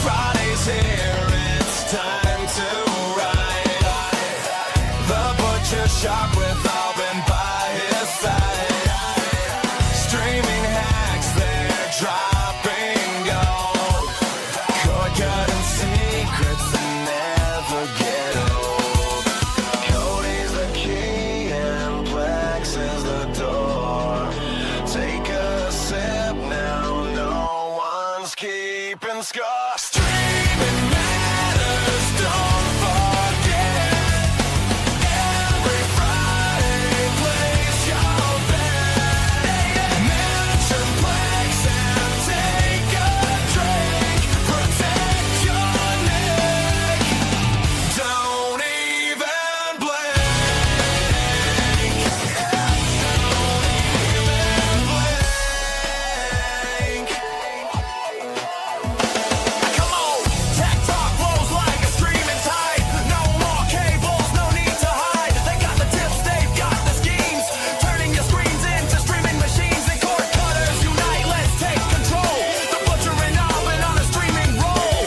Friday's here, it's time to ride. The butcher shop with Alvin by his side. Streaming hacks, they're dropping gold. Cord cutting secrets that never get old. Cody's the key and Plex is the door. Take a sip now, no one's keeping score. Streaming matters, don't forget. Every Friday, place your bet. Mention Plex and take a drink. Protect your neck. Don't even blink. Come on, tech talk flows like a streaming tide. No more cables, no need to hide. They got the tips, they've got the schemes. Turning your screens into streaming machines. And cord cutters unite, let's take control. The butcher and Alvin on a streaming roll.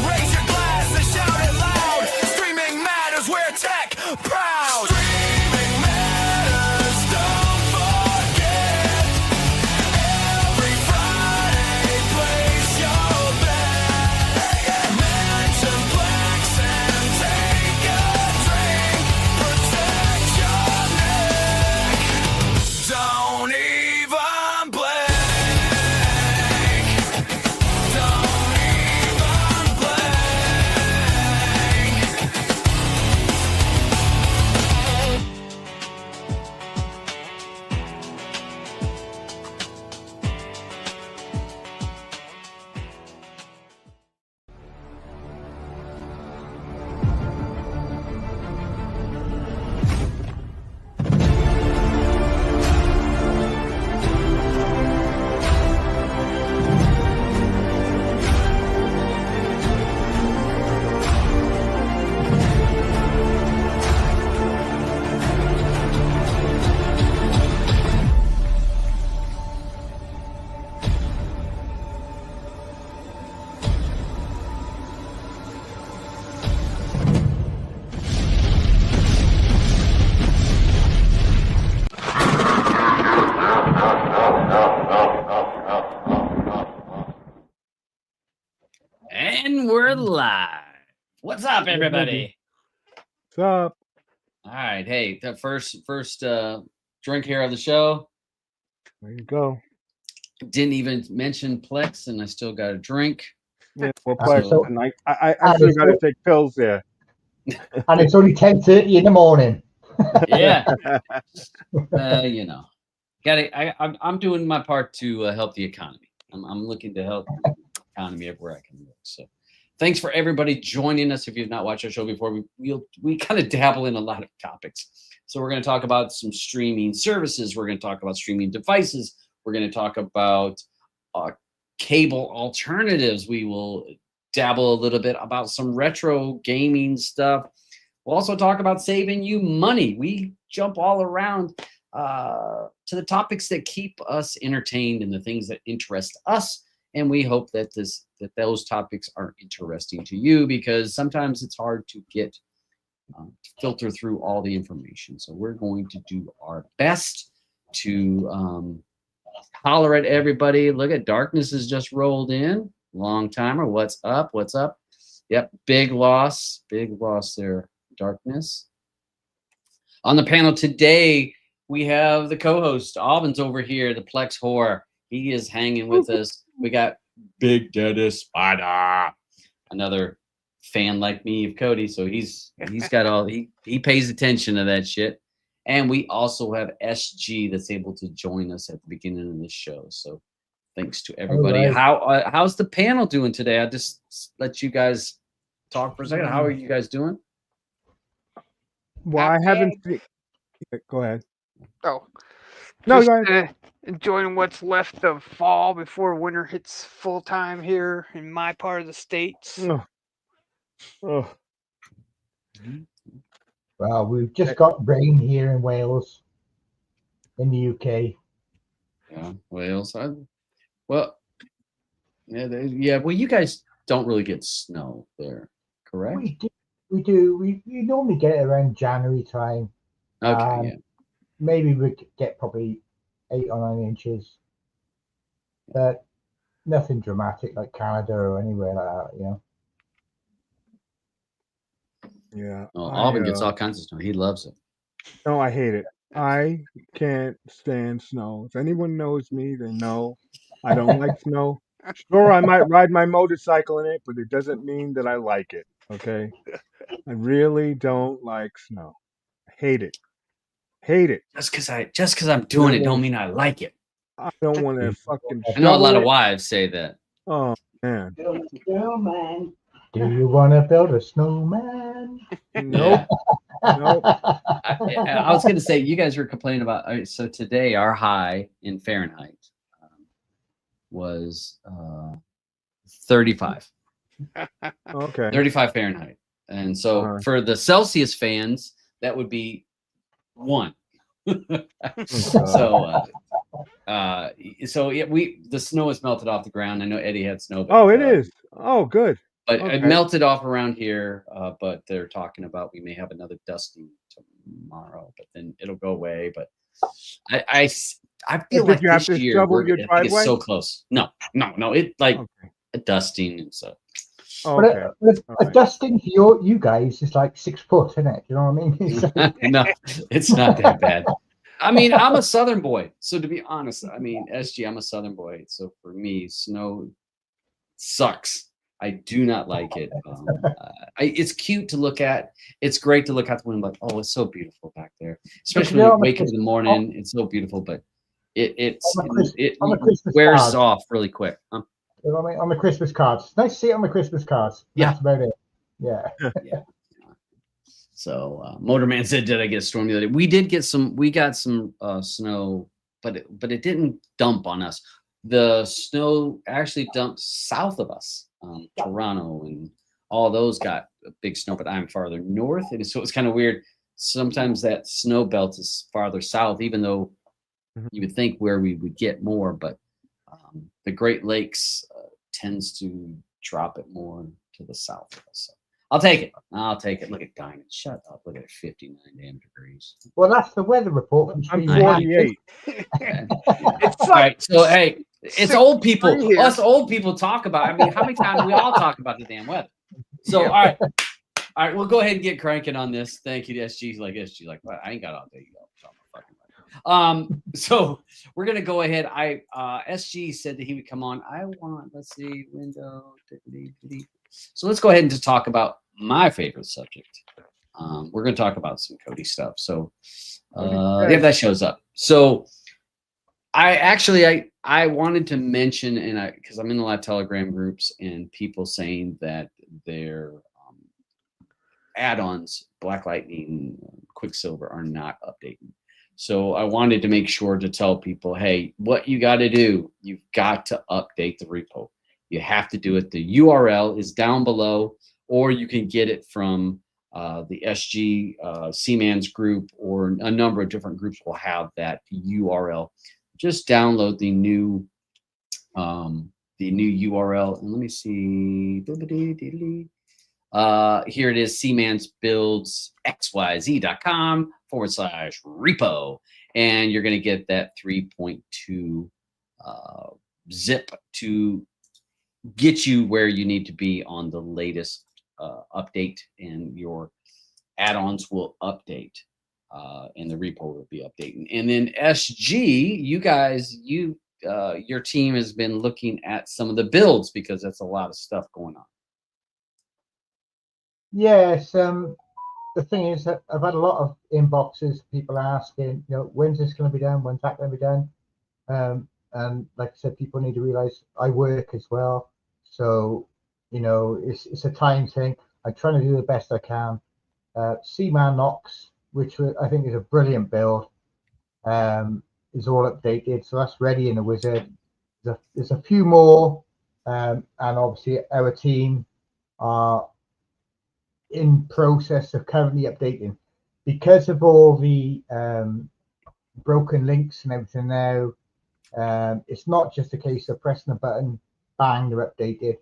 Raise your glass and shout it loud. Streaming matters, we're tech proud. Streaming matters, don't forget. Every Friday, place your bet. Mention Plex and take a drink. Protect your neck. Don't even blink. Don't even And we're live. What's up, everybody? What's up? All right, hey, the first drink here of the show. There you go. Didn't even mention Plex, and I still got a drink. Yeah, well, So- Plex, I still got to take pills there. And it's only 10:30 in the morning. Yeah, you know, I'm doing my part to help the economy. I'm looking to help the economy everywhere I can look. So, thanks for everybody joining us. If you've not watched our show before, we kind of dabble in a lot of topics. So we're going to talk about some streaming services. We're going to talk about streaming devices. We're going to talk about cable alternatives. We will dabble a little bit about some retro gaming stuff. We'll also talk about saving you money. We jump all around to the topics that keep us entertained and the things that interest us. And we hope that those topics are interesting to you, because sometimes it's hard to get filter through all the information. So we're going to do our best to holler at everybody. Look at Darkness has just rolled in. Long timer. What's up? What's up? Yep. Big loss there, Darkness. On the panel today, we have the co-host. Alvin's over here, the Plex whore. He is hanging with us. We got Big Daddy Spider, another fan like me of Cody. So he's got all he pays attention to that shit. And we also have SG that's able to join us at the beginning of this show. So thanks to everybody. Right. How's the panel doing today? I just let you guys talk for a second. How are you guys doing? Well, I haven't. Go ahead. Oh, No, just, go ahead. enjoying what's left of fall before winter hits full time here in my part of the states. Oh. Well, we've just got rain here in Wales, in the UK. Yeah, Wales. Well, Yeah. Well, you guys don't really get snow there, correct? We do. We normally get it around January time. Okay. Yeah. Maybe we could get probably 8 or 9 inches, but nothing dramatic like Canada or anywhere like that. You know. Yeah. Well, Alvin gets all kinds of snow. He loves it. No, I hate it. I can't stand snow. If anyone knows me, they know I don't like snow. Sure, I might ride my motorcycle in it, but it doesn't mean that I like it. Okay? I really don't like snow. I hate it. Hate it. Just because I'm doing it, don't mean I like it. I don't want to fucking I know a lot shovel of it. wives say that. Oh man. Snowman. Do you want to build a snowman? Nope. Nope. I was going to say, you guys were complaining about. So today, our high in Fahrenheit was 35. Okay. 35 Fahrenheit. And so for the Celsius fans, that would be 1. So the snow has melted off the ground. I know Eddie had snow. But, Oh, it is. Oh, good. But Okay. it melted off around here. But they're talking about we may have another dusting tomorrow, but then it'll go away. But I feel Did like you have this to year shovel your I think driveway? it's so close. No. It like Okay. a dusting and so. Okay. But a Alright. dusting for you guys is like 6 foot, isn't it? You know what I mean? It's like- No, it's not that bad. I mean, I'm a Southern boy, so to be honest, I mean, SG, I'm a Southern boy, so for me, snow sucks. I do not like it. It's cute to look at. It's great to look out the window, like, oh, it's so beautiful back there. Especially when you wake up in the morning, it's so beautiful, but it on the Christmas wears card. off really quick. You know what I mean? On the Christmas cards. It's nice to see it on the Christmas cards. Yeah. That's about it. Yeah. Yeah. So Motorman said, "Did I get a storm the other day?" We did get some. We got some snow, but it didn't dump on us. The snow actually dumped south of us, Toronto, and all those got a big snow. But I'm farther north, and so it's kind of weird. Sometimes that snow belt is farther south, even though you would think where we would get more. But the Great Lakes tends to drop it more to the south of us. So I'll take it. Look at Diamond. Shut up. Look at it. 59 damn degrees. Well, that's the weather report from I'm Steve. 48. It's All right. So hey, it's old people. here. Us old people talk about. I mean, how many times we all talk about the damn weather? So all right. We'll go ahead and get cranking on this. Thank you to SG. Like, well, I ain't got all day. So we're gonna go ahead. SG said that he would come on. Let's see, window. So let's go ahead and just talk about my favorite subject. We're gonna talk about some Cody stuff. So if that shows up. So I wanted to mention, and because I'm in a lot of Telegram groups and people saying that their add-ons, Black Lightning, Quicksilver, are not updating. So I wanted to make sure to tell people, hey, what you got to do, you've got to update the repo. You have to do it. The URL is down below, or you can get it from the SG Cman's group, or a number of different groups will have that URL. Just download the new URL, and let me see. Here it is, Cman's builds xyz.com/repo, and you're going to get that 3.2 zip to get you where you need to be on the latest update, and your add-ons will update, and the repo will be updating. And then SG, you guys, your team has been looking at some of the builds because that's a lot of stuff going on. Yes. The thing is that I've had a lot of inboxes, people asking, when's this going to be done? When's that going to be done? And like I said, people need to realize I work as well. So, it's a time thing. I'm trying to do the best I can. Cman Nox, which I think is a brilliant build, is all updated. So that's ready in the wizard. There's a few more, and obviously our team are in process of currently updating because of all the broken links and everything now. It's not just a case of pressing a button bang, they're updated.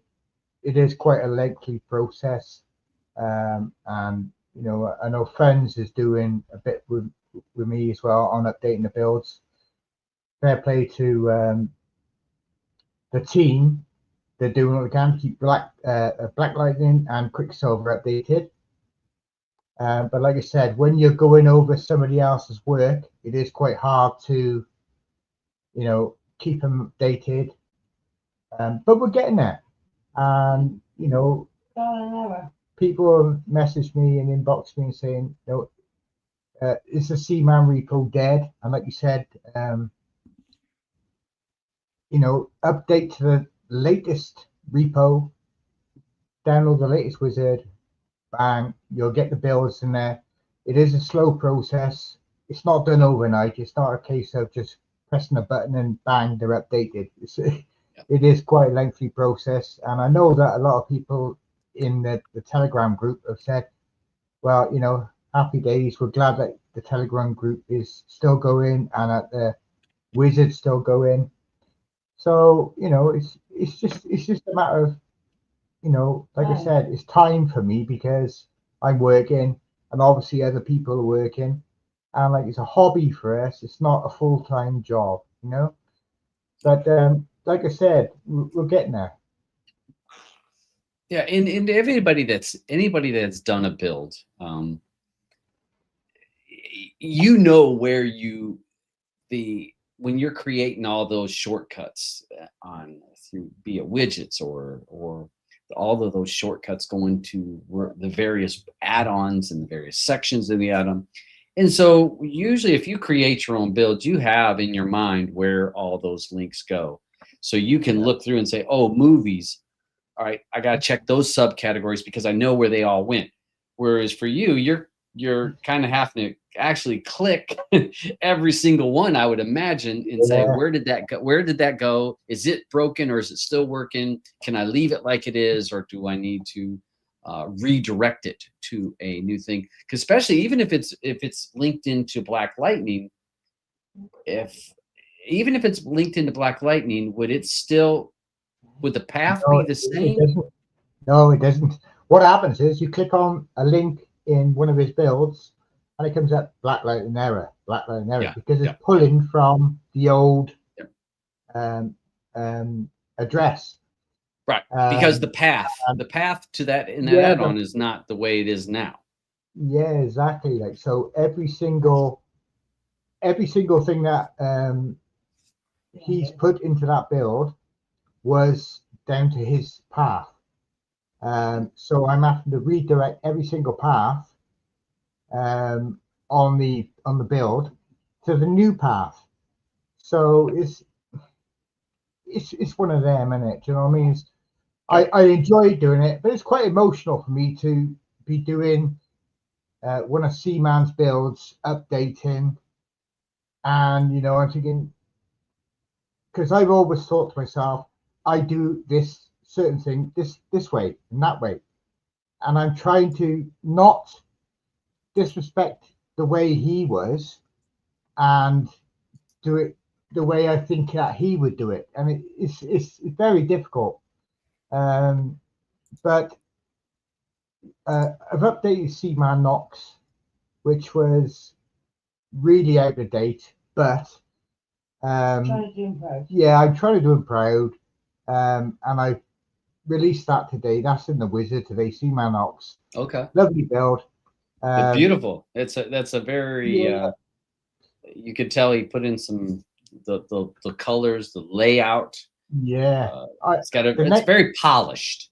It is quite a lengthy process. And you know, I know Friends is doing a bit with me as well on updating the builds. Fair play to the team. They're doing what they can to keep Black Lightning and Quicksilver updated. But like I said, when you're going over somebody else's work, it is quite hard to, you know, keep them updated. But we're getting there. And, you know, people have messaged me and inboxed me and saying, you know, is the Cman repo dead? And like you said, you know, update to the latest repo, download the latest wizard, bang, you'll get the builds in there. It is a slow process. It's not done overnight. It's not a case of just pressing a button and bang, they're updated. It is quite a lengthy process. And I know that a lot of people in the Telegram group have said, well, you know, happy days. We're glad that the Telegram group is still going and that the wizard's still going. So, you know, it's just a matter of, you know, like I said, it's time for me because I'm working and obviously other people are working, and like it's a hobby for us. It's not a full-time job, you know. But like I said, we're getting there. Yeah, and anybody that's done a build, you know where when you're creating all those shortcuts on through be it widgets or all of those shortcuts going to the various add-ons and the various sections of the add-on. And so usually if you create your own build, you have in your mind where all those links go. So you can look through and say, oh, movies. All right, I got to check those subcategories because I know where they all went. Whereas for you, you're kind of having to actually click every single one, I would imagine, and say, where did that go? Where did that go? Is it broken or is it still working? Can I leave it like it is, or do I need to redirect it to a new thing? Because especially even if it's linked into Black Lightning, even if it's linked into Black Lightning, would the path be the same? No, it doesn't. What happens is you click on a link in one of his builds and it comes up Black Lightning error, because it's pulling from the old address. Right, because the path to that in that add-on is not the way it is now. Yeah, exactly. Like, so every single thing that he's put into that build was down to his path. So I'm having to redirect every single path on the build to the new path. So it's one of them, isn't it? Do you know what I mean? I enjoy doing it, but it's quite emotional for me to be doing one of Cman's builds, updating, and you know, I'm thinking, because I've always thought to myself, I do this certain thing this way and that way, and I'm trying to not disrespect the way he was and do it the way I think that he would do it, and it's very difficult. But I've updated Cman Nox, which was really out of date, but I'm trying to do him proud. And I released that today. That's in the wizard today, Cman Nox. Okay. Lovely build. Beautiful. That's a very you could tell he put in some the colors, the layout. Yeah. It's very polished.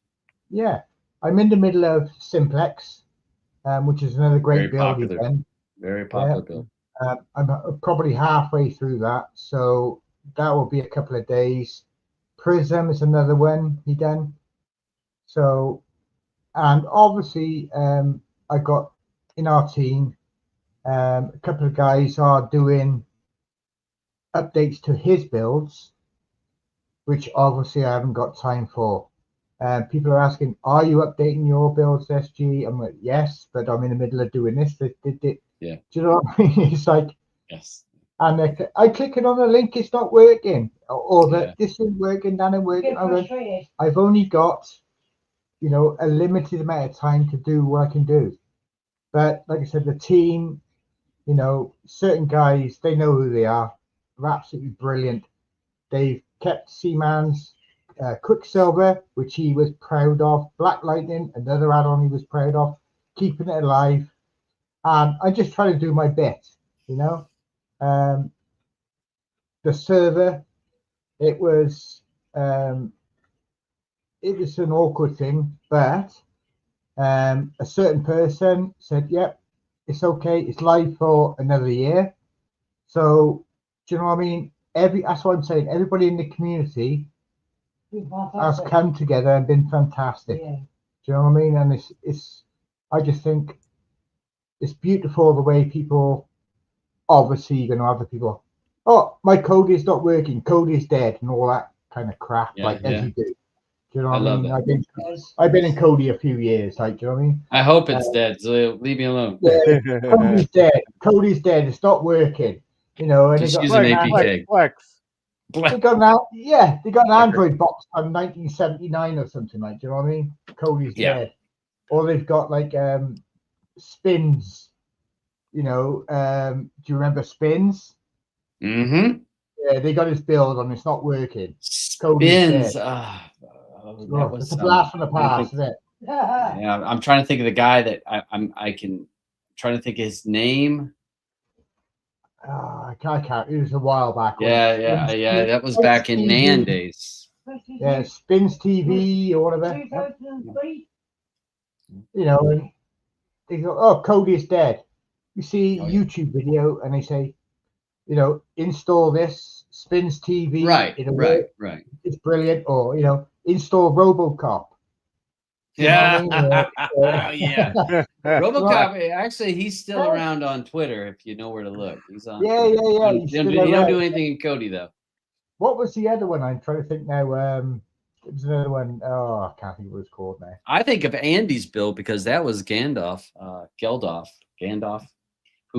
Yeah. I'm in the middle of Simplex, which is another great build again. Very popular build. I'm probably halfway through that, so that will be a couple of days. Prism is another one he done. So, and obviously, I got in our team, a couple of guys are doing updates to his builds, which obviously I haven't got time for. People are asking, are you updating your builds, SG? I'm like, yes, but I'm in the middle of doing this. Yeah. Do you know what I mean? It's like, yes. And I click it on the link, it's not working, or that Yeah. this isn't working, that ain't working. Get I'm going, frustrated. I've only got, a limited amount of time to do what I can do. But like I said, the team, certain guys, they know who they are. They're absolutely brilliant. They've kept Cman's Quicksilver, which he was proud of. Black Lightning, another add-on he was proud of, keeping it alive. And I just try to do my bit, the server, it was an awkward thing, but a certain person said, "Yep, it's okay. It's live for another year." So, do you know what I mean? That's what I'm saying. Everybody in the community has come together and been fantastic. Yeah. Do you know what I mean? And I just think it's beautiful the way people. Obviously, you're gonna have the people. Oh, my code is not working. Code is dead, and all that kind of crap. Yeah, As you do. Do you know what I love mean? that. I've been in Cody a few years. Do you know what I mean? I hope it's dead. So leave me alone. Yeah, Cody's dead. Cody's dead. It's not working. And Just they use got an Flex, APK. flex. they got now. Yeah, they got an Android box from 1979 or something like. Do you know what I mean? Cody's Yeah. dead. Or they've got Spins. Do you remember Spins? Mm-hmm. Yeah, they got his build and it's not working. Cody's Spins. dead. That was It's a blast from the I'm trying to past, think- isn't it? Yeah, I'm trying to think of the guy that trying to think of his name. Oh, I can't. It was a while back. Yeah. That was back in Nan days. Yeah, Spins TV or whatever. 2003. And they go, "Oh, Cody is dead." You see Oh, yeah. YouTube video and they say, install this Spins TV. Right. It'll work. It's brilliant. Or install RoboCop. You know what I mean? Oh yeah. Yeah. RoboCop. Actually, he's still around on Twitter. If you know where to look, he's on. Yeah. He He's don't still around. do anything in Cody though. What was the other one? I'm trying to think now. It was another one. Oh, I can't think what it's called now. I think of Andy's build because that was Gandalf, who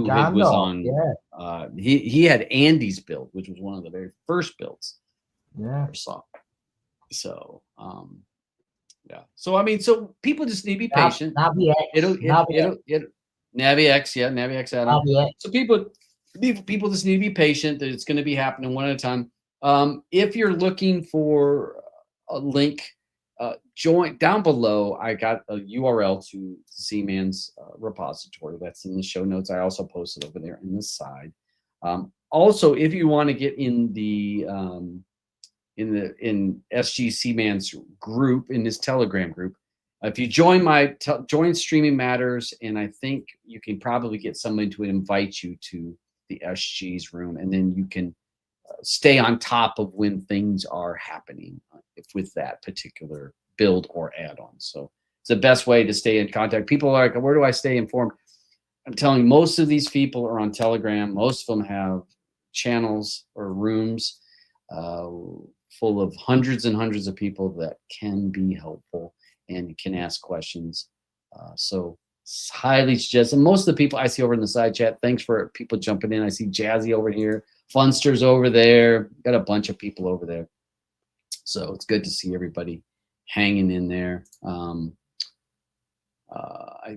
was Gandalf, on. Yeah. He had Andy's build, which was one of the very first builds Yeah. I ever saw. So, yeah. So I mean, so people just need to be patient. NaviX. It'll NaviX, yeah, NaviX add-on. NaviX. So people just need to be patient. That it's going to be happening one at a time. If you're looking for a link, join down below. I got a URL to Cman's repository. That's in the show notes. I also posted over there in the side. Also, if you want to get in the in SG Cman's group, in his Telegram group, if you join join Streaming Matters, and I think you can probably get somebody to invite you to the SG's room, and then you can stay on top of when things are happening with that particular build or add-on. So it's the best way to stay in contact. People are like, where do I stay informed? I'm telling you, most of these people are on Telegram. Most of them have channels or rooms full of hundreds and hundreds of people that can be helpful and you can ask questions. So highly suggest. And most of the people I see over in the side chat, thanks for people jumping in. I see Jazzy over here, Funster's over there, got a bunch of people over there. So it's good to see everybody hanging in there.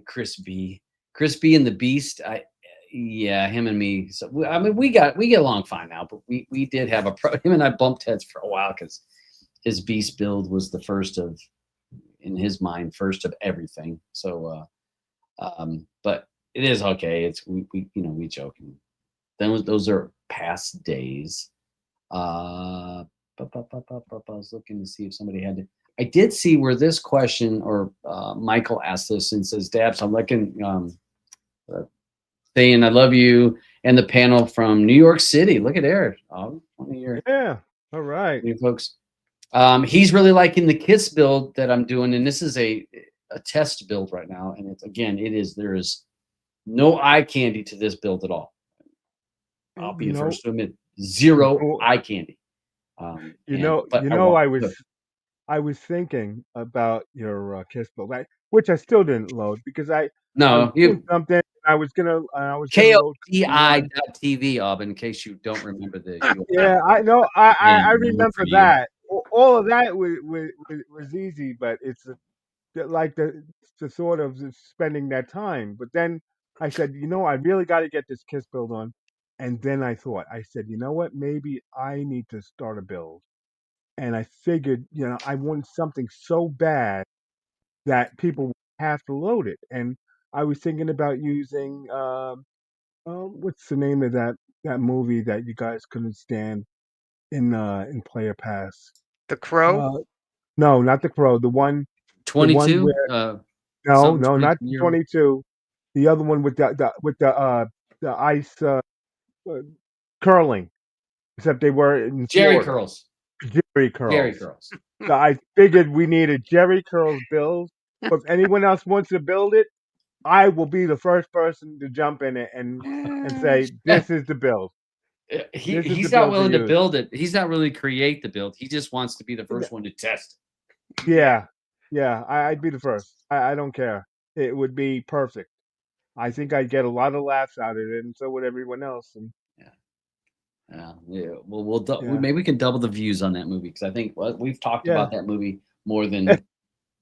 Chris B and the Beast. Yeah, him and me. So I mean, we get along fine now, but we did have him and I bumped heads for a while because his Beast build was the first of, in his mind, first of everything. So, but it is okay. It's we joke. Then those are past days. I was looking to see if somebody had to. I did see where this question, or Michael asked this and says, Dabs, I'm looking, saying I love you and the panel from New York City. Look at there. Oh, one of your, Yeah. All right. you folks. He's really liking the KISS build that I'm doing, and this is a test build right now. And it's, again, there is no eye candy to this build at all. I'll be the first to admit, zero eye candy. I was thinking about your KISS build, which I still didn't load because I no, did something. I was gonna load Cman. KODI.TV, Auburn, in case you don't remember the URL. Yeah, I know. I And look remember for you. that. All of that was easy, but it's like the sort of spending that time. But then I said, I really got to get this KISS build on. And then I said, you know what? Maybe I need to start a build. And I figured, I want something so bad that people would have to load it. And I was thinking about using what's the name of that movie that you guys couldn't stand in Player Pass? The Crow. No, not the Crow. The one 22. where no, something not 22. 22. The other one with the ice curling, except they were in Jerry Florida. curls. Jerry curls. Jerry curls. So I figured we needed Jerry curls build. But if anyone else wants to build it, I will be the first person to jump in it and say, this is the build. He's not willing to build it. He's not really create the build. He just wants to be the first one to test it. Yeah, I'd be the first. I don't care. It would be perfect. I think I'd get a lot of laughs out of it, and so would everyone else. And yeah. Well, Yeah. maybe we can double the views on that movie, because I think we've talked Yeah. about that movie more than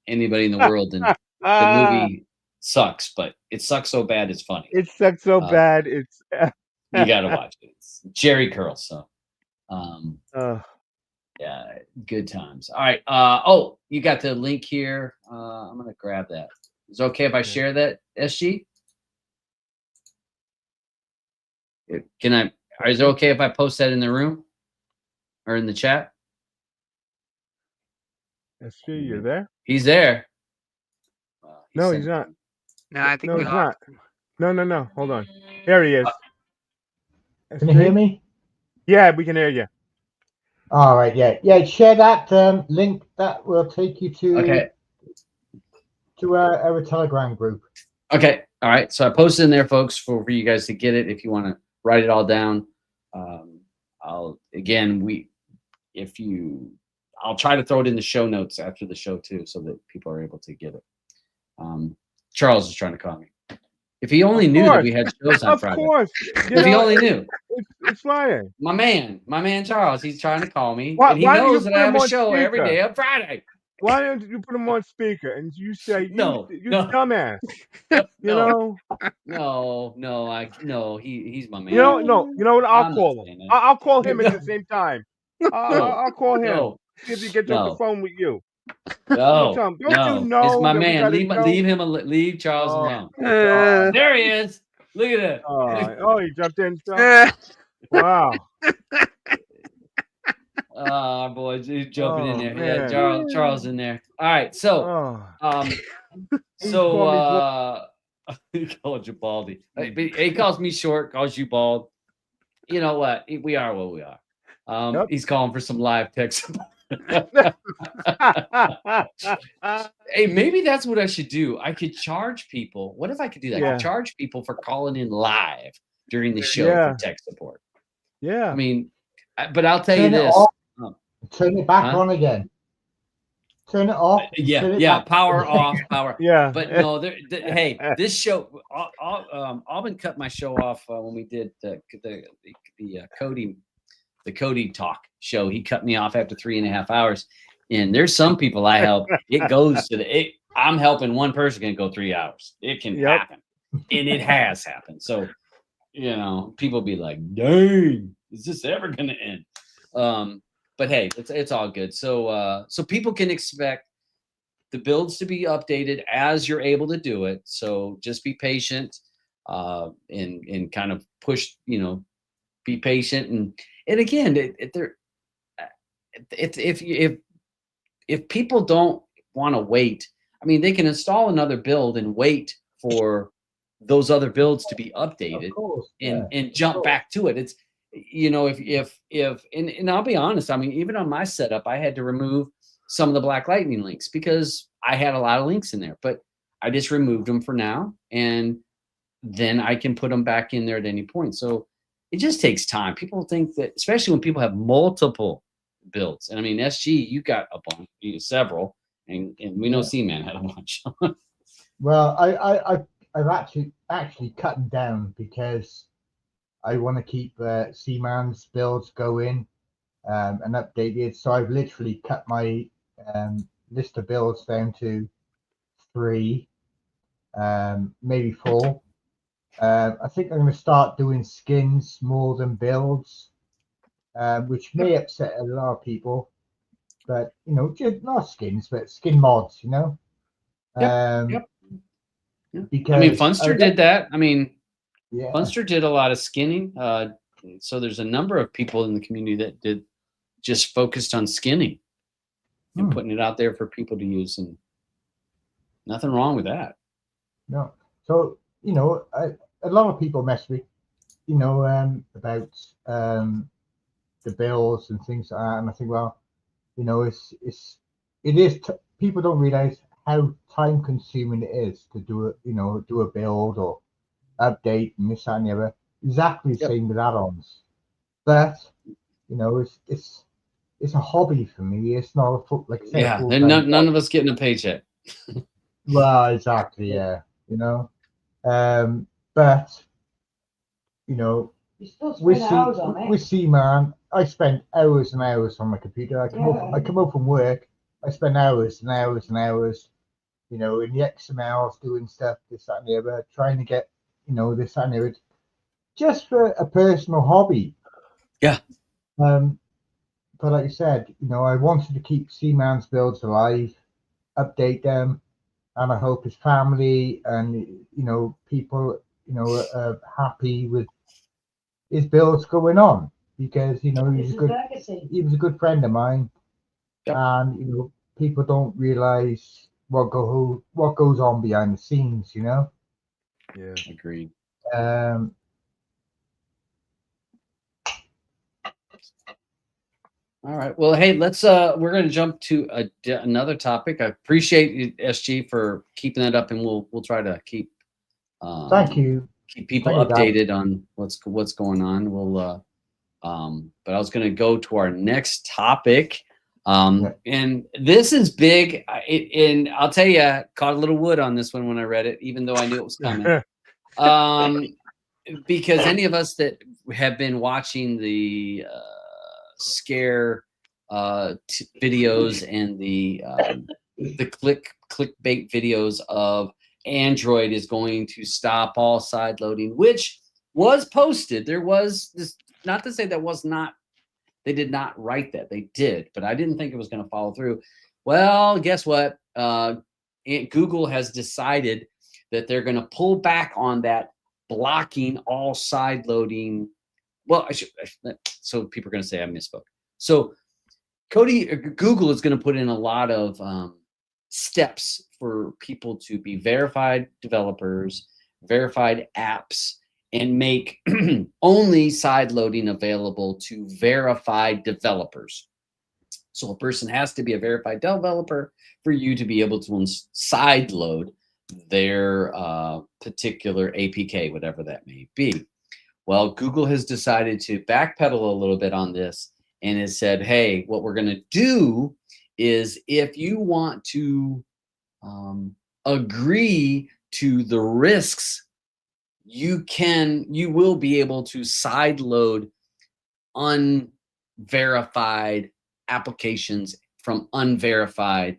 anybody in the world. And the movie sucks, but it sucks so bad it's funny. It sucks so bad. It's You got to watch it. It's Jerry curls. So, yeah, good times. All right. Oh, you got the link here. I'm gonna grab that. Is it okay if I share that, SG? Can I? Is it okay if I post that in the room or in the chat? SG, you're there? He's there. No, he's not. No, I think No, we he's lost not. him. No. Hold on. There he is. Can you hear me? Yeah, we can hear you. All right, yeah. Share that link. That will take you to our Telegram group. Okay. All right. So I posted in there, folks, for you guys to get it if you want to write it all down. I'll try to throw it in the show notes after the show too, so that people are able to get it. Charles is trying to call me. If he only knew that we had shows on Friday. Of course. If he only knew. It's flying. My man Charles, he's trying to call me. Why And he don't you knows that put I him have a on show every speaker? day on Friday. Why don't you put him on speaker and you say, No, you no. dumbass. No. know? No, he's my man. You know what? I'll I'm call not saying him. that. I'll call him at the same time. I'll call him. No. See if he gets off the phone with you. No, Don't you no, know it's my that we man. gotta Leave Charles alone. Uh, There he is. Look at that. Oh, he jumped in. uh, Wow. Our boy, he's jumping in Oh, there. Yeah, man. Charles in there. All right, so He called he called you baldy. He calls me short, calls you bald. You know what? We are what we are. Yep. He's calling for some live text. Hey, maybe that's what I should do. I could charge people. What if I could do that? I Yeah. could charge people for calling in live during the show Yeah. for tech support. Yeah. I mean, but I'll tell you Turn it this. off. Turn it back Huh? on again. Turn it off. turn it Yeah. back Power on. off, power. Yeah. But no, hey, this show, Alvin cut my show off when we did the Cody Talk show. He cut me off after 3.5 hours. And there's some people I help. It goes to I'm helping one person can go 3 hours. It can happen. And it has happened. So, people be like, dang, is this ever going to end? But hey, it's all good. So people can expect the builds to be updated as you're able to do it. So just be patient and kind of push, be patient. And again, if people don't want to wait, I mean, they can install another build and wait for those other builds to be updated and jump back to it. It's, and I'll be honest, I mean, even on my setup, I had to remove some of the Black Lightning links because I had a lot of links in there, but I just removed them for now. And then I can put them back in there at any point. So it just takes time. People think that, especially when people have multiple builds. And I mean, SG, you got a bunch, several, and we know Cman had a bunch. Well, I've actually cut them down because I want to keep Cman's builds going and updated. So I've literally cut my list of builds down to 3, maybe 4. I think I'm going to start doing skins more than builds, which may upset a lot of people. But just not skins, but skin mods. Yep. Yeah. Because I mean, Funster did that. I mean, yeah, Funster did a lot of skinning. So there's a number of people in the community that did just focused on skinning and putting it out there for people to use, and nothing wrong with that. no. So a lot of people mess with about the bills and things like that, and I think, well, it is. People don't realize how time consuming it is to do a build or update and this that, and the other. Exactly the same with add-ons, but it's a hobby for me. It's not like I say, a full-time none of us getting a paycheck. Well, exactly, yeah. But You still with spend hours on it. Cman, I spend hours and hours on my computer. I come home from work, I spend hours and hours and hours, in the XMLs doing stuff, this, that, and the other, trying to get, this, that, and the other, just for a personal hobby. Yeah. But like I said, I wanted to keep Cman's builds alive, update them, and I hope his family and people are happy with his builds going on, because he was a good friend of mine. Yep. And people don't realize what goes on behind the scenes. Yeah. Agreed. All right. Well, hey, let's we're going to jump to another topic. I appreciate you, SG, for keeping that up, and we'll try to keep Thank you. Keep people Thank you, updated on what's going on. We'll but I was going to go to our next topic. And this is big. And I'll tell you, caught a little wood on this one when I read it, even though I knew it was coming. Because any of us that have been watching the scare videos and the clickbait videos of Android is going to stop all side loading, which was posted. There was this, not to say that was not, they did not write that. They did, but I didn't think it was going to follow through. Well, guess what? Google has decided that they're going to pull back on that, blocking all side loading. Well, so people are going to say I misspoke. So Google is going to put in a lot of steps for people to be verified developers, verified apps, and make only side loading available to verified developers. So a person has to be a verified developer for you to be able to side load their particular APK, whatever that may be. Well, Google has decided to backpedal a little bit on this and has said, hey, what we're going to do is if you want to agree to the risks, you will be able to side load unverified applications from unverified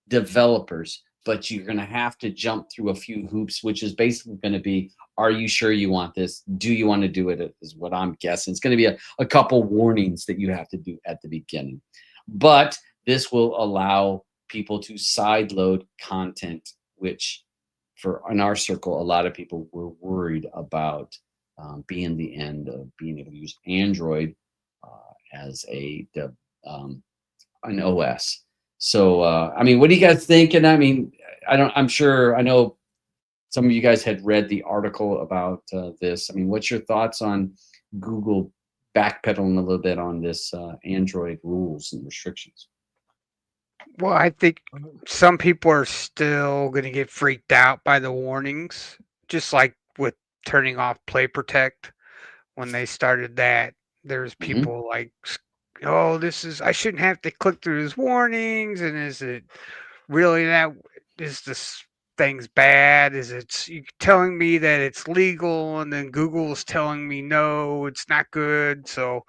developers, but you're going to have to jump through a few hoops, which is basically going to be, are you sure you want this? Do you want to do it? Is what I'm guessing. It's going to be a couple warnings that you have to do at the beginning, but this will allow people to side load content, which in our circle, a lot of people were worried about being the end of being able to use Android as an OS. So, I mean, what do you guys think? And I mean, I know some of you guys had read the article about this. I mean, what's your thoughts on Google backpedaling a little bit on this Android rules and restrictions? Well, I think some people are still going to get freaked out by the warnings, just like with turning off Play Protect. When they started that, there's people like, oh, I shouldn't have to click through these warnings. And is it really that? Is this things bad? Is it you telling me that it's legal, and then Google is telling me no, it's not good? So,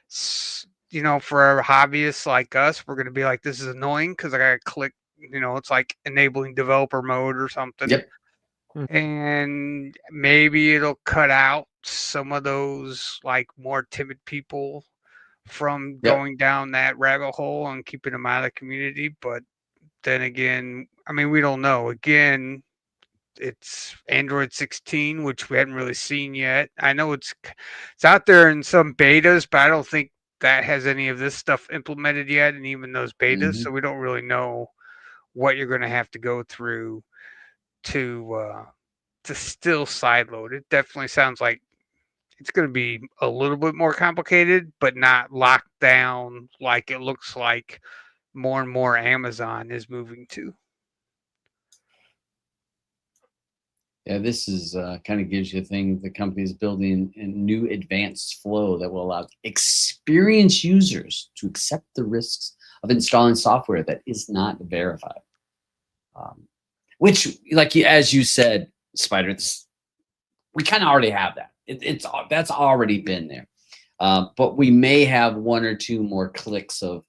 for our hobbyists like us, we're going to be like, this is annoying because I got to click. It's like enabling developer mode or something. Yep. And maybe it'll cut out some of those like more timid people from Yep. going down that rabbit hole and keeping them out of the community. But then again, I mean, we don't know. Again, it's Android 16, which we hadn't really seen yet. I know it's out there in some betas, but I don't think that has any of this stuff implemented yet, and even those betas. Mhm. So we don't really know what you're going to have to go through to still sideload. It definitely sounds like it's going to be a little bit more complicated, but not locked down like it looks like more and more Amazon is moving to. Yeah, this is kind of gives you a thing. The company is building a new advanced flow that will allow experienced users to accept the risks of installing software that is not verified. Which, like as you said, Spider, we kind of already have that. That's already been there. But we may have one or two more clicks of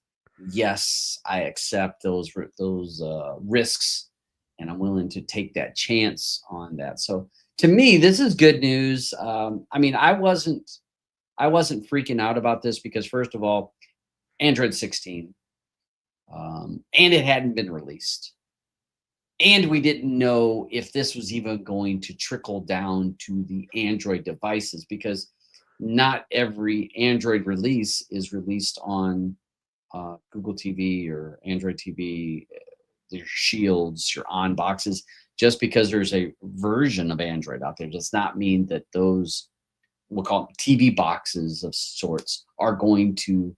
yes, I accept those risks, and I'm willing to take that chance on that. So to me, this is good news. I mean, I wasn't freaking out about this because first of all, Android 16, and it hadn't been released. And we didn't know if this was even going to trickle down to the Android devices because not every Android release is released on Google TV or Android TV, your Shields, your on boxes. Just because there's a version of Android out there does not mean that those, we'll call them TV boxes of sorts, are going to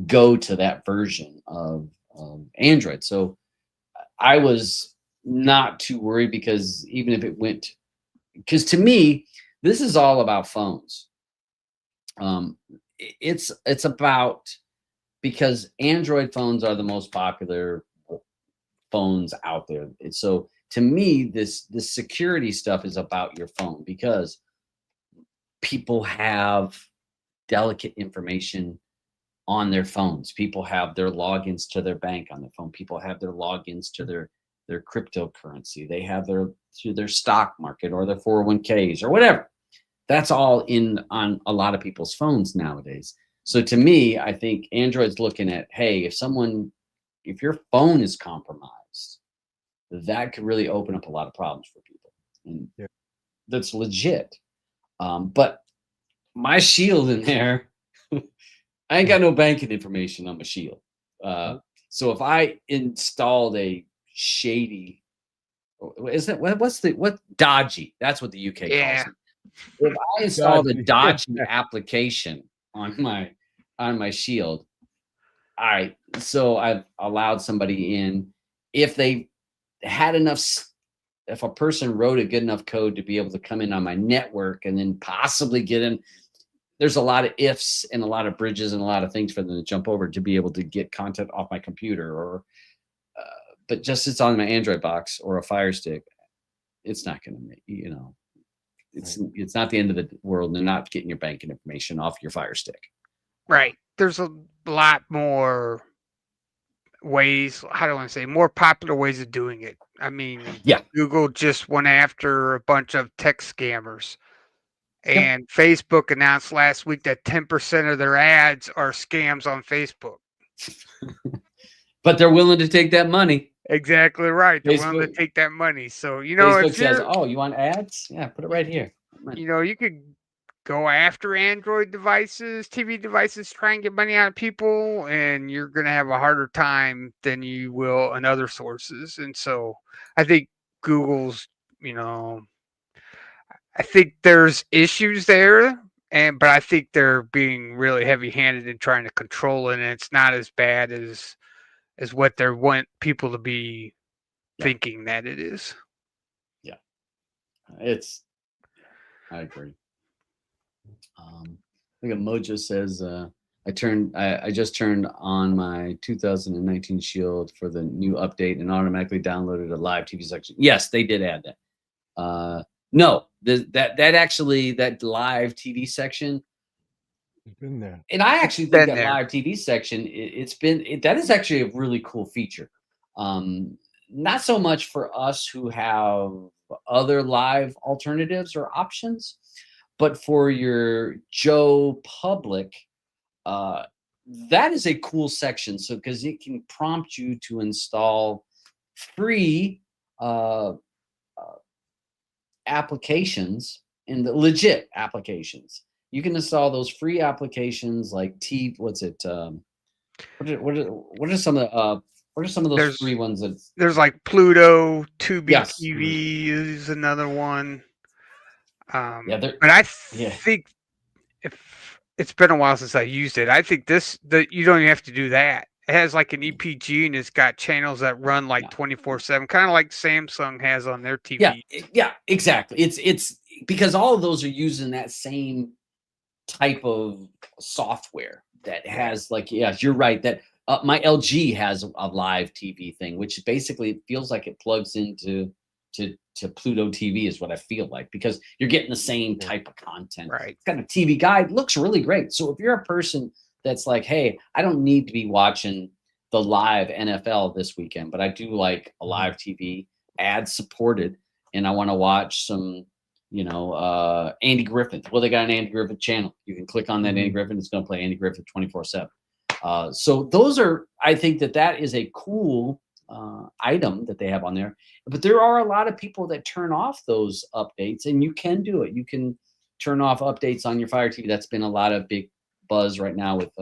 go to that version of Android. So I was not too worried because even if it went, because to me, this is all about phones. It's about, because Android phones are the most popular phones out there. So to me, this security stuff is about your phone because people have delicate information on their phones. People have their logins to their bank on their phone. People have their logins to their cryptocurrency. They have to their stock market or their 401ks or whatever. That's all on a lot of people's phones nowadays. So to me, I think Android's looking at, hey, if your phone is compromised, that could really open up a lot of problems for people. And Yeah. that's legit. But my Shield in there, I ain't got no banking information on my Shield. So if I installed a shady, what dodgy? That's what the UK calls Yeah. it. If I installed a Dodgy. dodgy application on my Shield, all right. So I've allowed somebody in if they had enough. If a person wrote a good enough code to be able to come in on my network and then possibly get in. There's a lot of ifs and a lot of bridges and a lot of things for them to jump over to be able to get content off my computer or, but just it's on my Android box or a Fire Stick, it's not going to make, it's not the end of the world. They're not getting your banking information off your Fire Stick. Right. There's a lot more ways, how do I want to say, more popular ways of doing it. I mean, Yeah. Google just went after a bunch of tech scammers. Yep. And Facebook announced last week that 10% of their ads are scams on Facebook. But they're willing to take that money. Exactly right. They're willing to Facebook- take that money. So, Facebook if says, you're, "Oh, you want ads? Yeah, put it right here." you could go after Android devices, TV devices, try and get money out of people, and you're going to have a harder time than you will in other sources. And so I think Google's, I think there's issues there, but I think they're being really heavy-handed in trying to control it, and it's not as bad as what they want people to be thinking that it is. Yeah, I agree. I think Mojo says, I I just turned on my 2019 Shield for the new update and automatically downloaded a live TV section. Yes, they did add that. No, that live TV section, It's been there. and I actually think been that there. live TV section, that is actually a really cool feature. Not so much for us who have other live alternatives or options, but for your Joe public, that is a cool section. So because it can prompt you to install free applications and the legit applications. You can install those free applications like what are some of those There's- free ones that There's like Pluto, Tubi Yes. TV is another one. Yeah, but I yeah. think if it's been a while since I used it, I think that you don't even have to do that. It has like an EPG and it's got channels that run like 24/7, kind of like Samsung has on their TV. Yeah, exactly. It's because all of those are using that same type of software that has like, yes, you're right, that my LG has a live TV thing, which basically feels like it plugs into to Pluto TV is what I feel like, because you're getting the same type of content. Right. It's got a TV guide, looks really great. So if you're a person that's like, hey, I don't need to be watching the live NFL this weekend, but I do like a live TV, ad supported, and I want to watch some, Andy Griffin. Well, they got an Andy Griffin channel. You can click on that Andy Griffin. It's going to play Andy Griffin 24/7. So those are, I think that is a cool item that they have on there. But there are a lot of people that turn off those updates, and you can do it. You can turn off updates on your Fire TV. That's been a lot of big buzz right now with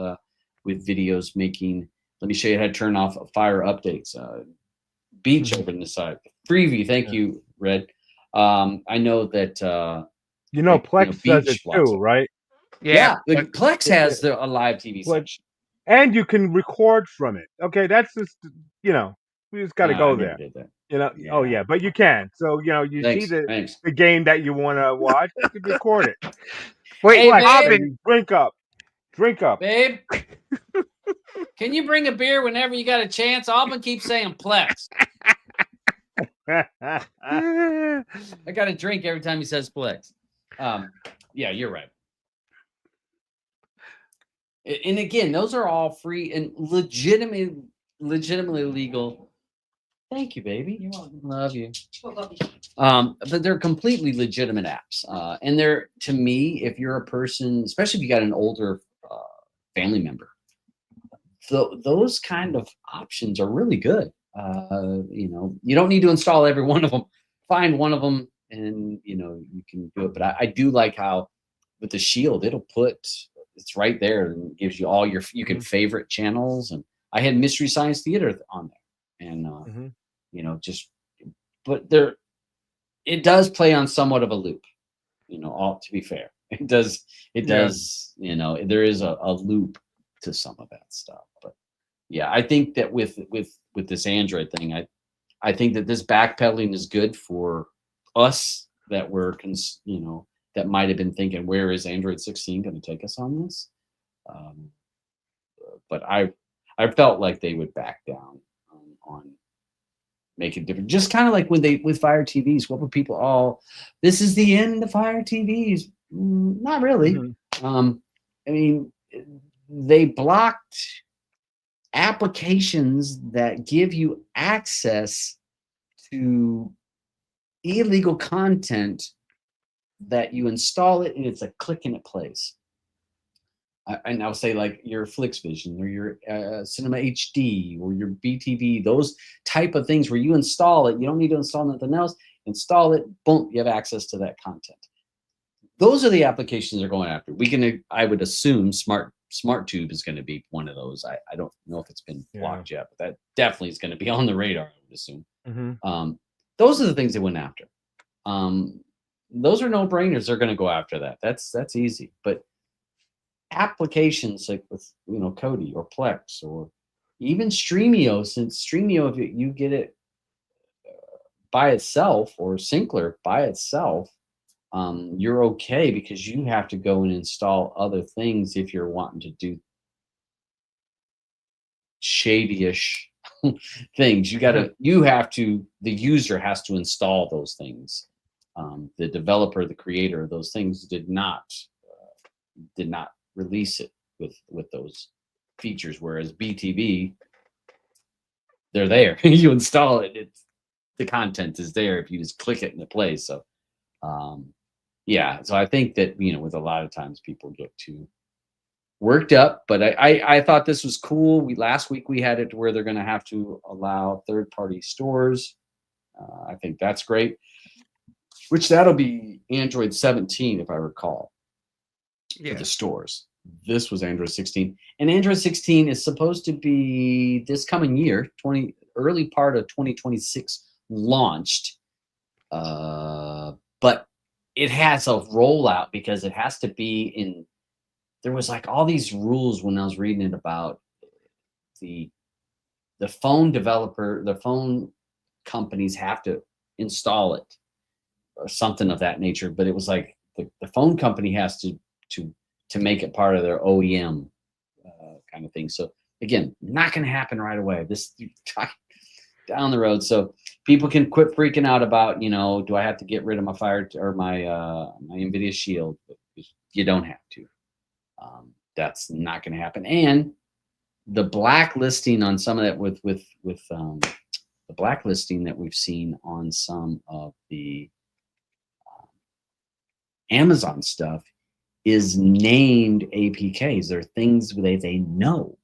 videos making. Let me show you how to turn off Fire updates. Beach over on the side. Freeview. Thank you, Red. I know that Plex does it Beach too, right? Yeah, Plex has a live TV section. And you can record from it. Okay, that's just we just got to go I never there. did that. Oh yeah, but you can. So you Thanks, see thanks. the game that you want to watch, you can record it. Wait, Hey, Robin, Drink up. Babe, can you bring a beer whenever you got a chance? Alvin keeps saying Plex. I got a drink every time he says Plex. Yeah, you're right. And again, those are all free and legitimately legal. Thank you, baby. You're welcome. Love you. But they're completely legitimate apps. And they're, to me, if you're a person, especially if you got an older family member, those kind of options are really good. You don't need to install every one of them. Find one of them and, you can do it. But I do like how with the Shield, it's right there and gives you all you can favorite channels. And I had Mystery Science Theater on there. And, but it does play on somewhat of a loop, all to be fair. It does, there is a loop to some of that stuff. But yeah, I think that with this Android thing, I think that this backpedaling is good for us that that might have been thinking, where is Android 16 going to take us on this? But I felt like they would back down on make it different. Just kind of like with Fire TVs, what were people this is the end of Fire TVs? Not really. I mean, they blocked applications that give you access to illegal content that you install it and it's a click and it plays. And I'll say like your FlixVision or your Cinema HD or your BTV, those type of things where you install it, you don't need to install nothing else, install it, boom, you have access to that content. Those are the applications they're going after. I would assume SmartTube is going to be one of those. I don't know if it's been blocked yet, but that definitely is going to be on the radar, I would assume. Those are the things they went after. Those are no-brainers. They're going to go after that. That's easy. But applications like with Kodi or Plex or even Streamio, since Streamio, if you get it by itself or Syncler by itself, you're okay because you have to go and install other things if you're wanting to do shady-ish things. The user has to install those things. The developer, the creator of those things did not release it with those features, whereas BTV, they're there. You install it, the content is there if you just click it and it plays. So yeah, so I think that, with a lot of times people get too worked up, but I thought this was cool. Last week we had it to where they're going to have to allow third-party stores. I think that's great, which that'll be Android 17 if I recall. For the stores. This was Android 16, and Android 16 is supposed to be this coming year, early part of 2026 launched. But it has a rollout because it has to be in. There was like all these rules when I was reading it about the phone developer, the phone companies have to install it or something of that nature. But it was like the phone company has to make it part of their OEM kind of thing. So again, not going to happen right away. This down the road, so people can quit freaking out about, do I have to get rid of my my NVIDIA Shield? You don't have to. That's not going to happen. And the blacklisting on some of that with the blacklisting that we've seen on some of the Amazon stuff is named APKs. They're things they know.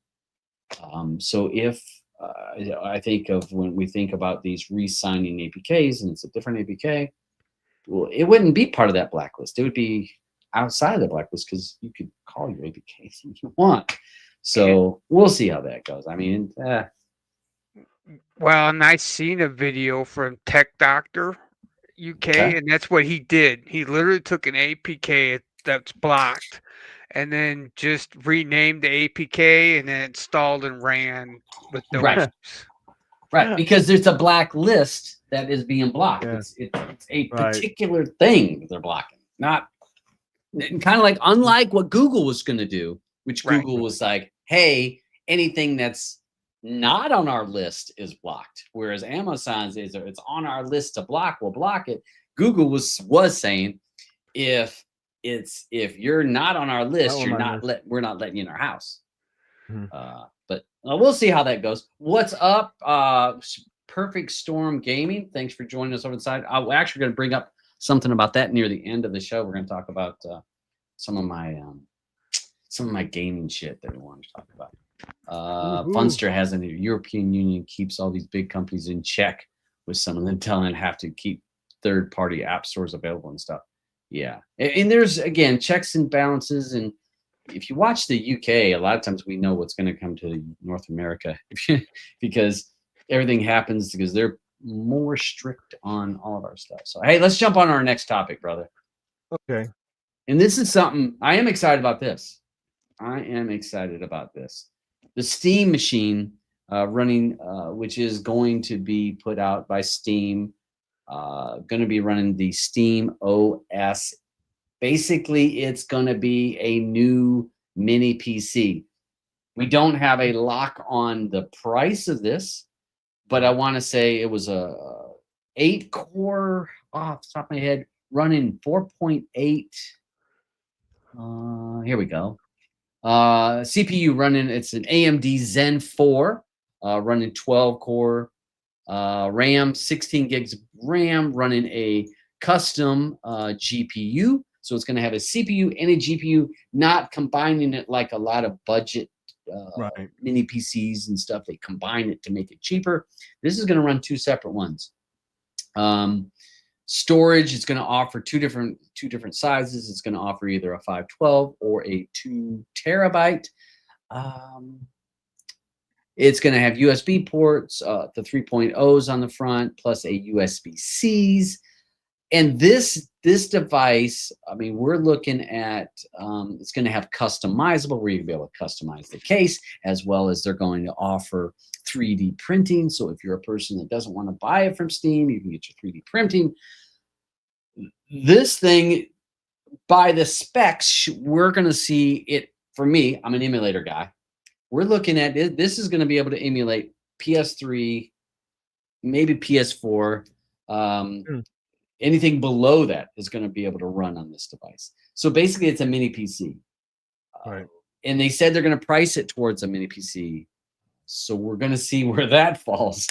So if I think of when we think about these re-signing APKs and it's a different APK, well, it wouldn't be part of that blacklist. It would be outside of the blacklist because you could call your APK if you want. So we'll see how that goes. I mean, Well, and I seen a video from Tech Doctor UK, and that's what he did. He literally took an APK that's blocked and then just renamed the APK and then installed and ran with no Right. issues. Right, because there's a black list that is being blocked. Yeah. It's a particular thing they're blocking, not kind of like unlike what Google was going to do, which Google was like, hey, anything that's not on our list is blocked. Whereas Amazon's it's on our list to block, we'll block it. Google was saying if you're not on our list, we're not letting you in our house. But we'll see how that goes. What's up? Perfect Storm Gaming. Thanks for joining us over the side. I'm actually going to bring up something about that near the end of the show. We're going to talk about some of my gaming shit that we want to talk about. Funster has the European Union keeps all these big companies in check, with some of them telling them have to keep third-party app stores available and stuff. Yeah, and there's again checks and balances, and if you watch the UK, a lot of times we know what's going to come to North America because everything happens because they're more strict on all of our stuff. So hey, let's jump on our next topic, brother. Okay. And this is something I am excited about. The Steam machine running, which is going to be put out by Steam, going to be running the Steam OS. Basically, it's going to be a new mini PC. We don't have a lock on the price of this, but I want to say it was a 8-core, off the top of my head, running 4.8. Here we go. CPU running, it's an AMD Zen 4, running 12-core, RAM, 16 gigs of RAM, running a custom GPU. So it's going to have a CPU and a GPU, not combining it like a lot of budget mini PCs and stuff. They combine it to make it cheaper. This is going to run 2 separate ones. Storage is going to offer two different sizes. It's going to offer either a 512 or a 2 terabyte. It's going to have USB ports, the 3.0s on the front, plus a USB-Cs. And this device, I mean, we're looking at, it's going to have customizable, where you're going to be able to customize the case, as well as they're going to offer 3D printing. So if you're a person that doesn't want to buy it from Steam, you can get your 3D printing. This thing, by the specs, we're going to see it, for me, I'm an emulator guy. we're looking at it. This is going to be able to emulate PS3, maybe PS4. Anything below that is going to be able to run on this device. So basically, it's a mini PC. Right. And they said they're going to price it towards a mini PC. So we're going to see where that falls.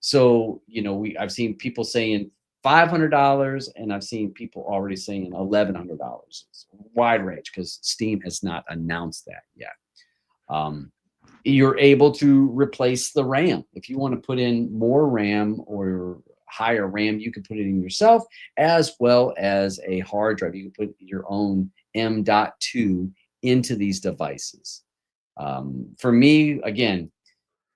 So, you know, I've seen people saying $500, and I've seen people already saying $1,100. It's a wide range because Steam has not announced that yet. You're able to replace the RAM. If you want to put in more RAM or higher RAM, you can put it in yourself, as well as a hard drive. You can put your own M.2 into these devices. For me, again,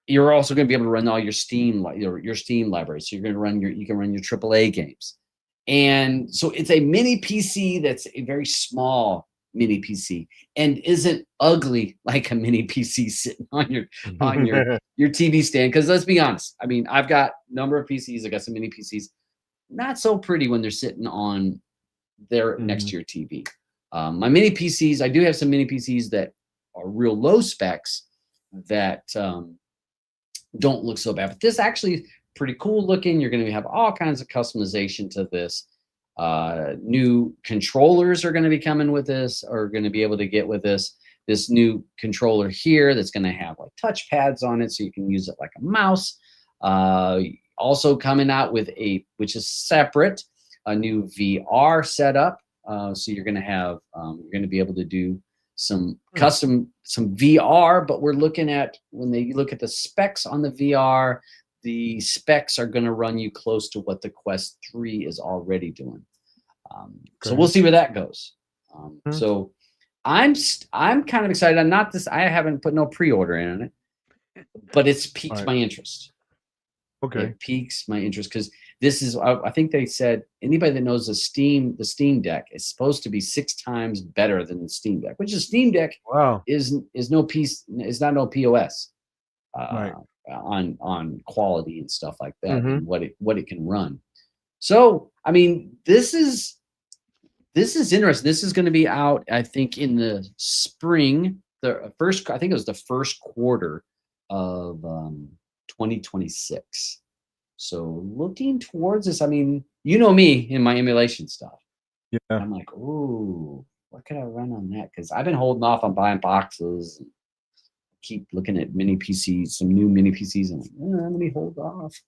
you're also going to be able to run all your Steam, your Steam library. So you're going to run you can run your AAA games. And so it's a mini PC that's a very small mini PC and isn't ugly like a mini PC sitting on your TV stand. Because let's be honest, I mean, I've got a number of PCs. I got some mini PCs, not so pretty when they're sitting on there next to your TV. My mini PCs, I do have some mini PCs that are real low specs that don't look so bad. But this actually is pretty cool looking. You're going to have all kinds of customization to this. New controllers are going to be coming with this, or going to be able to get with this. This new controller here that's going to have like touch pads on it, so you can use it like a mouse. Also coming out with which is separate, a new VR setup. So you're going to have, you're going to be able to do some some VR, but we're looking at, when they look at the specs on the VR, the specs are going to run you close to what the Quest 3 is already doing. So we'll see where that goes. So I'm kind of excited. I haven't put no pre-order in it, but it's piqued my interest. Okay. It piques my interest because this is, I think they said, anybody that knows the Steam Deck is supposed to be 6 times better than the Steam Deck, which the Steam Deck is not no POS on quality and stuff like that, and what it can run. So I mean, this is interesting. This is going to be out, I think, in the spring. I think it was the first quarter of 2026. So looking towards this, I mean, you know me in my emulation stuff. Yeah. I'm like, ooh, what could I run on that? Because I've been holding off on buying boxes. And keep looking at mini PCs, some new mini PCs, and I'm like, let me hold off.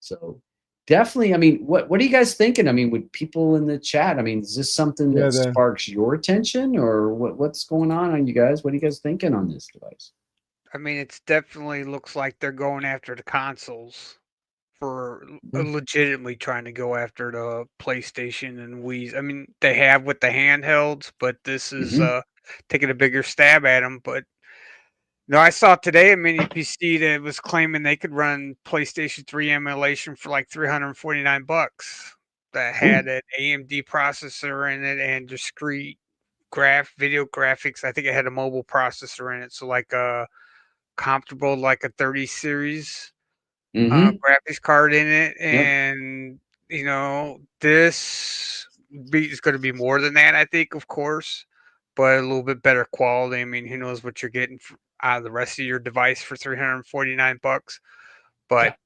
So definitely, I mean, what are you guys thinking? I mean, with people in the chat, I mean, is this something that sparks your attention, or what's going on you guys? What are you guys thinking on this device? I mean, it's definitely looks like they're going after the consoles for legitimately trying to go after the PlayStation and Wii. I mean, they have with the handhelds, but this is taking a bigger stab at them. But no, I saw today a mini PC that was claiming they could run PlayStation 3 emulation for like $349. That had an AMD processor in it and discrete video graphics. I think it had a mobile processor in it, so like a comparable like a 30 series graphics card in it. And you know, this is going to be more than that, I think, of course, but a little bit better quality. I mean, who knows what you're getting out of the rest of your device for $349. But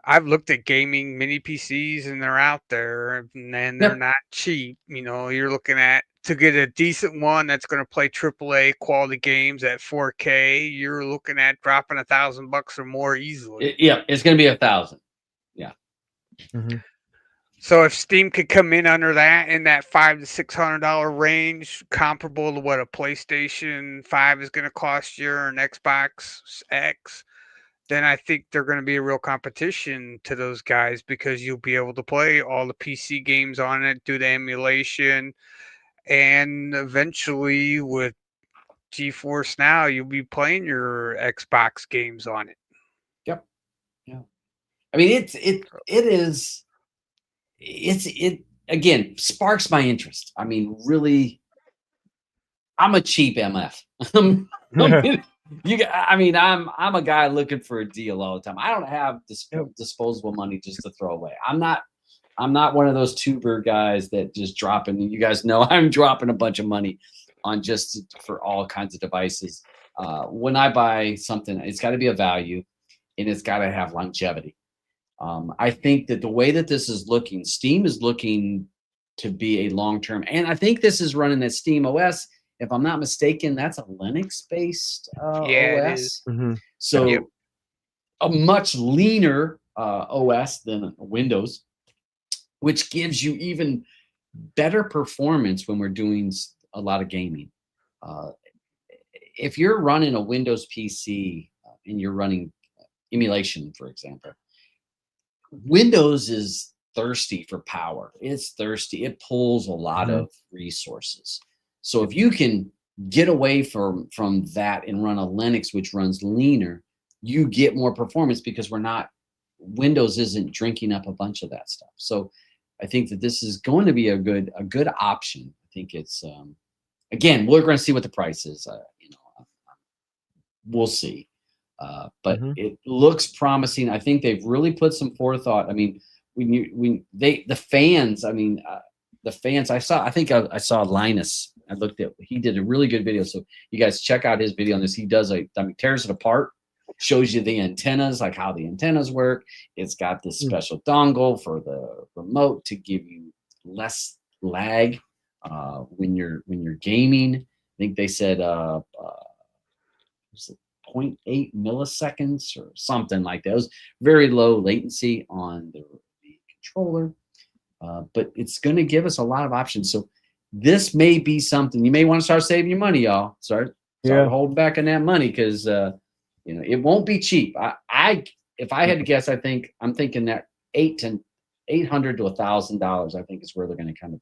I've looked at gaming mini PCs, and they're out there, and they're not cheap. You know, you're looking at, to get a decent one that's going to play AAA quality games at 4K, you're looking at dropping $1,000 or more easily. It's going to be 1,000. Yeah. So if Steam could come in under that, in that $500 to $600 range, comparable to what a PlayStation 5 is going to cost you, or an Xbox X, then I think they're going to be a real competition to those guys, because you'll be able to play all the PC games on it, do the emulation, and eventually with GeForce Now, you'll be playing your Xbox games on it. Yep. Yeah. I mean, it again sparks my interest. I mean, really, I'm a cheap MF. I mean, I'm a guy looking for a deal all the time. I don't have disposable money just to throw away. I'm not one of those tuber guys that just dropping. You guys know I'm dropping a bunch of money on just for all kinds of devices. When I buy something, it's got to be a value, and it's got to have longevity. I think that the way that this is looking, Steam is looking to be a long-term, and I think this is running at Steam OS. If I'm not mistaken, that's a Linux-based Yeah, it OS. is. Mhm. So Yep. a much leaner OS than Windows, which gives you even better performance when we're doing a lot of gaming. If you're running a Windows PC and you're running emulation, for example, Windows is thirsty for power. It's thirsty. It pulls a lot of resources. So if you can get away from that and run a Linux which runs leaner, you get more performance because Windows isn't drinking up a bunch of that stuff. So I think that this is going to be a good option. I think it's again, we're going to see what the price is. We'll see. But it looks promising. I think they've really put some forethought. I mean, the fans. I think I saw Linus. He did a really good video. So you guys check out his video on this. He tears it apart, shows you the antennas, like how the antennas work. It's got this special dongle for the remote to give you less lag when you're gaming. I think they said 0.8 milliseconds or something like that. It was very low latency on the controller, but it's going to give us a lot of options. So this may be something you may want to start saving your money, y'all. Start holding back on that money because it won't be cheap. If I had to guess, I'm thinking that $800 to $1,000. I think is where they're going to kind of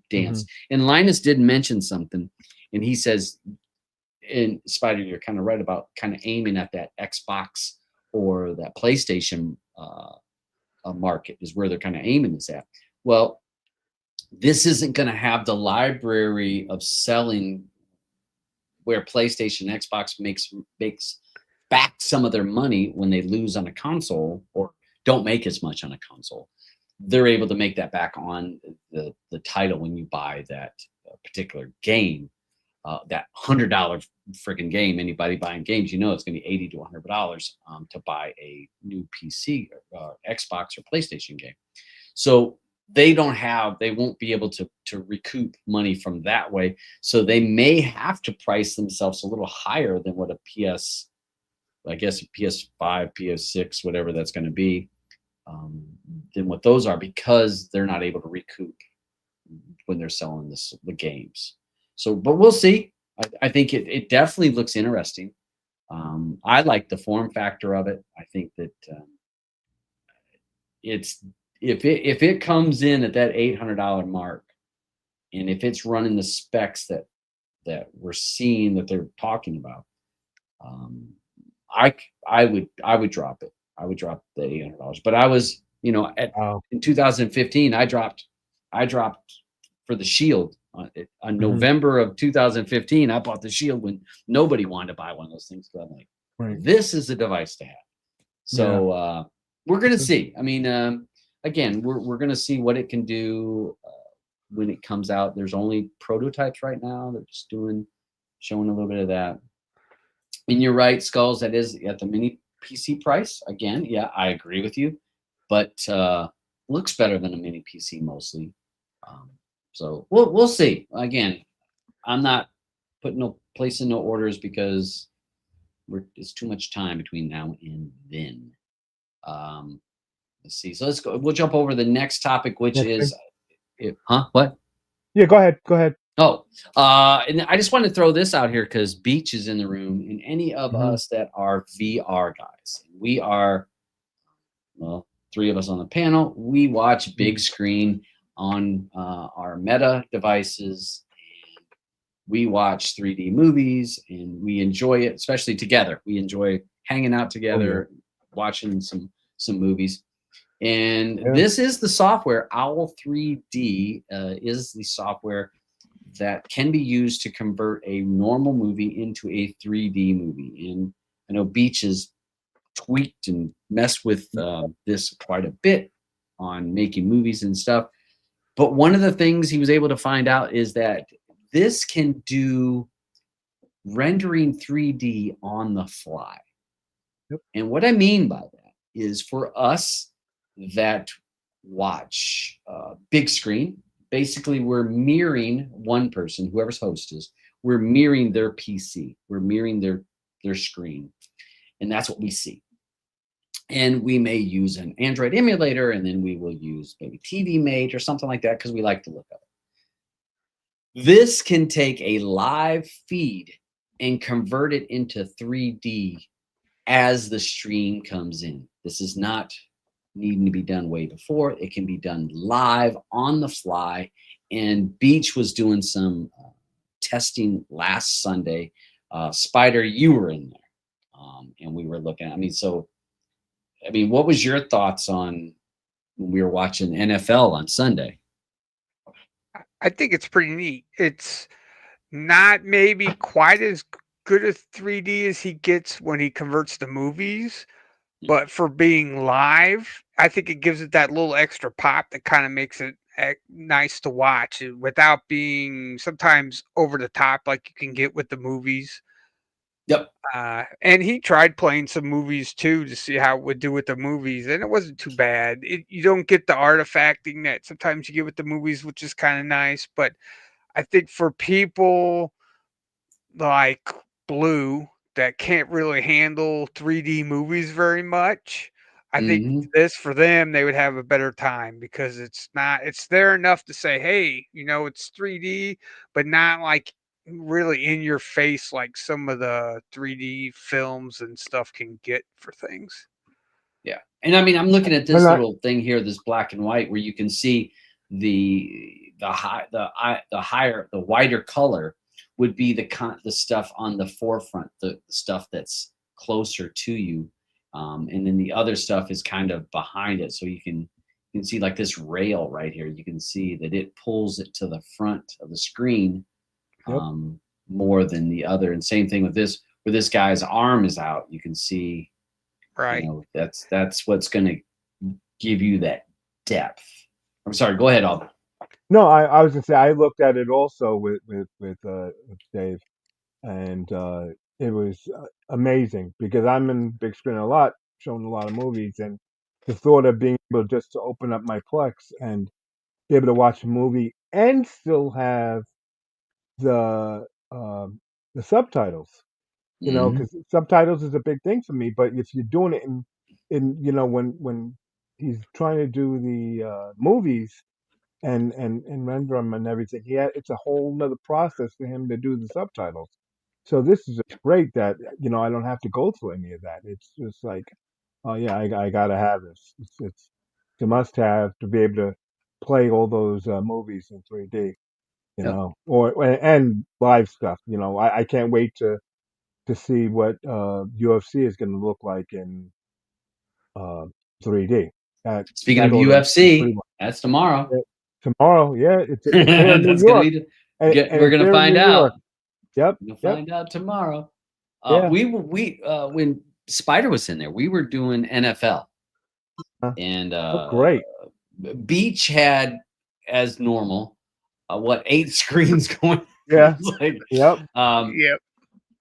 dance. And Linus did mention something, and he says, in Spider, you're kind of right about kind of aiming at that Xbox or that PlayStation market is where they're kind of aiming this at. Well, this isn't going to have the library of selling where PlayStation, Xbox makes back some of their money when they lose on a console or don't make as much on a console. They're able to make that back on the title when you buy that particular game. That $100 freaking game. Anybody buying games, it's going to be $80 to $100 to buy a new PC, Xbox, or PlayStation game. So they won't be able to recoup money from that way. So they may have to price themselves a little higher than what a PS, I guess a PS5, PS6, whatever that's going to be, than what those are, because they're not able to recoup when they're selling the games. So, but we'll see. I think it definitely looks interesting. I like the form factor of it. I think that if it comes in at that $800 mark, and if it's running the specs that we're seeing that they're talking about, I would drop it. I would drop the $800. But I was, in 2015, I dropped for the Shield. On November of 2015, I bought the Shield when nobody wanted to buy one of those things. So I'm like, this is a device to have. So we're going to see. I mean, again, we're going to see what it can do when it comes out. There's only prototypes right now. They're just showing a little bit of that. And you're right, Skulls, that is at the mini PC price. Again, yeah, I agree with you. But looks better than a mini PC mostly. So we'll see. Again, I'm not placing no orders because it's too much time between now and then. Let's see. So let's go. We'll jump over to the next topic, which is, what? Yeah, go ahead. Oh, and I just want to throw this out here because Beach is in the room, and any of us that are VR guys, we are, well, 3 of us on the panel. We watch big screen on our Meta devices, and we watch 3D movies, and we enjoy it, especially together. We enjoy hanging out together, watching some movies. And this is the software. Owl 3D is the software that can be used to convert a normal movie into a 3D movie. And I know Beach has tweaked and messed with this quite a bit on making movies and stuff. But one of the things he was able to find out is that this can do rendering 3D on the fly. Yep. And what I mean by that is for us that watch big screen, basically we're mirroring one person, whoever's host is, we're mirroring their PC, we're mirroring their screen, and that's what we see. And we may use an Android emulator, and then we will use maybe TV Mate or something like that because we like to look at it. This can take a live feed and convert it into 3D as the stream comes in. This is not needing to be done way before. It can be done live on the fly. And Beach was doing some testing last Sunday. Spider, you were in there, and we were looking. What was your thoughts on when we were watching NFL on Sunday? I think it's pretty neat. It's not maybe quite as good a 3D as he gets when he converts the movies, but for being live, I think it gives it that little extra pop that kind of makes it nice to watch without being sometimes over the top like you can get with the movies. Yep. And he tried playing some movies too to see how it would do with the movies, and it wasn't too bad. You don't get the artifacting that sometimes you get with the movies, which is kind of nice. But I think for people like Blue that can't really handle 3D movies very much, I think this for them they would have a better time because it's there enough to say, hey, it's 3D, but not like really in your face like some of the 3D films and stuff can get for things. Yeah. And I'm looking at this little thing here, this black and white, where you can see the wider color would be the stuff on the forefront, the stuff that's closer to you. And then the other stuff is kind of behind it. So you can see like this rail right here. You can see that it pulls it to the front of the screen. Yep. More than the other. And same thing with this, where this guy's arm is out, you can see, right. That's what's going to give you that depth. I'm sorry, go ahead, Alden. No, I was gonna say I looked at it also with Dave, and it was amazing because I'm in big screen a lot, showing a lot of movies, and the thought of being able just to open up my Plex and be able to watch a movie and still have the subtitles, because subtitles is a big thing for me. But if you're doing it in when he's trying to do the movies and render them and everything, it's a whole nother process for him to do the subtitles. So this is great that I don't have to go through any of that. It's just like, oh yeah, I gotta have this. It's a must have to be able to play all those movies in 3D. And live stuff. I can't wait to see what UFC is going to look like in 3D. Speaking of UFC, that's tomorrow. Tomorrow, yeah, it's here in New York. We're gonna find out. Yep, we'll find out tomorrow. Yeah. We when Spider was in there, we were doing NFL, and great. Beach had, as normal, 8 screens going? Yeah. Yep.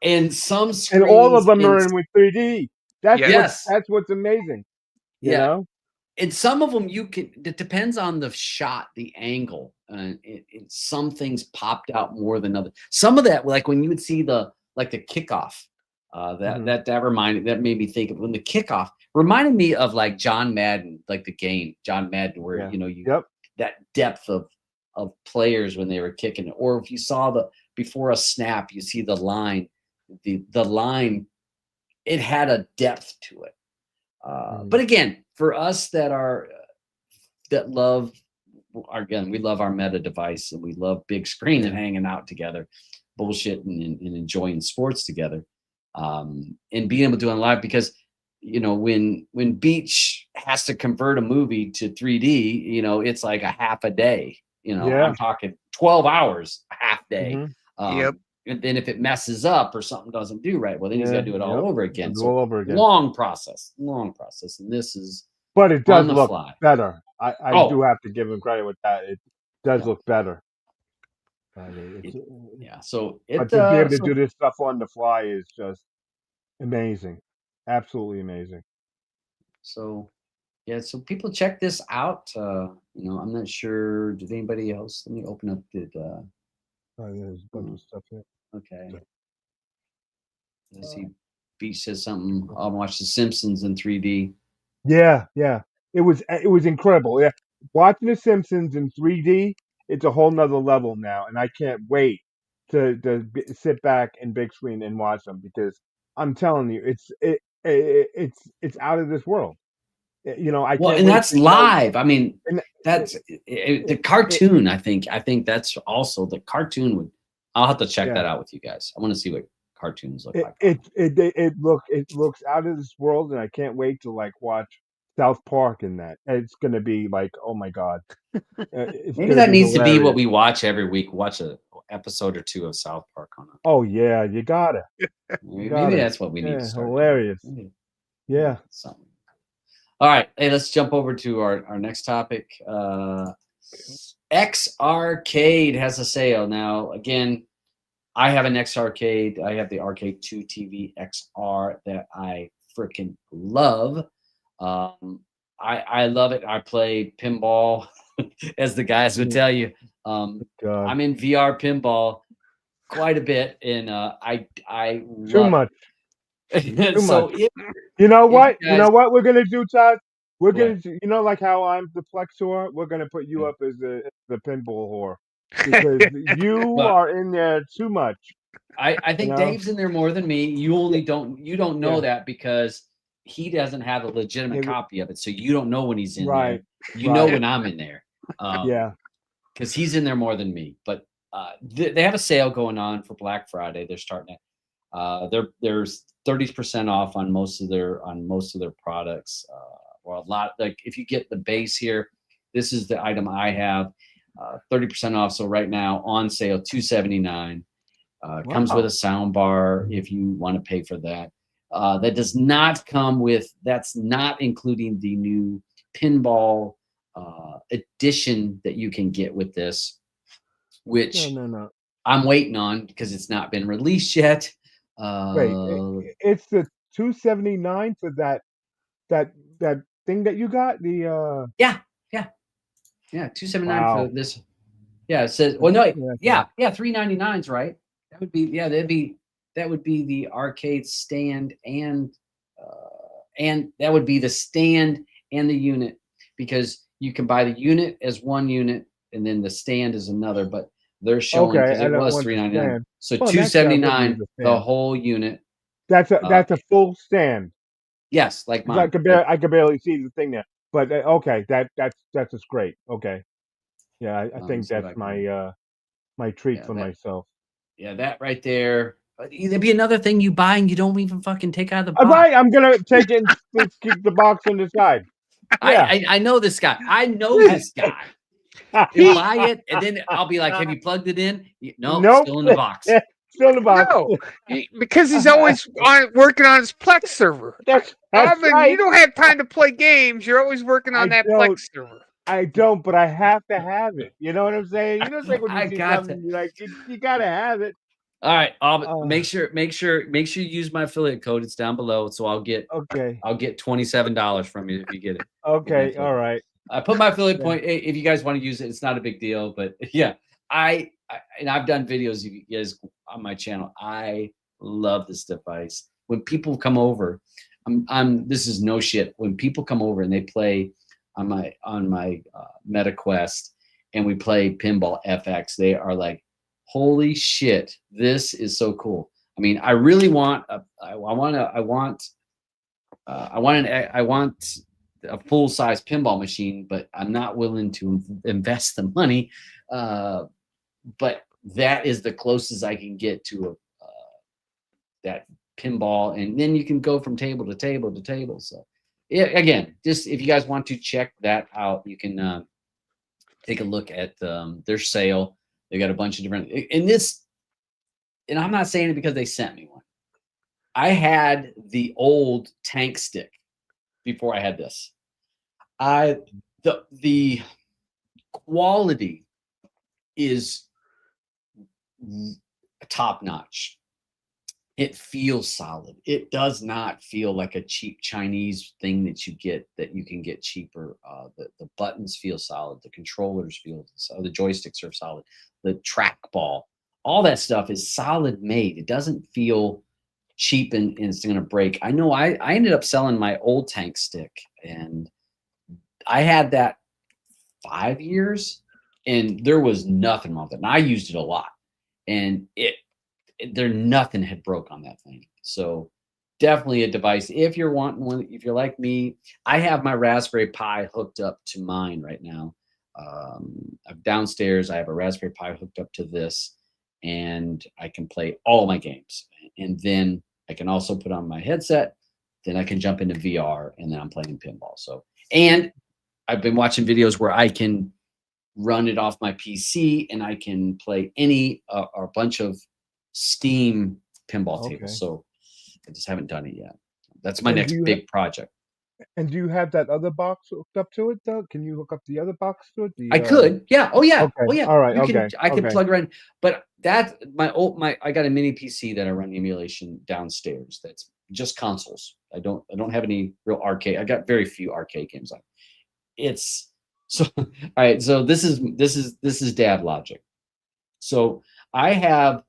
And some screens, and all of them are in with 3D. That's what's amazing. You know? And some of them it depends on the shot, the angle. Some things popped out more than others. Some of that, like when you would see the kickoff, that made me think of when the kickoff reminded me of like John Madden, like the game John Madden, where that depth of players when they were kicking it, or if you saw before a snap, you see the line, the line, it had a depth to it. But again, for us that love, again, we love our Meta device and we love big screen and hanging out together, bullshitting and enjoying sports together, and being able to do it live, because when Beach has to convert a movie to 3D, it's like a half a day. I'm talking 12 hours, a half day. And then if it messes up or something doesn't do right, well, then he's got to do it all over again. So all over again. Long process. And this is, but it does look fly. better. I do have to give him credit with that. It does look better. It's, Yeah. So but it to be able to so, do this stuff on the fly is just amazing, absolutely amazing. so yeah, so people check this out. I'm not sure. Did anybody else? Let me open up. There's a bunch of stuff here. Okay. Let's see. Beach says something. I'll watch The Simpsons in 3D. Yeah, it was incredible. Yeah, watching The Simpsons in 3D, it's a whole nother level now, and I can't wait to sit back in big screen and watch them because I'm telling you, it's out of this world. I Well, can't and wait that's to live. I mean, and that's it, the cartoon. I think that's also the cartoon would. I'll have to check yeah. that out with you guys. I want to see what cartoons look It like. it it looks out of this world, and I can't wait to like watch South Park in that. It's gonna be like, oh my god, it's Maybe gonna that be needs to be what hilarious. we watch every week. Watch a episode or two of South Park on it. Oh yeah, you gotta, Maybe that's what we need to yeah, start doing. hilarious. Maybe Yeah, something. All right, hey, let's jump over to our next topic. X Arcade has a sale now. Again, I have an X Arcade. I have the Arcade 2 TV XR that I freaking love. I love it. I play pinball, as the guys would tell you. God, I'm in VR pinball quite a bit, and I too love much, it. too much. So if You know if what? you You guys, know what we're gonna do, Todd? We're what? gonna, like how I'm the flexor. We're gonna put you up as the pinball whore because you Well, are in there too much. I You think know? Dave's in there more than me. Yeah, You don't know yeah, that because he doesn't have a legitimate yeah, copy of it. So you don't know when he's in there. right, You know right. when I'm in there. Yeah. Because he's in there more than me. But they have a sale going on for Black Friday. They're starting it. There's 30% off on most of their products. Or a lot, like if you get the base here, this is the item I have. 30% off. So right now on sale, $279. Comes with a Wow. sound bar if you want to pay for that. That does not come with. That's not including the new pinball edition that you can get with this, No, which no, no. I'm waiting on because it's not been released yet. Wait, Uh, it's the 279 for that that thing that you got. yeah, yeah, yeah. 279 for Wow. this. Yeah, it says. Well, no, Yeah, yeah, yeah. 399's right. That would be. Yeah, that would be the arcade stand and that would be the stand and the unit because you can buy the unit as one unit and then the stand is another. But they're showing okay, because I it don't was want the 399. stand. So Well, that would be 279 the the stand. whole unit. That's a full stand. Yes, like 'Cause I mine. could barely see the thing there. But okay, that's just great. Okay, yeah, I Let me think see if that's I can. my treat Yeah, for that. myself. Yeah, that right there. There'd be another thing you buy and you don't even fucking take out of the All box. right, I'm gonna take it and just keep the box on the side. Yeah. I know this guy. I know this guy. He'll He buy it, and then I'll be like, "Have you plugged it in?" No, Nope. still in the box. Still in the box. no, because he's always working on his Plex server. That's Alvin, you right. don't have time to play games. You're always working on I that don't. Plex server. I don't, but I have to have it. You know what I'm saying? It's like when you I see got something, to. you're like, you gotta have it. All right, I'll Uh, make sure you use my affiliate code. It's down below, so I'll get okay. $27 from you if you get it. With my Okay. affiliate. All right. I put my affiliate Yeah. point. If you guys want to use it, it's not a big deal. But yeah, and I've done videos you guys on my channel. I love this device. When people come over, this is no shit. When people come over and they play on my MetaQuest and we play Pinball FX, they are like, "Holy shit, this is so cool." I mean, I really want I want a full size pinball machine, but I'm not willing to invest the money. But that is the closest I can get to that pinball, and then you can go from table to table to table. So, yeah, again, just if you guys want to check that out, you can take a look at their sale. They got a bunch of different and I'm not saying it because they sent me one. I had the old tank stick before I had this. The quality is top notch. It feels solid. It does not feel like a cheap Chinese thing that you can get cheaper. The buttons feel solid. The controllers feel solid. The joysticks are solid. The trackball, all that stuff is solid made. It doesn't feel cheap and it's going to break. I know I ended up selling my old tank stick, and I had that 5 years, and there was nothing wrong with it. And I used it a lot, and nothing had broke on that thing. So definitely a device. If you're wanting one, if you're like me, I have my Raspberry Pi hooked up to mine right now. Downstairs, I have a Raspberry Pi hooked up to this, and I can play all my games. And then I can also put on my headset. Then I can jump into VR, and then I'm playing pinball. So, and I've been watching videos where I can run it off my PC, and I can play any or a bunch of Steam pinball tables. So I just haven't done it yet. That's my And next big project. And do you have that other box hooked up to it, though? Can you hook up the other box to it? I could, yeah. Oh yeah. Okay. Oh yeah. All right. I can Okay. plug right in. But I got a mini PC that I run emulation downstairs. That's just consoles. I don't have any real arcade. I got very few arcade games on. It's so all right. So this is dad logic. So I have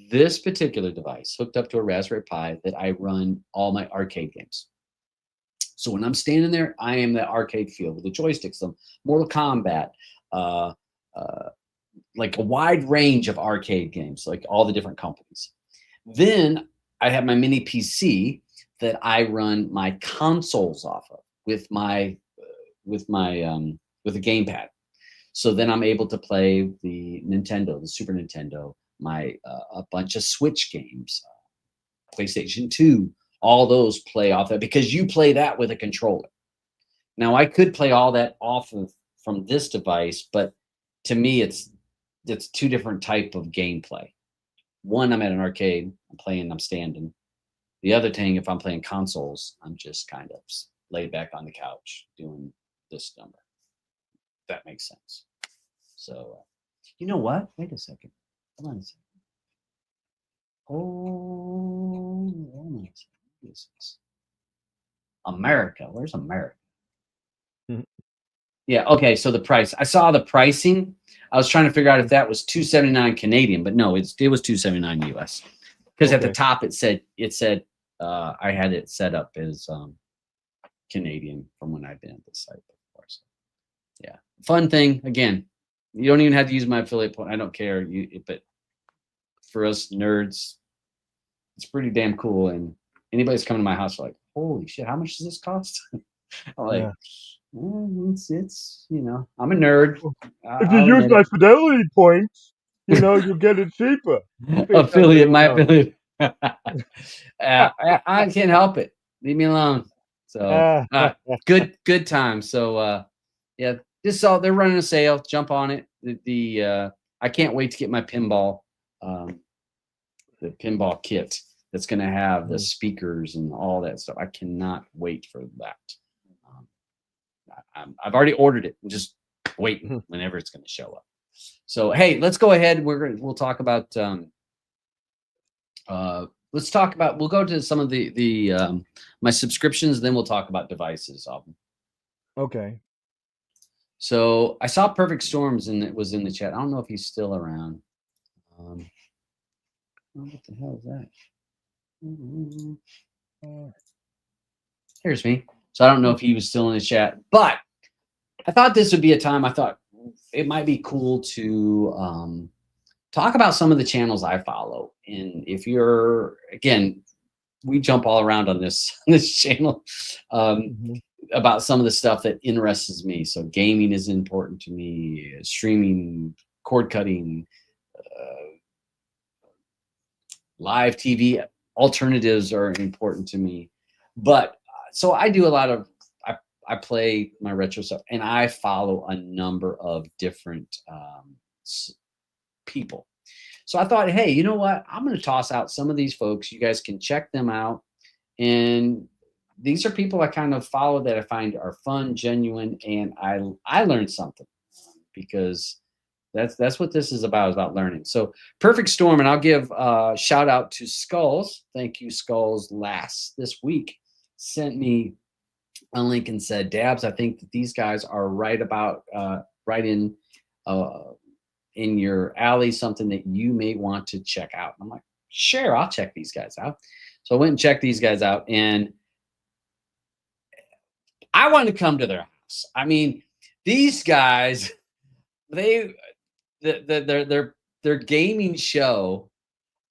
this particular device hooked up to a Raspberry Pi that I run all my arcade games. So when I'm standing there, I am the arcade field with the joysticks, some Mortal Kombat, like a wide range of arcade games, like all the different companies. Then I have my mini PC that I run my consoles off of with a gamepad. So then I'm able to play the Nintendo, the Super Nintendo, a bunch of Switch games, PlayStation 2. All those play off that because you play that with a controller. Now I could play all that from this device, but to me it's two different type of gameplay. One, I'm at an arcade, I'm standing. The other thing, if I'm playing consoles, I'm just kind of laid back on the couch doing this number. If that makes sense. So you know what? Wait a second. Hold on a second. Hold on a second. America. Where's America? Yeah. Okay. So the price. I saw the pricing. I was trying to figure out if that was $279 Canadian, but no, it was $279 US. Because at the top it said I had it set up as Canadian from when I've been at this site before. So yeah, fun thing. Again, you don't even have to use my affiliate point. I don't care. But for us nerds, it's pretty damn cool. And anybody's coming to my house like, holy shit, how much does this cost? I'm like, it's I'm a nerd. If you use my fidelity points, you get it cheaper. Affiliate, my affiliate. I can't help it. Leave me alone. So good time. So yeah, they're running a sale. Jump on it. I can't wait to get my pinball, the pinball kit that's going to have the speakers and all that stuff. I cannot wait for that. I've already ordered it. I'm just waiting whenever it's going to show up. So hey, let's go ahead. We'll talk about we'll go to some of the my subscriptions, then we'll talk about devices. Okay. So I saw Perfect Storms and it was in the chat. I don't know if he's still around. What the hell is that? Here's me. So I don't know if he was still in the chat, but I thought this would be a time. I thought it might be cool to talk about some of the channels I follow. And if you're, again, we jump all around on this channel about some of the stuff that interests me. So gaming is important to me, streaming, cord cutting, live TV alternatives are important to me. But so I do a lot of, I play my retro stuff and I follow a number of different people. So I thought, hey, you know what? I'm going to toss out some of these folks. You guys can check them out. And these are people I kind of follow that I find are fun, genuine, and I learned something because That's what this is about learning. So Perfect Storm, and I'll give shout out to Skulls. Thank you, Skulls. This week sent me a link and said, Dabs, I think that these guys are right in your alley, something that you may want to check out. And I'm like, sure, I'll check these guys out. So I went and checked these guys out, and I want to come to their house. I mean, these guys, their gaming show,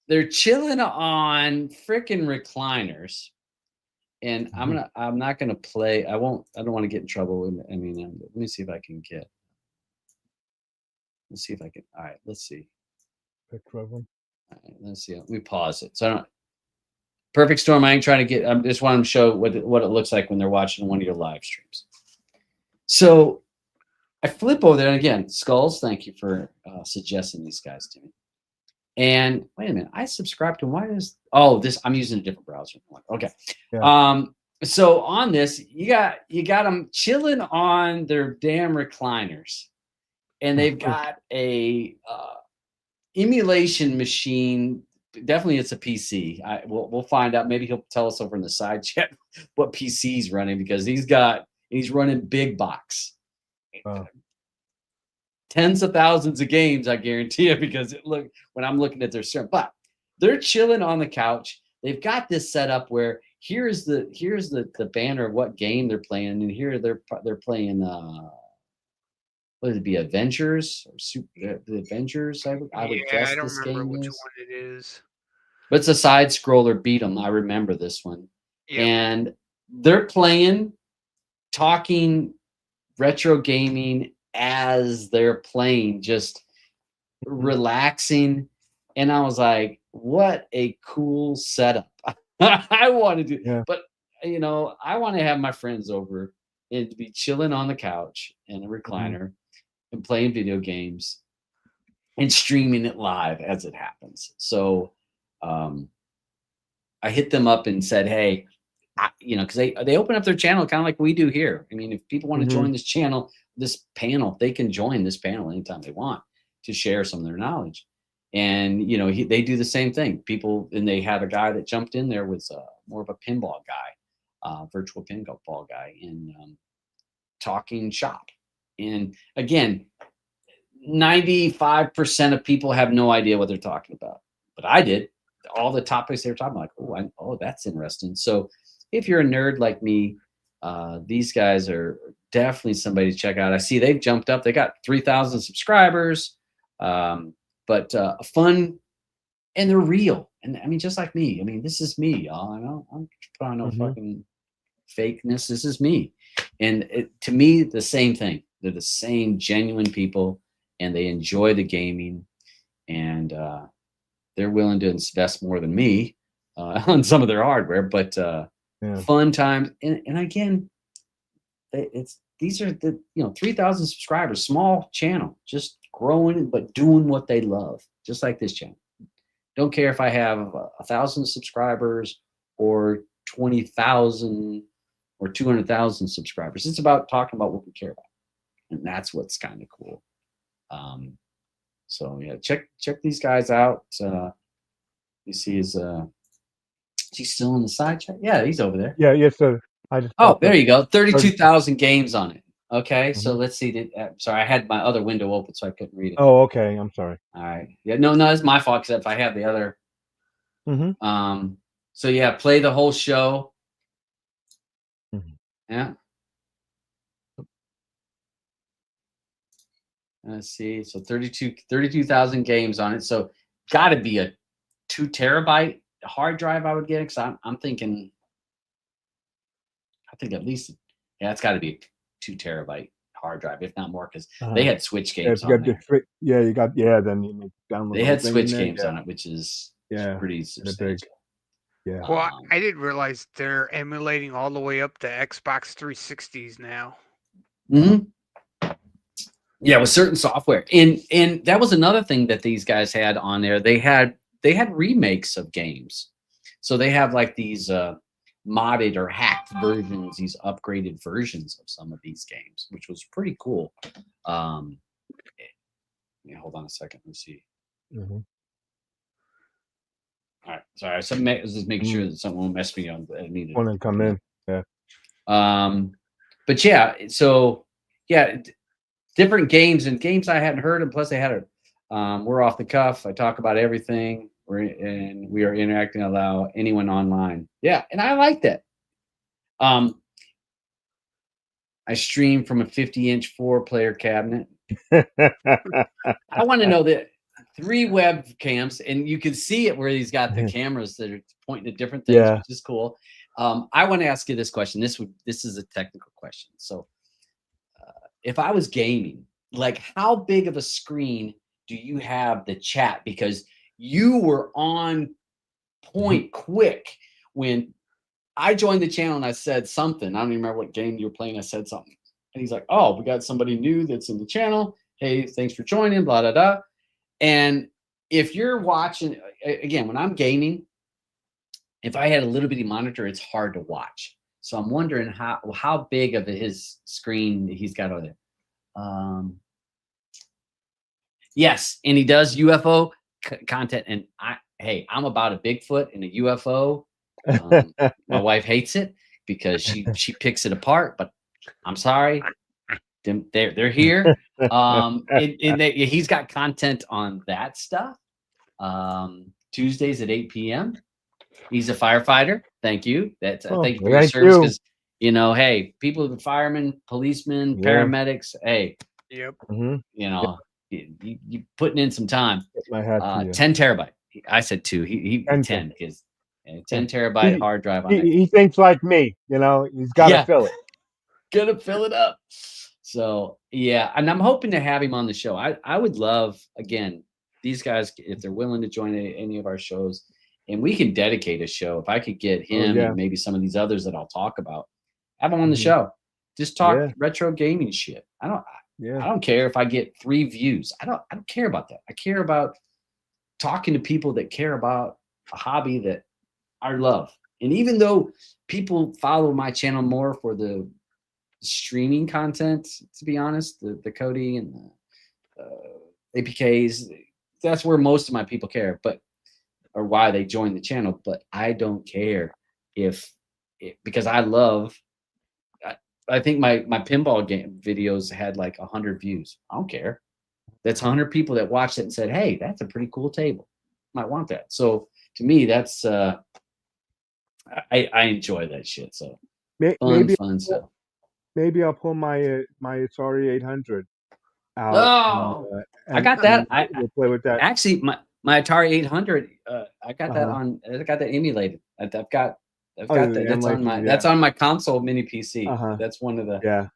they're chilling on freaking recliners. And I'm not gonna play. I don't want to get in trouble. I mean, let me see if I can get. Let's see if I can. All right, let's see. Picture of them. All right, let's see. Let me pause it. So I don't. Perfect Storm. I ain't trying to get. I just want to show what it looks like when they're watching one of your live streams. So I flip over there, and again, Skulls. Thank you for suggesting these guys to me. And wait a minute, I subscribed to this? I'm using a different browser. Okay. Yeah. So on this, you got them chilling on their damn recliners, and they've got a emulation machine. Definitely, it's a PC. We'll find out. Maybe he'll tell us over in the side chat what PC he's running, because he's running big box. Wow. Tens of thousands of games, I guarantee you, because when I'm looking at their server, but they're chilling on the couch. They've got this set up where here's the banner of what game they're playing, and here they're playing what would it be, Avengers or the Avengers? I would guess I don't this remember game which is. one it is. But it's a side scroller beat 'em. I remember this one. Yep. And they're playing, talking retro gaming as they're playing, just relaxing. And I was like, what a cool setup. I want to do, but I want to have my friends over and to be chilling on the couch in a recliner and playing video games and streaming it live as it happens. So I hit them up and said, hey, because they open up their channel kind of like we do here. I mean, if people want to join this channel, this panel, they can join this panel anytime they want to share some of their knowledge. And they do the same thing. And they had a guy that jumped in there with more of a pinball guy, virtual pinball guy, and talking shop. And again, 95% of people have no idea what they're talking about, but I did. All the topics they were talking about, like, that's interesting. So if you're a nerd like me, these guys are definitely somebody to check out. I see they've jumped up. They got 3,000 subscribers, but fun, and they're real. And I mean, just like me. I mean, this is me, y'all. I know I'm trying no fucking fakeness. This is me. And to me, the same thing. They're the same genuine people, and they enjoy the gaming, and they're willing to invest more than me on some of their hardware, but fun times. And again, these are the 3,000 subscribers, small channel, just growing, but doing what they love, just like this channel. Don't care if I have 1,000 subscribers or 20,000 or 200,000 subscribers. It's about talking about what we care about, and that's what's kind of cool. So yeah, check these guys out. You see is he still in the side chat? Yeah, he's over there. Yeah, yes, sir. There you go. 32,000 games on it. Okay, so let's see. Sorry, I had my other window open, so I couldn't read it. Oh, okay. I'm sorry. All right. Yeah, no, it's my fault. Except if I have the other. So yeah, play the whole show. Yeah. Let's see. So 32,000 games on it. So got to be a 2 terabyte hard drive I would get, because I'm thinking, I think at least, it's got to be a 2 terabyte hard drive, if not more, because they had Switch games on there. Then you make download. They had Switch games on it, which is pretty substantial. Yeah. Well, I didn't realize they're emulating all the way up to Xbox 360s now. Yeah, with certain software, and that was another thing that these guys had on there. They had remakes of games, so they have like these modded or hacked versions, these upgraded versions of some of these games, which was pretty cool. Yeah, hold on a second. Let's see. Mhm. All right, sorry. I was just making sure that someone won't mess me on. I needed Want to come in? Yeah. But yeah, so yeah, different games and games I hadn't heard, and plus they had a we're off the cuff. I talk about everything. We are interacting, allow anyone online. Yeah, and I like that. I stream from a 50-inch 4-player cabinet. I want to know that 3 webcams, and you can see it where he's got the cameras that are pointing at different things, Yeah. which is cool. I want to ask you this question. This is a technical question. So, if I was gaming, like how big of a screen do you have the chat? Because you were on point quick when I joined the channel and I said something. I don't even remember what game you were playing. I said something. And he's like, oh, we got somebody new that's in the channel. Hey, thanks for joining, blah, blah, blah. And if you're watching, again, when I'm gaming, if I had a little bitty monitor, it's hard to watch. So I'm wondering how big of his screen he's got over there. Yes, and he does UFO content. And I'm about a Bigfoot and a UFO. My wife hates it because she picks it apart, but I'm sorry, they're here. He's got content on that stuff. Tuesdays at 8 p.m. He's a firefighter. Thank you. Thank you for your service. Because hey, people, firemen, policemen, paramedics. Hey, Yep. You putting in some time. 10 terabyte. I said 2. He 10 because 10 terabyte hard drive on it. He thinks like me, he's got to fill it. Gonna fill it up. So yeah, and I'm hoping to have him on the show. I would love, again, these guys, if they're willing to join any of our shows, and we can dedicate a show. If I could get him and maybe some of these others that I'll talk about, have them on the show. Just talk retro gaming shit. I don't care if I get 3 views. I don't care about that. I care about talking to people that care about a hobby that I love. And even though people follow my channel more for the streaming content, to be honest, the Cody and the APKs, that's where most of my people care, or why they join the channel. But I don't care because I love. I think my pinball game videos had like 100 views. I don't care. That's 100 people that watched it and said, "Hey, that's a pretty cool table. Might want that." So to me, that's I enjoy that shit. So fun stuff. Maybe I'll pull my Atari 800 out. Oh, I got that. We'll play with that. Actually, my Atari 800, I got that on. I got that emulated. I've got that. That's on my console mini PC. That's one of the. Yeah.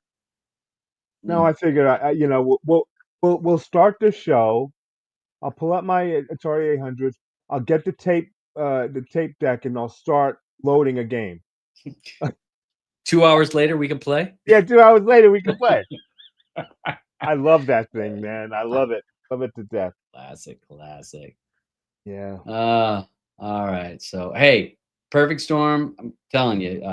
No, I figured we'll start the show. I'll pull up my Atari 800. I'll get the tape deck, and I'll start loading a game. 2 hours later, we can play. Yeah, 2 hours later, we can play. I love that thing, man. I love it. Love it to death. Classic. Yeah. All right. So, hey, Perfect Storm, I'm telling you,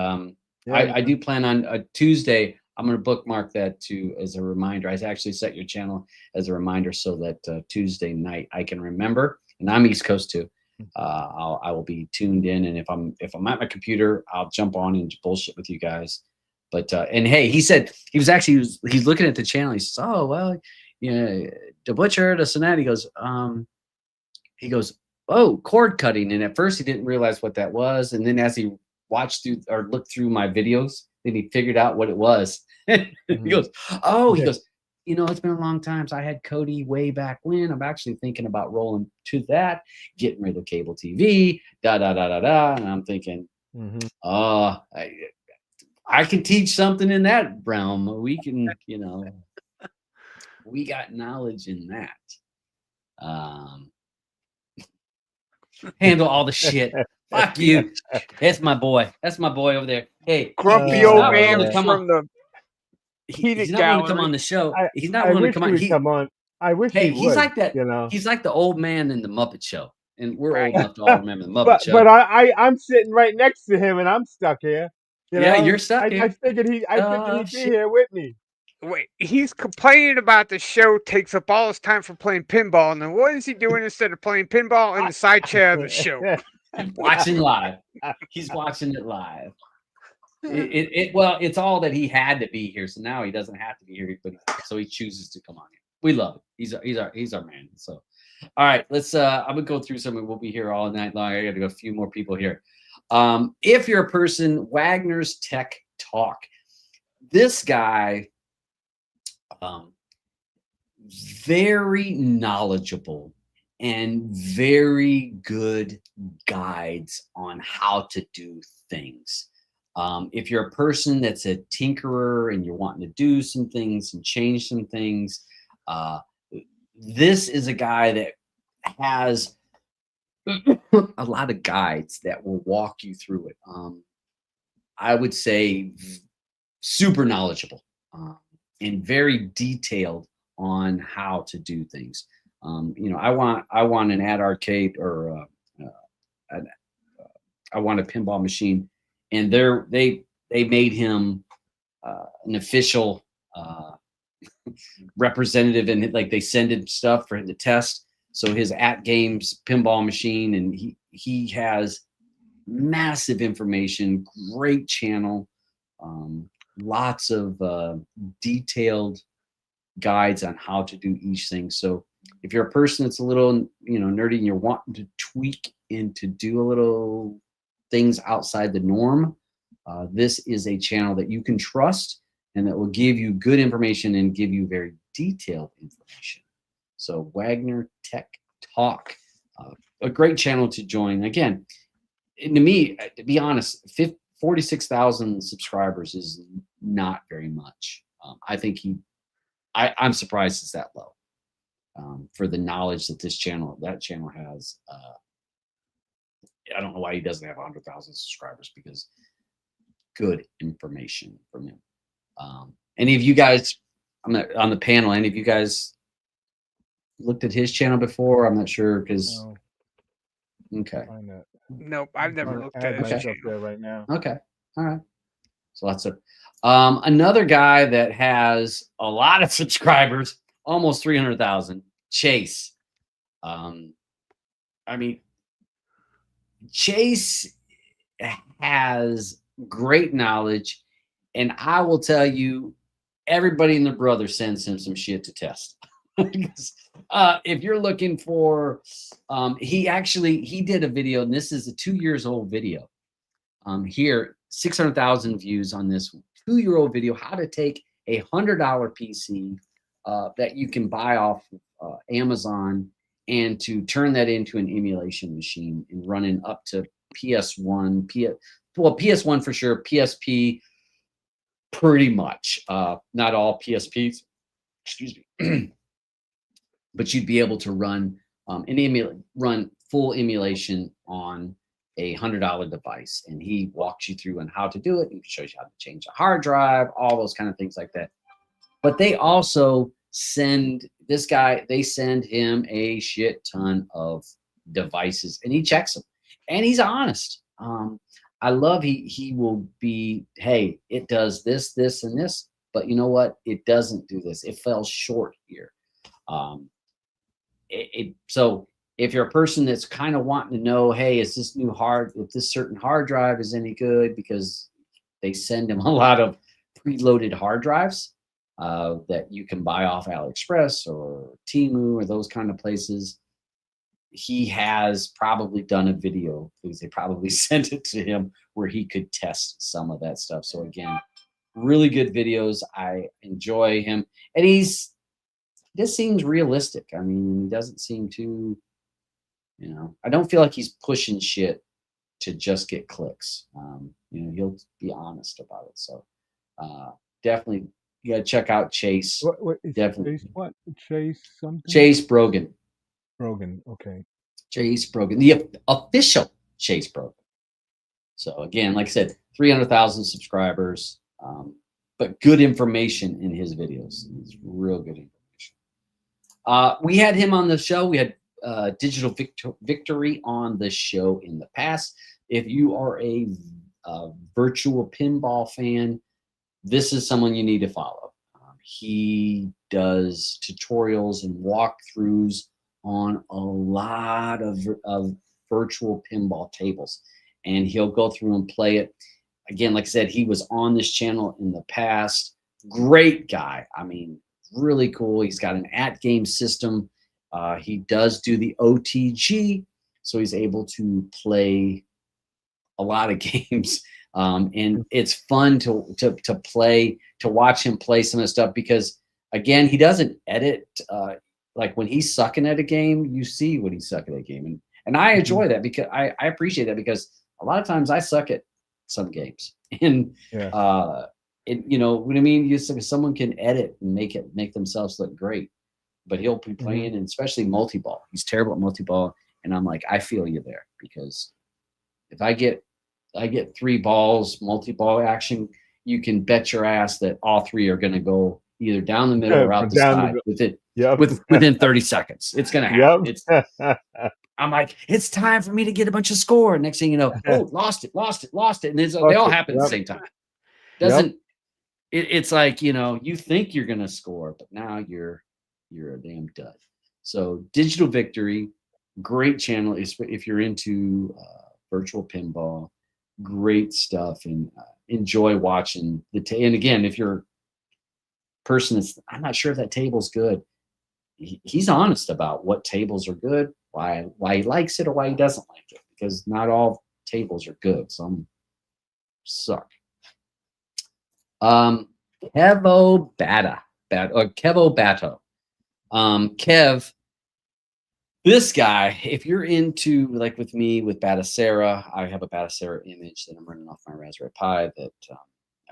I do plan on a Tuesday. I'm going to bookmark that as a reminder. I actually set your channel as a reminder so that Tuesday night I can remember. And I'm East Coast too. I will be tuned in, and if I'm at my computer, I'll jump on and bullshit with you guys. But and hey, he said he's looking at the channel. He says, "Oh well, the butcher, the Sonat." He goes, "Oh, cord cutting." And at first he didn't realize what that was, and then as he watched through or looked through my videos, then he figured out what it was. He goes, "Oh," he goes, "It's been a long time. So I had Cody way back when. I'm actually thinking about rolling to that, getting rid of cable TV, da da da da da." And I'm thinking, I can teach something in that realm. We can, we got knowledge in that. Handle all the shit. Fuck you. That's my boy. That's my boy over there. Hey, grumpy old man from the he's not willing to come on the show. He's not willing to come on. Come on. I wish he would. He's like that. He's like the old man in the Muppet Show, and we're old enough to all remember the Muppet Show. But I'm sitting right next to him, and I'm stuck here. You're stuck here. I figured he'd be here with me. Wait, he's complaining about the show takes up all his time for playing pinball, and then what is he doing instead of playing pinball in the side chair of the show? Watching live. He's watching it live. Well, it's all that he had to be here, so now he doesn't have to be here, but so he chooses to come on here. We love it. He's our man. So, all right, let's. I'm gonna go through some. We'll be here all night long. I got to go a few more people here. If you're a person, Wagner's Tech Talk. This guy, very knowledgeable and very good guides on how to do things. If you're a person that's a tinkerer and you're wanting to do some things and change some things, this is a guy that has a lot of guides that will walk you through it. I would say super knowledgeable and very detailed on how to do things. I want an ad arcade or I want a pinball machine, and they made him an official representative, and like they send him stuff for the test. So his at games pinball machine, and he has massive information, great channel, lots of detailed guides on how to do each thing. So if you're a person that's a little nerdy and you're wanting to tweak and to do a little things outside the norm, this is a channel that you can trust and that will give you good information and give you very detailed information. So Wagner Tech Talk, a great channel to join. Again, and to me, to be honest, 46,000 subscribers is not very much. I think I'm surprised it's that low for the knowledge that that channel has. I don't know why he doesn't have 100,000 subscribers, because good information from him. Any of you guys on the panel, any of you guys looked at his channel before? I'm not sure because. No, Okay. Nope, I've never looked at his myself channel. there right now. Okay. All right. So lots of another guy that has a lot of subscribers, almost 300,000, Chase. Chase has great knowledge, and I will tell you, everybody and their brother sends him some shit to test. If you're looking for, he did a video, and this is a 2 years old video. Here, 600,000 views on this 2-year-old video, how to take a $100 PC that you can buy off Amazon and to turn that into an emulation machine and running up to PS1, PS1 for sure, PSP pretty much, not all PSPs, excuse me, but you'd be able to run run full emulation on a $100 device, and he walks you through on how to do it. He shows you how to change a hard drive, all those kind of things like that. But they also send him a shit ton of devices, and he checks them, and he's honest. I love he will be, hey, it does this, this, and this, but you know what? It doesn't do this. It fell short here. So if you're a person that's kind of wanting to know, hey, if this certain hard drive is any good, because they send him a lot of preloaded hard drives that you can buy off AliExpress or Temu or those kind of places. He has probably done a video, because they probably sent it to him, where he could test some of that stuff. So again, really good videos. I enjoy him, and this seems realistic. I mean, he doesn't seem too, I don't feel like he's pushing shit to just get clicks. He'll be honest about it. So definitely, you gotta check out Chase. What is Definitely. Chase what? Chase something? Chase Brogan. Brogan, okay. Chase Brogan, the official Chase Brogan. So again, like I said, 300,000 subscribers, but good information in his videos. It's real good information. We had him on the show. We had Digital Victory on the show in the past. If you are a virtual pinball fan, this is someone you need to follow. He does tutorials and walkthroughs on a lot of virtual pinball tables, and he'll go through and play it. Again, like I said, he was on this channel in the past. Great guy. I mean, really cool. He's got an at-game system. He does do the OTG, so he's able to play a lot of games. And it's fun to play, to watch him play some of the stuff, because again, he doesn't edit. Like when he's sucking at a game, you see when he's sucking at a game, and I enjoy that, because I appreciate that, because a lot of times I suck at some games, and you know what I mean. Someone can edit and make themselves look great, but he'll be playing, and especially multi-ball. He's terrible at multi-ball, and I'm like, I feel you there, because if I get 3 balls multi-ball action, you can bet your ass that all 3 are going to go either down the middle or out the side within 30 seconds. It's going to happen. I'm like, it's time for me to get a bunch of score. Next thing you know, oh, lost it. And they all happen at the same time. It's like, you know, you think you're going to score, but now you're a damn dud. So Digital Victory, great channel if you're into virtual pinball. Great stuff, and enjoy watching and again, if you're a person that's, I'm not sure if that table's good, he's honest about what tables are good, why he likes it or why he doesn't like it, because not all tables are good. Some suck. Kevo Bato. Kev, this guy, if you're into, like with me with Batacera, I have a Batacera image that I'm running off my Raspberry Pi that I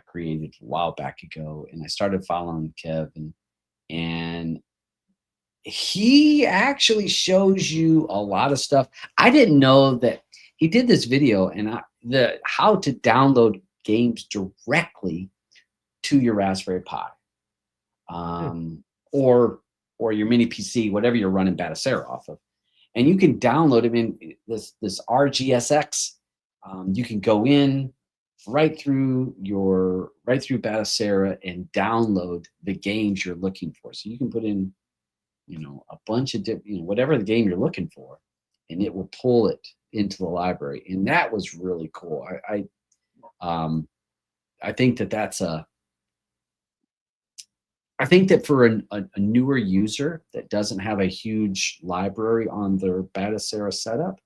created a while back ago, and I started following Kev, and he actually shows you a lot of stuff. I didn't know that he did this video, and how to download games directly to your Raspberry Pi, or your mini PC, whatever you're running Batacera off of. And you can download them in this RGSX. You can go in right through Batacera and download the games you're looking for. So you can put in, you know, a bunch of whatever the game you're looking for, and it will pull it into the library. And that was really cool. I think that's I think that for a newer user that doesn't have a huge library on their Batacera setup,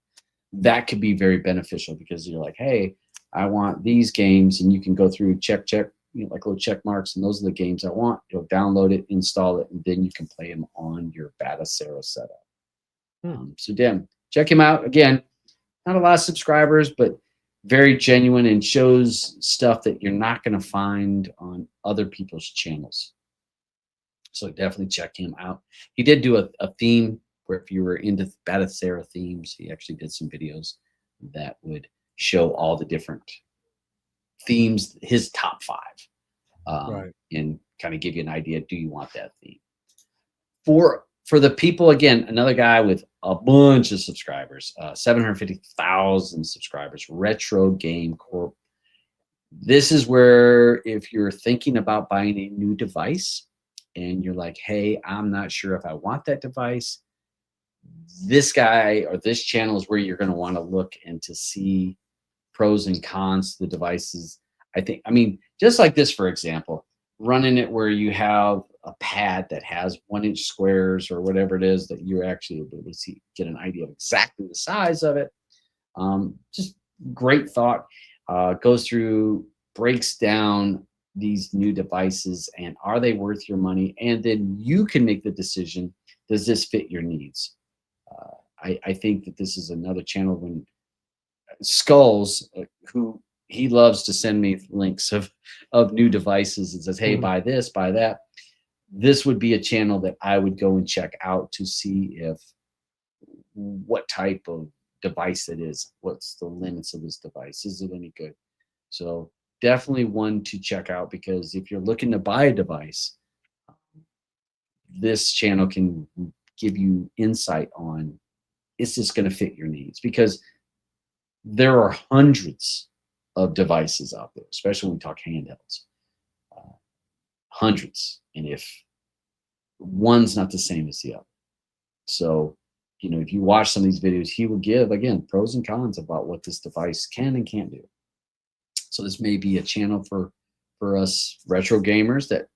that could be very beneficial, because you're like, hey, I want these games, and you can go through check, you know, like little check marks, and those are the games I want. You'll download it, install it, and then you can play them on your Batacera setup. So damn, check him out. Again, not a lot of subscribers, but very genuine, and shows stuff that you're not going to find on other people's channels. So definitely check him out. He did do a theme where, if you were into Batacera themes, he actually did some videos that would show all the different themes, his top 5, and kind of give you an idea. Do you want that theme? For the people, again, another guy with a bunch of subscribers, 750,000 subscribers, Retro Game Corp. This is where, if you're thinking about buying a new device, and you're like, hey, I'm not sure if I want that device, this guy or this channel is where you're going to want to look and to see pros and cons to the devices. I mean, just like this, for example, running it where you have a pad that has 1-inch squares or whatever it is that you're actually able to see, get an idea of exactly the size of it. Just great thought. Goes through, breaks down these new devices, and are they worth your money? And then you can make the decision, does this fit your needs? I think that this is another channel when Skulls, who he loves to send me links of new devices and says, hey, buy this, buy that. This would be a channel that I would go and check out to see what type of device it is. What's the limits of this device? Is it any good? So definitely one to check out, because if you're looking to buy a device, this channel can give you insight on, is this going to fit your needs? Because there are hundreds of devices out there, especially when we talk handhelds. hundreds, and if one's not the same as the other. So, you know, if you watch some of these videos, he will give, again, pros and cons about what this device can and can't do. So this may be a channel for us retro gamers that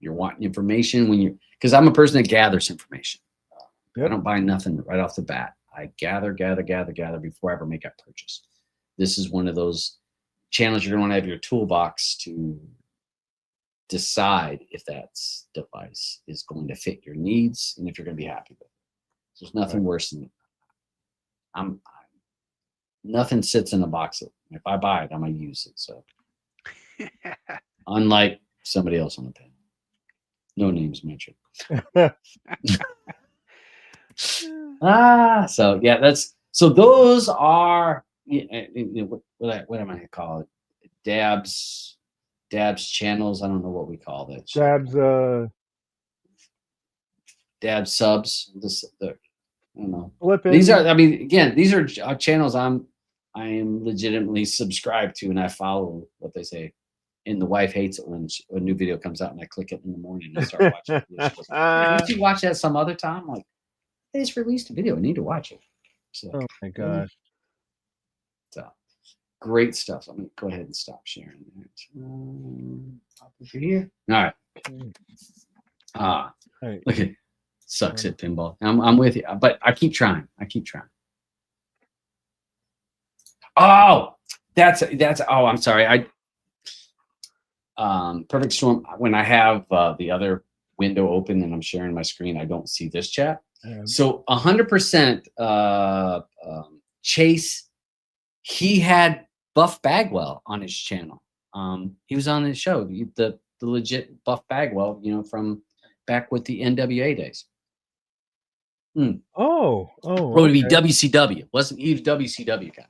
you're wanting information when you, because I'm a person that gathers information. I don't buy nothing right off the bat. I gather before I ever make a purchase. This is one of those channels you're going to want to have your toolbox to decide if that device is going to fit your needs and if you're going to be happy with it. There's nothing worse than nothing sits in a box. If I buy it, I'm going to use it. So unlike somebody else on the panel, no names mentioned. So yeah, so those are, what am I gonna call it? Dabs channels. I don't know what we call that. Dabs subs. I don't know. These are, I mean, again, these are channels I am legitimately subscribed to, and I follow what they say. And the wife hates it when a new video comes out and I click it in the morning and I start watching it. She goes, "Can't you watch that some other time?" I'm like, they just released a video. I need to watch it. So, oh my gosh. So great stuff. Let me go ahead and stop sharing that. Pop over here. All right. Hey. Look at sucks at pinball. I'm with you, but I keep trying. Oh, that's oh, I'm sorry. Perfect Storm, when I have the other window open and I'm sharing my screen, I don't see this chat. So 100% Chase, he had Buff Bagwell on his channel. He was on his show, the legit Buff Bagwell, you know, from back with the NWA days. Oh, Probably be WCW. Wasn't he? WCW guy.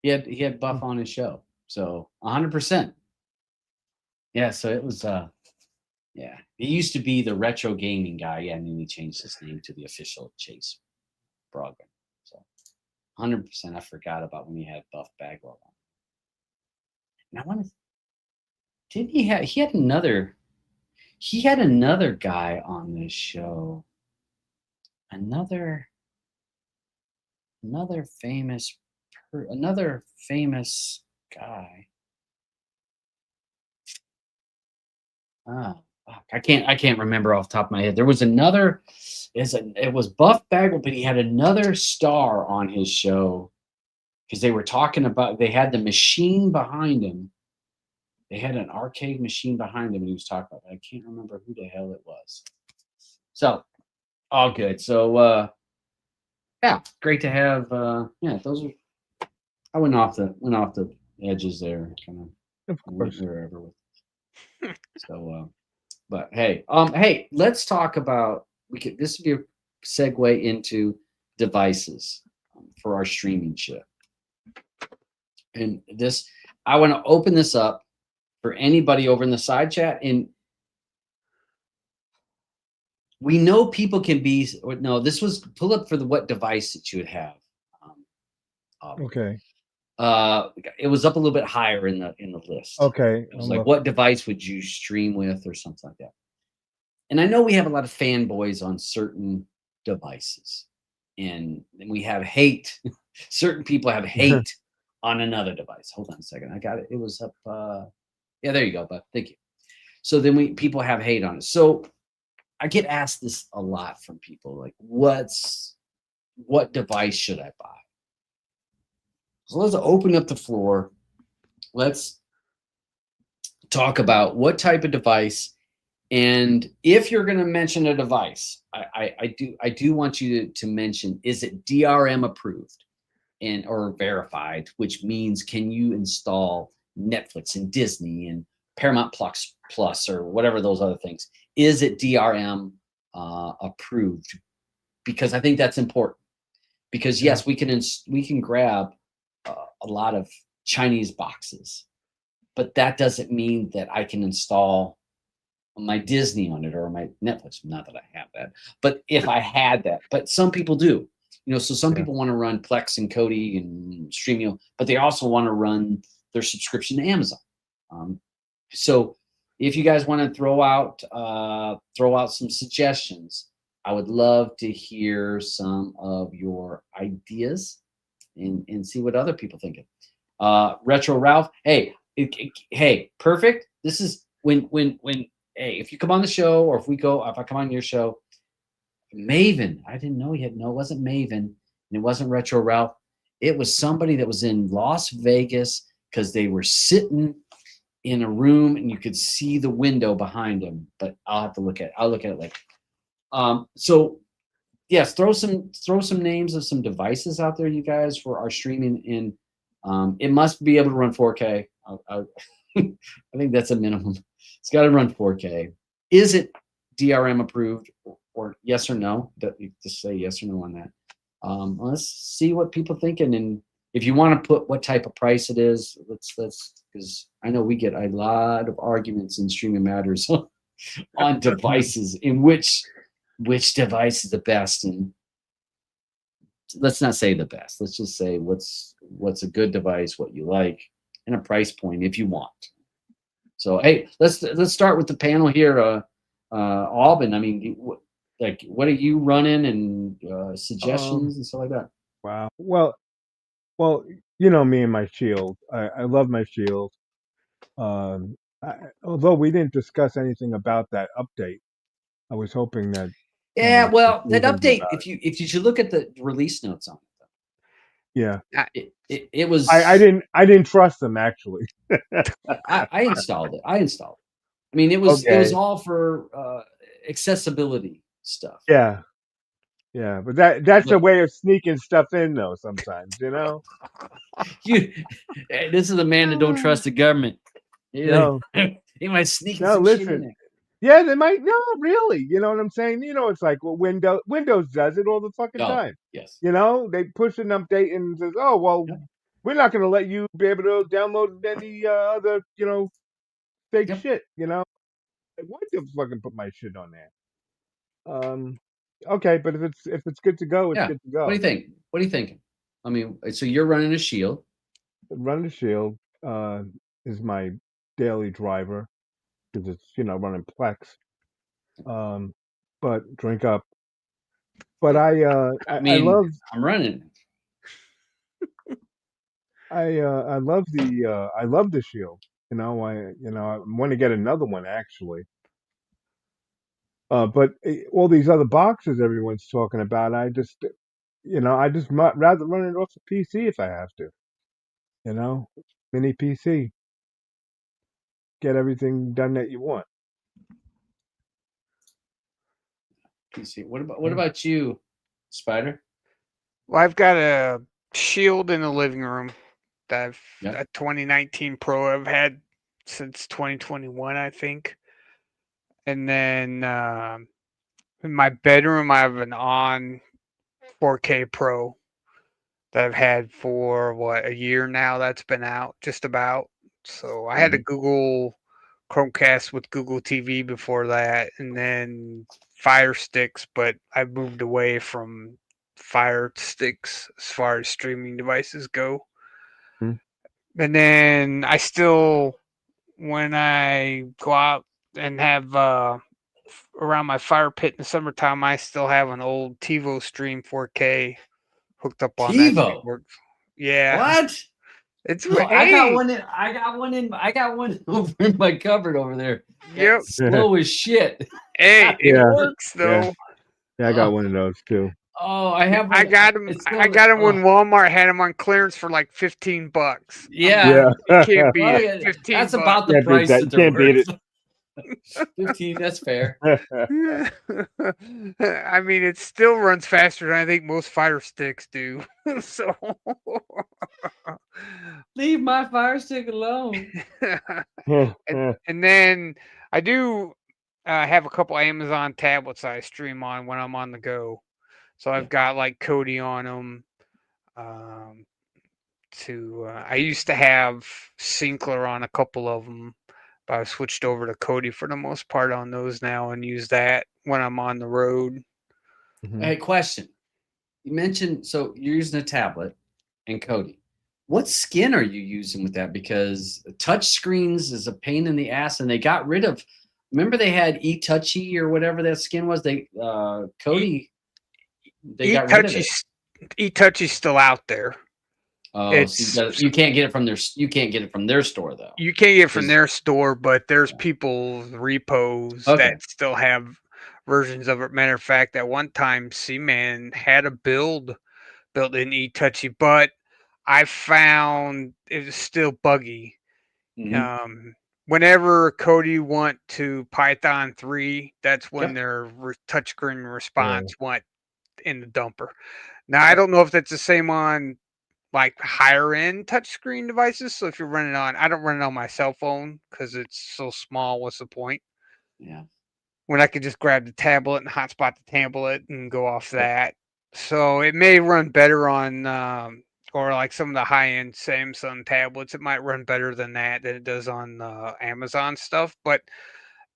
He had Buff on his show. So 100%. Yeah, so it was yeah. He used to be the retro gaming guy, and then he changed his name to the official Chase program. So 100%, I forgot about when he had Buff Bagwell on. And I want to, did he had another guy on this show. Another famous guy. I can't remember off the top of my head. There was another, it was Buff Bagwell, but he had another star on his show because they were talking about, they had the machine behind him. They had an arcade machine behind him and he was talking about it. I can't remember who the hell it was. So all good. So yeah, great to have yeah, those are, I went off the edges there, kind of went wherever with. So but hey, let's talk about, this would be a segue into devices for our streaming shit. And this, I want to open this up for anybody over in the side chat. And we know people can be, no, this was pull up for what device that you would have. Okay. It was up a little bit higher in the list. Okay. It was like, what device would you stream with or something like that? And I know we have a lot of fanboys on certain devices, and we have hate. Certain people have hate on another device. Hold on a second. I got it. It was up. Yeah, there you go, bud. Thank you. So then people have hate on it. So I get asked this a lot from people, like, what device should I buy? So let's open up the floor. Let's talk about what type of device. And if you're going to mention a device, I do want you to mention, is it DRM approved or verified, which means can you install Netflix and Disney and Paramount Plus or whatever those other things? Is it DRM approved? Because I think that's important. Because yes, we can grab a lot of Chinese boxes, but that doesn't mean that I can install my Disney on it or my Netflix. Not that I have that, but if I had that, but some people do, you know, so some people want to run Plex and Kodi and Streamio, but they also want to run their subscription to Amazon. So if you guys want to throw out some suggestions, I would love to hear some of your ideas and see what other people think of. Retro Ralph, hey, hey, perfect. This is when hey, if you come on the show, or if I come on your show, Maven, I didn't know it wasn't Maven, and it wasn't Retro Ralph. It was somebody that was in Las Vegas because they were sitting in a room and you could see the window behind them. But I'll have to look at it. I'll look at it later. So yes, throw some names of some devices out there, you guys, for our streaming. In it must be able to run 4K. I think that's a minimum. It's got to run 4K. Is it DRM approved, or yes or no? Just say yes or no on that. Let's see what people thinking, and if you want to put what type of price it is, let's because I know we get a lot of arguments in Streaming Matters on devices, in which device is the best, and let's not say the best. Let's just say what's a good device, what you like, and a price point if you want. So hey, let's start with the panel here. Alban, I mean, what are you running, and suggestions and stuff like that? Wow. Well, you know me and my Shield. I love my Shield. Although we didn't discuss anything about that update, I was hoping that. Yeah, well, that something update, if you should look at the release notes on it, Yeah, it was. I didn't trust them actually. I installed it. I mean, it was Okay. all for accessibility stuff. Yeah, but that's a way of sneaking stuff in, though. Sometimes, you know. This is a man that don't trust the government. No. He might sneak No, some shit in listen. there. Yeah, they might. No, really. You know what I'm saying? You know, it's like Windows does it all the fucking Oh, time. yes. You know, they push an update and says, "Oh, well, Yep. we're not going to let you be able to download any other, fake Yep. shit." You know, why do you fucking put my shit on there? Okay, but if it's good to go, it's good to go. What do you think? What are you thinking? I mean, so you're running a Shield. Run the Shield is my daily driver because it's running Plex. But drink up. But I love I'm running. I love the Shield. I want to get another one actually. But all these other boxes everyone's talking about, I just might rather run it off the PC if I have to. Mini PC. Get everything done that you want. PC. What about you, Spider? Well, I've got a Shield in the living room that Yep. a 2019 Pro I've had since 2021, I think. And then in my bedroom, I have an on 4K Pro that I've had for a year now. That's been out just about. So I had a Google Chromecast with Google TV before that, and then Fire Sticks, but I moved away from Fire Sticks as far as streaming devices go. Hmm. And then I still, when I go out and have around my fire pit in the summertime, I still have an old TiVo Stream 4K hooked up on that. TiVo? Works. Yeah. What? It's Oh, hey. I got one over in my cupboard over there. Yep. That's slow as shit. Hey, it Yeah. works though. Yeah, I got one of those too. Oh, I have. I got them. I got them when Walmart had them on clearance for like $15. Yeah. You can't beat Oh, it. yeah. 15 That's bucks. about the Can't beat price that. that they're Can't beat worth. 15. That's fair. I mean, it still runs faster than I think most Fire Sticks do. So Leave my Fire Stick alone. and then I do have a couple Amazon tablets I stream on when I'm on the go. So I've got like Kodi on them. I used to have Syncler on a couple of them, but I've switched over to Kodi for the most part on those now and use that when I'm on the road. Hey, question. You mentioned, so you're using a tablet and Kodi. what skin are you using with that? Because touch screens is a pain in the ass, and they got rid of. Remember, they had eTouchy or whatever that skin was. They Cody, they got rid of it. eTouchy's still out there. Oh, so you can't get it from their store though. You can't get it from their store, but there's people's repos that still have versions of it. Matter of fact, at one time, Cman had a built in eTouchy, but I found it was still buggy. Whenever Cody went to Python 3, that's when their touchscreen response went in the dumper. Now, I don't know if that's the same on like higher end touchscreen devices. So if you're running on, I don't run it on my cell phone because it's so small. What's the point? Yeah. When I could just grab the tablet and hotspot the tablet and go off that. So it may run better on, or like some of the high end Samsung tablets. It might run better than it does on Amazon stuff. But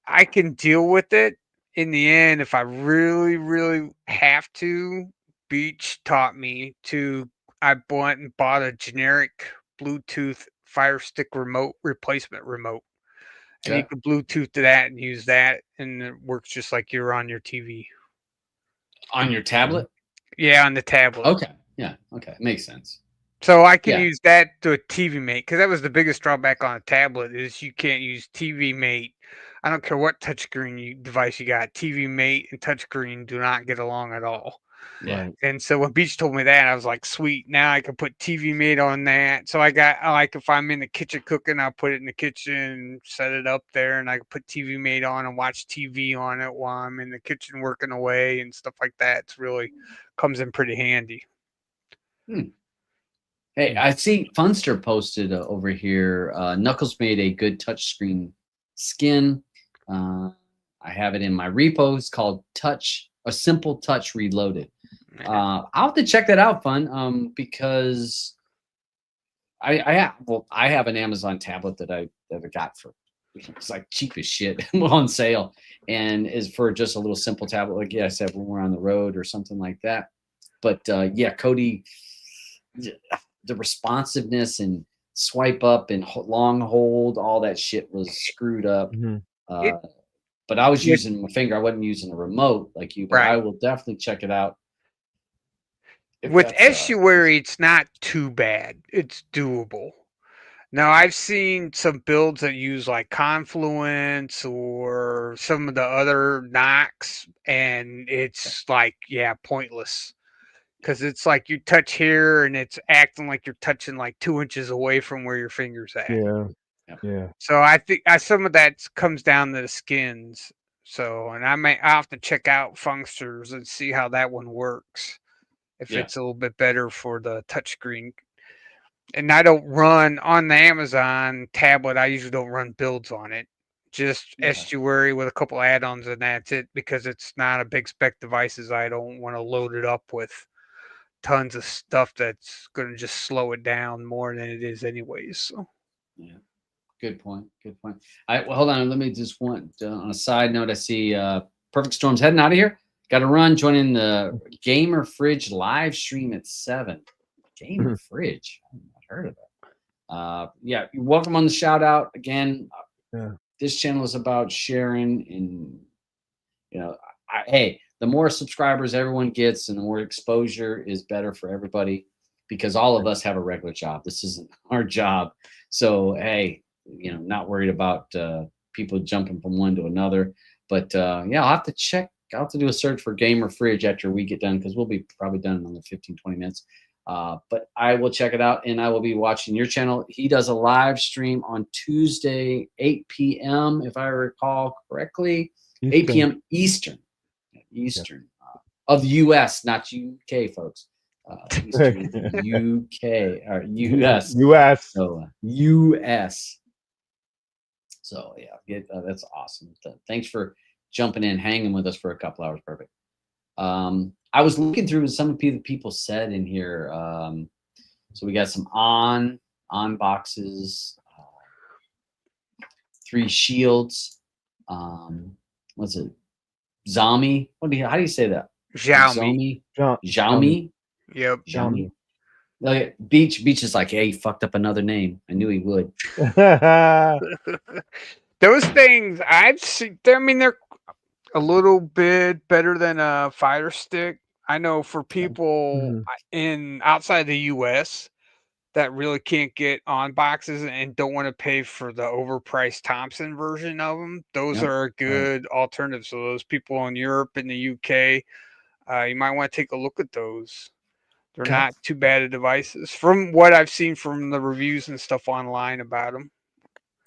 I can deal with it in the end if I really, really have to. Beach taught me to. I went and bought a generic Bluetooth Fire Stick remote replacement remote. And you can Bluetooth to that and use that, and it works just like you're on your TV. On your tablet? Yeah, on the tablet. Okay. Yeah. Okay. Makes sense. So I can use that to a TV Mate, because that was the biggest drawback on a tablet is you can't use TV Mate. I don't care what touchscreen device you got. TV Mate and touchscreen do not get along at all. Yeah. And so when Beach told me that, I was like, sweet. Now I can put TV Mate on that. So I like if I'm in the kitchen cooking, I'll put it in the kitchen, set it up there, and I can put TV Mate on and watch TV on it while I'm in the kitchen working away and stuff like that. It's really comes in pretty handy. Hey, I see Funster posted over here. Knuckles made a good touchscreen skin. I have it in my repo. It's called A Simple Touch Reloaded. I'll have to check that out, Fun, because I have an Amazon tablet that I got for, it's like cheap as shit on sale, and is for just a little simple tablet, like I said, when we're on the road or something like that. But Cody, the responsiveness and swipe up and long hold, all that shit was screwed up. But I was using my finger. I wasn't using a remote like you, but I will definitely check it out. With estuary, it's not too bad. It's doable. Now, I've seen some builds that use like Confluence or some of the other Knox, and it's like, pointless. Because it's like you touch here and it's acting like you're touching like 2 inches away from where your finger's at. Yeah. So I think some of that comes down to the skins. So, and I'll have to check out Funksters and see how that one works. If it's a little bit better for the touchscreen. And I don't run on the Amazon tablet. I usually don't run builds on it. Just estuary with a couple add-ons, and that's it, because it's not a big spec devices. I don't want to load it up with tons of stuff that's going to just slow it down more than it is anyways. So good point. Hold on, let me just on a side note, I see Perfect Storm's heading out of here. Got to run, joining the Gamer Fridge live stream at 7. Gamer Fridge, I've not heard of that. You're welcome on the shout out again. This channel is about sharing, and hey, the more subscribers everyone gets and the more exposure is better for everybody, because all of us have a regular job. This isn't our job. So, hey, not worried about people jumping from one to another. But I'll have to check. I'll have to do a search for Gamer Fridge after we get done, because we'll be probably done in another 15, 20 minutes. But I will check it out, and I will be watching your channel. He does a live stream on Tuesday, 8 p.m., if I recall correctly. 8 p.m. Eastern of the U.S., not U.K., folks. Eastern U.K. or U.S. So U.S. So that's awesome. Thanks for jumping in, hanging with us for a couple hours. Perfect. I was looking through some of the people said in here. So we got some on boxes, 3 shields. What's it? Xiaomi. How do you say that? Xiaomi. Xiaomi. Yep. Xiaomi. Like Beach is like, hey, he fucked up another name. I knew he would. Those things I've seen. I mean, they're a little bit better than a Fire Stick. I know for people Mhm. in outside the U.S. that really can't get on boxes and don't want to pay for the overpriced Thompson version of them, those Yep. are a good alternative. So those people in Europe and the UK, you might want to take a look at those. They're Okay. not too bad of devices from what I've seen from the reviews and stuff online about them.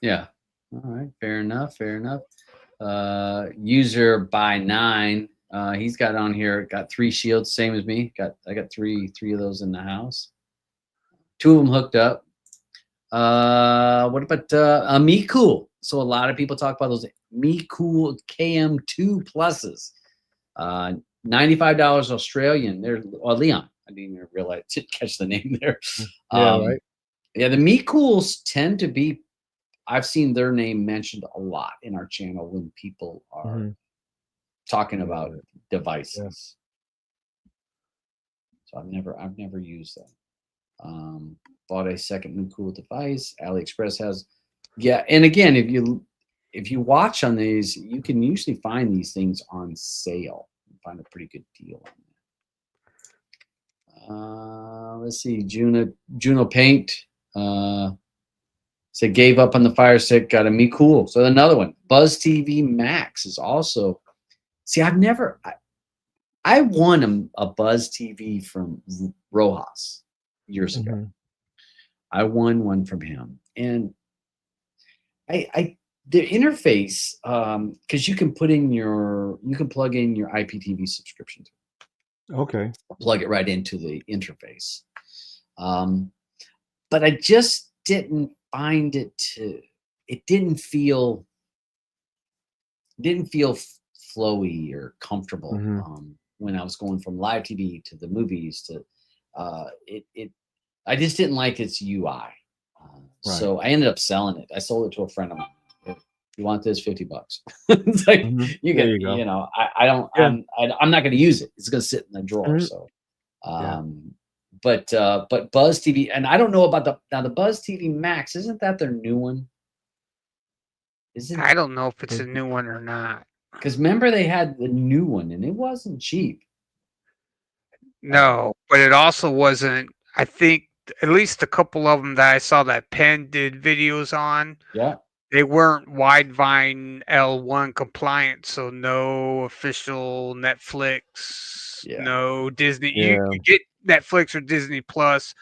Yeah. All right. Fair enough. Fair enough. User by 9. He's got on here. Got 3 shields, same as me. I got three of those in the house. 2 of them hooked up. What about Me Cool? So a lot of people talk about those Me Cool KM2 pluses. $95 Australian. They're Leon. I didn't even realize to catch the name there. Yeah, right. Yeah, the Me Cools tend to be. I've seen their name mentioned a lot in our channel when people are Mhm. talking about devices. So I've never used that. Bought a second Me Cool device. AliExpress has. Yeah, and again, if you watch on these, you can usually find these things on sale. You find a pretty good deal on that. Let's see, Juno Paint. Said gave up on the Fire Stick, got a Me Cool. So another one, Buzz TV Max is also. See, I won a Buzz TV from Rojas years ago. Mhm. I won one from him, and the interface, because you can plug in your IPTV subscription, Okay. plug it right into the interface. But I just didn't find it to. It didn't feel flowy or comfortable Mhm. when I was going from live TV to the movies to it. I just didn't like its UI. So I ended up selling it. I sold it to a friend of mine. If you want this, $50. It's like Mhm. you There can, you go. I don't, Yeah. I'm not going to use it. It's going to sit in the drawer. Mhm. So, Yeah. but Buzz TV, and I don't know about the Buzz TV Max. Isn't that their new one? I don't know if it's a new one or not. Because remember they had the new one and it wasn't cheap. No, but it also wasn't. I think at least a couple of them that I saw that Penn did videos on, Yeah. they weren't Widevine L1 compliant, so no official Netflix, Yeah. no Disney. Yeah. You get Netflix or Disney Plus,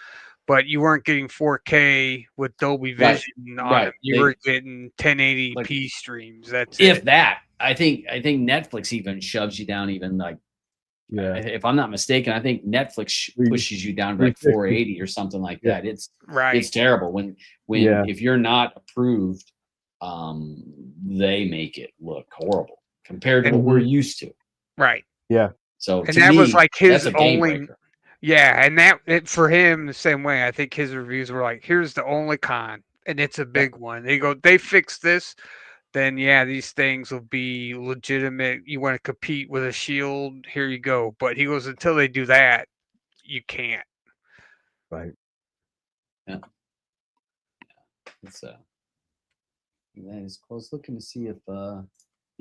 but you weren't getting 4K with Dolby Right. Vision on Right. them. You were getting 1080p streams. That's If it. that, I think Netflix even shoves you down even like, Yeah. if I'm not mistaken, I think Netflix pushes you down to like 350. 480 or something like Yeah. that. It's Right. terrible when Yeah. if you're not approved, they make it look horrible compared to what we're used to. Right. Yeah. So And to that me, was like that's his a game only. breaker. Yeah, and for him the same way. I think his reviews were like, "Here's the only con, and it's a big one." They fix this, then yeah, these things will be legitimate. You want to compete with a Shield, here you go. But he goes, until they do that, you can't. Right. Yeah. It's that is close looking to see if the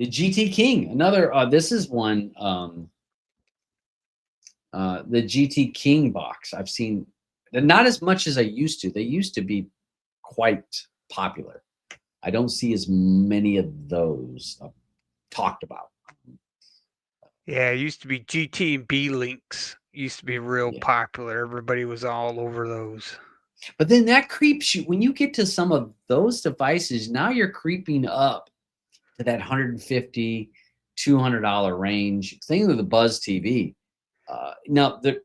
GT King, another this is one the GT King box. I've seen not as much as I used to. They used to be quite popular. I don't see as many of those talked about. Yeah, it used to be GT and B links. Used to be real popular. Everybody was all over those. But then that creeps you when you get to some of those devices. Now you're creeping up to that $150, $200 range. Think of the Buzz TV. Now the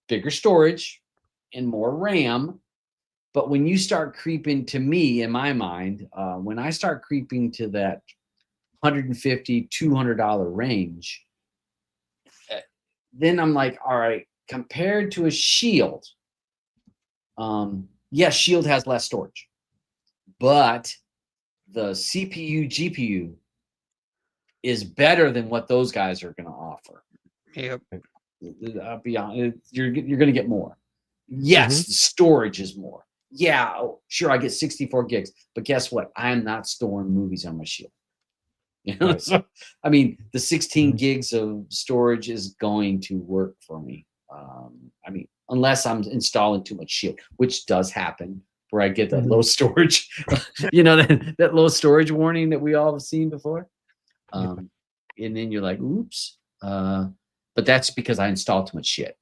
bigger storage and more RAM. But when you start creeping, to me, in my mind, when I start creeping to that $150, $200 range, then I'm like, all right, compared to a Shield, yes, Shield has less storage, but the CPU, GPU is better than what those guys are going to offer. Yep. I'll be honest, you're going to get more. Yes, the storage is more. Yeah, sure, I get 64 gigs, but guess what? I am not storing movies on my Shield. You know, Right. so I mean, the 16 gigs of storage is going to work for me. I mean, unless I'm installing too much Shield, which does happen, where I get that low storage, you know, that low storage warning that we all have seen before. And then you're like, oops. But that's because I installed too much shit.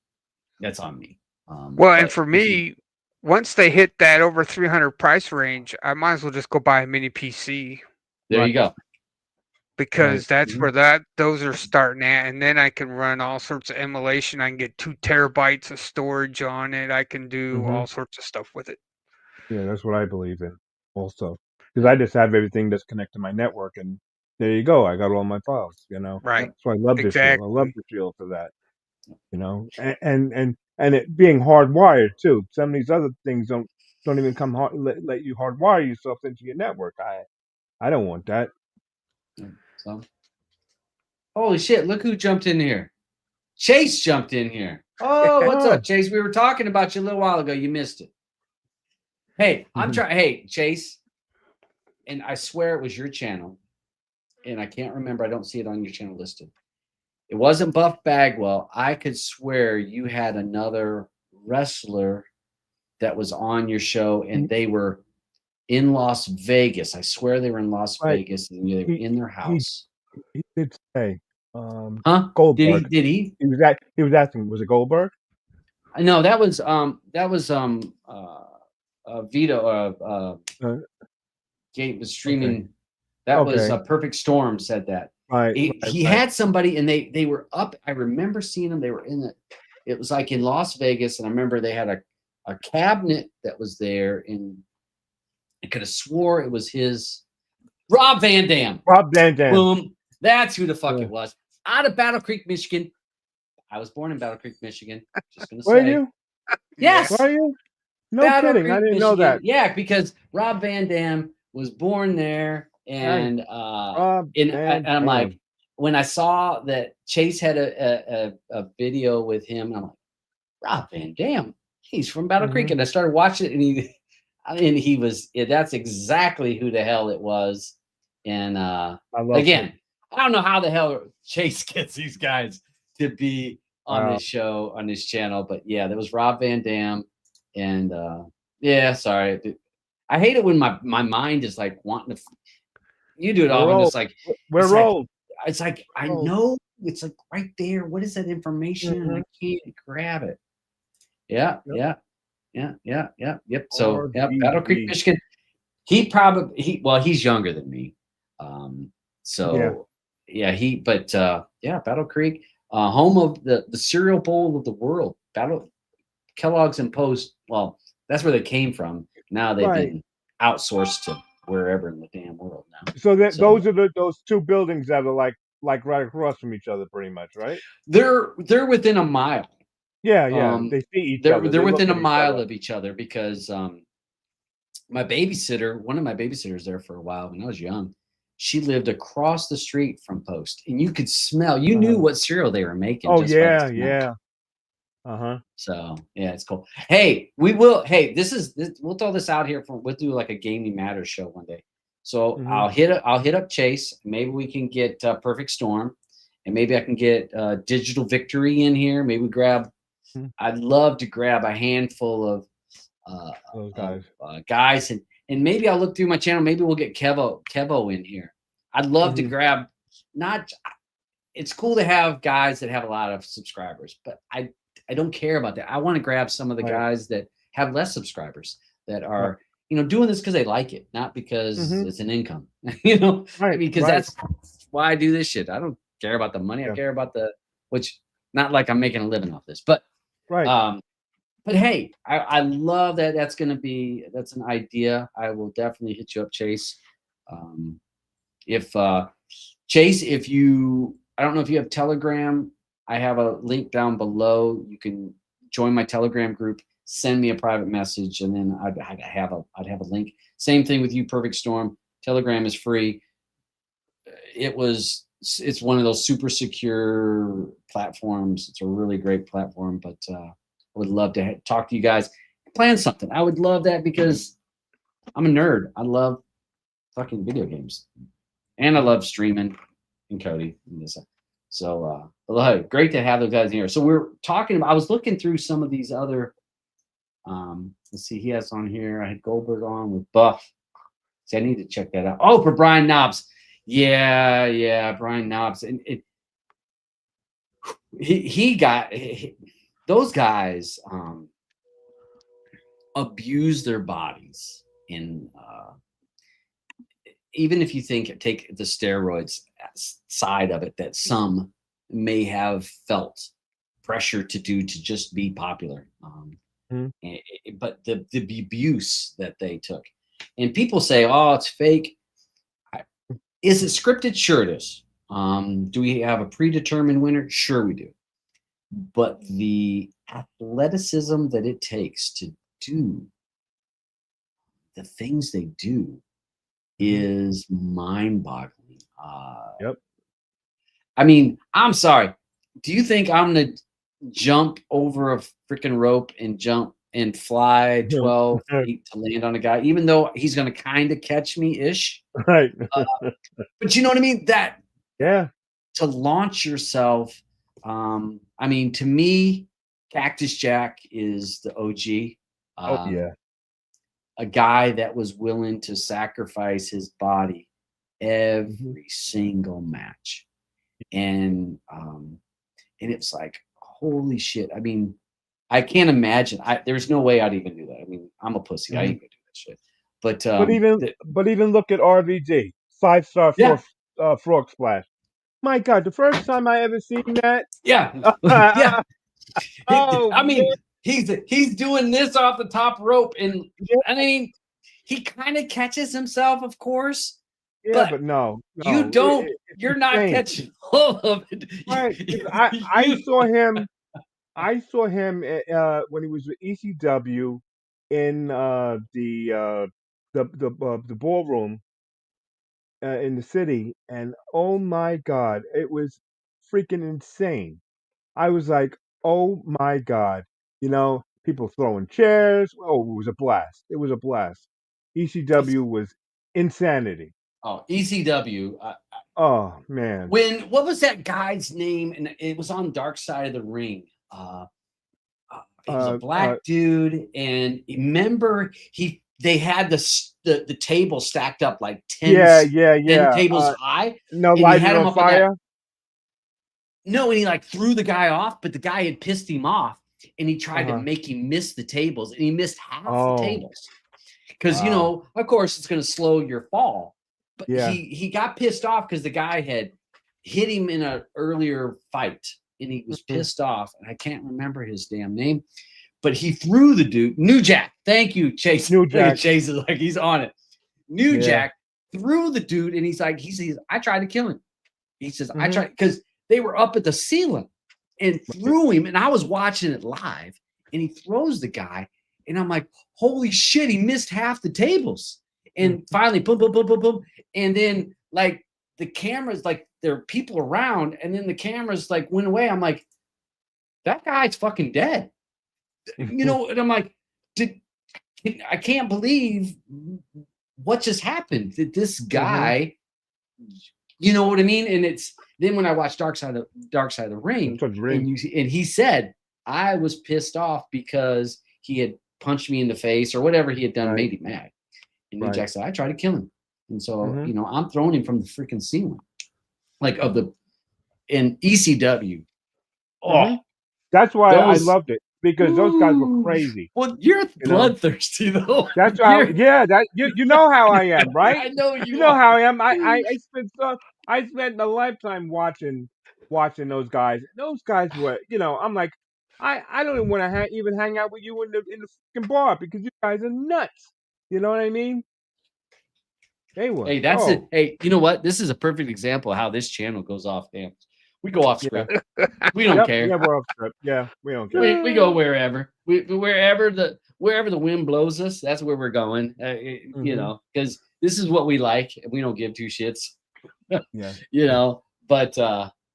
That's on me. Well, and for me, once they hit that over 300 price range, I might as well just go buy a mini PC. There you go. Because that's where those are starting at, and then I can run all sorts of emulation. I can get 2 terabytes of storage on it. I can do all sorts of stuff with it. Yeah, that's what I believe in also. Because I just have everything that's connected to my network, and there you go. I got all my files, you know. Right. So I love this Shield. I love Exactly. the Shield for that, you know. And it being hardwired too. Some of these other things don't even come let you hardwire yourself into your network. I don't want that. So, holy shit! Look who jumped in here. Chase jumped in here. Oh, what's up, Chase? We were talking about you a little while ago. You missed it. Hey, I'm trying. Hey, Chase, and I swear it was your channel, and I can't remember. I don't see it on your channel listed. It wasn't Buff Bagwell. I could swear you had another wrestler that was on your show, and they were in Las Vegas. I swear they were in Las Vegas, and they were in their house. He did say, Huh? Goldberg. Did he? He was asking, was it Goldberg? No, that was Vito Gate was streaming. Okay. That was Perfect Storm said that. Right. He had somebody, and they were up. I remember seeing them. They were in it was like in Las Vegas, and I remember they had a cabinet that was there, and I could have swore it was his Rob Van Dam. Boom. That's who the fuck it was. Out of Battle Creek, Michigan. I was born in Battle Creek, Michigan. Just gonna say. Were you? Yes. Were you? No Battle kidding. Creek, I didn't Michigan. know that. Yeah, because Rob Van Dam was born there, and I'm like, when I saw that Chase had a video with him, and I'm like, Rob Van Dam, he's from Battle Creek, and I started watching it, and he was. That's exactly who the hell it was, and again, I don't know how the hell Chase gets these guys to be on this show, on this channel, but yeah, there was Rob Van Dam, and yeah, sorry. I hate it when my mind is like wanting to. You do it all. I'm just like, we're old. It's like I know it's like right there. What is that information? And I can't grab it. Yeah. Yep. So yeah, Battle Creek, Michigan. He's younger than me. So yeah, Battle Creek, home of the cereal bowl of the world. Kellogg's and Post. Well, that's where they came from. Now they've been outsourced to wherever in the damn world now. So those are those two buildings that are like right across from each other, pretty much, right? They're within a mile. Yeah. They see each other. They're within a mile of each other because my babysitter, one of my babysitters there for a while when I was young, she lived across the street from Post, and you could smell. You knew what cereal they were making. Oh yeah. So yeah, it's cool. Hey, we will. Hey, we'll throw this out here we'll do like a Gaming Matters show one day. So I'll hit up Chase. Maybe we can get Perfect Storm, and maybe I can get Digital Victory in here. Maybe grab. I'd love to grab a handful of those guys, guys, and maybe I'll look through my channel. Maybe we'll get Kevo in here. I'd love to grab. It's cool to have guys that have a lot of subscribers, but I don't care about that. I want to grab some of the guys that have less subscribers that are, doing this because they like it, not because it's an income, because that's why I do this shit. I don't care about the money. I care about which not like I'm making a living off this, but hey, I love that. That's an idea. I will definitely hit you up, Chase. Chase, I don't know if you have Telegram. I have a link down below. You can join my Telegram group, send me a private message, and then I'd have a link. Same thing with you, Perfect Storm. Telegram is free. It's one of those super secure platforms. It's a really great platform, but would love to talk to you guys, plan something. I would love that because I'm a nerd. I love fucking video games, and I love streaming and Cody and this. So, great to have those guys in here. So we're talking about. I was looking through some of these other. Let's see. He has on here. I had Goldberg on with Buff. See, I need to check that out. Oh, for Brian Knobs. Yeah, Brian Knobs, and those guys abuse their bodies in even if you take the steroids side of it, that some may have felt pressure to do to just be popular, but the abuse that they took, and people say, oh, it's fake. Is it scripted? Sure it is. Do we have a predetermined winner? Sure we do. But the athleticism that it takes to do the things they do is mind-boggling. Yep. I mean, I'm sorry. Do you think I'm going to jump over a freaking rope and jump and fly 12 feet to land on a guy, even though he's going to kind of catch me-ish? Right. But you know what I mean? That Yeah. to launch yourself. I mean, to me, Cactus Jack is the OG. Oh yeah. A guy that was willing to sacrifice his body every single match, and it's like, holy shit. I mean, I can't imagine. There's no way I'd even do that. I mean, I'm a pussy. I ain't gonna do that shit. But even look at RVD, 5-star frog splash. My God, the first time I ever seen that. Yeah. Oh, I mean, he's doing this off the top rope, and I mean, he kind of catches himself, of course. Yeah, but no, you don't. You're not catching all of it. Right. I saw him. I saw him when he was with ECW in the ballroom in the city, and oh my God, it was freaking insane. I was like, oh my God, people throwing chairs. Oh, it was a blast. It was a blast. ECW was insanity. Oh, ECW. Oh man. What was that guy's name? And it was on Dark Side of the Ring. He was a black dude, and remember they had the table stacked up like 10 tables high. No, lighting on fire. No, and he like threw the guy off, but the guy had pissed him off, and he tried to make him miss the tables, and he missed half the tables. Because of course, it's going to slow your fall. But he got pissed off because the guy had hit him in an earlier fight, and he was pissed off. And I can't remember his damn name, but he threw the dude. New Jack, thank you, Chase. New Jack. Chase is like he's on it. New Jack threw the dude, and he says, I tried to kill him. He says, I tried, because they were up at the ceiling and threw him, and I was watching it live, and he throws the guy, and I'm like, holy shit, he missed half the tables. And finally, boom, boom, boom, boom, boom. And then like the cameras, like there are people around, and then the cameras like went away. I'm like, that guy's fucking dead. And I'm like, I can't believe what just happened. That this guy, you know what I mean? And it's then when I watched Dark Side of the Ring, and he said, I was pissed off because he had punched me in the face or whatever he had done made him mad. And New Jack said, I tried to kill him. And so, I'm throwing him from the freaking ceiling. Like in ECW. Oh, that's why I loved it, because those guys were crazy. Well, you're bloodthirsty though. That's why, you know how I am, right? I know you know how I am. I spent a lifetime watching those guys. Those guys were, I'm like, I don't even want to even hang out with you in the freaking bar, because you guys are nuts. You know what I mean? They were. Hey, that's it. Hey, you know what? This is a perfect example of how this channel goes off. Damn, we go off script. We don't care. Yeah, we're off script. Yeah, we don't care. We go wherever. Wherever the wind blows us, that's where we're going. Because this is what we like, and we don't give two shits. But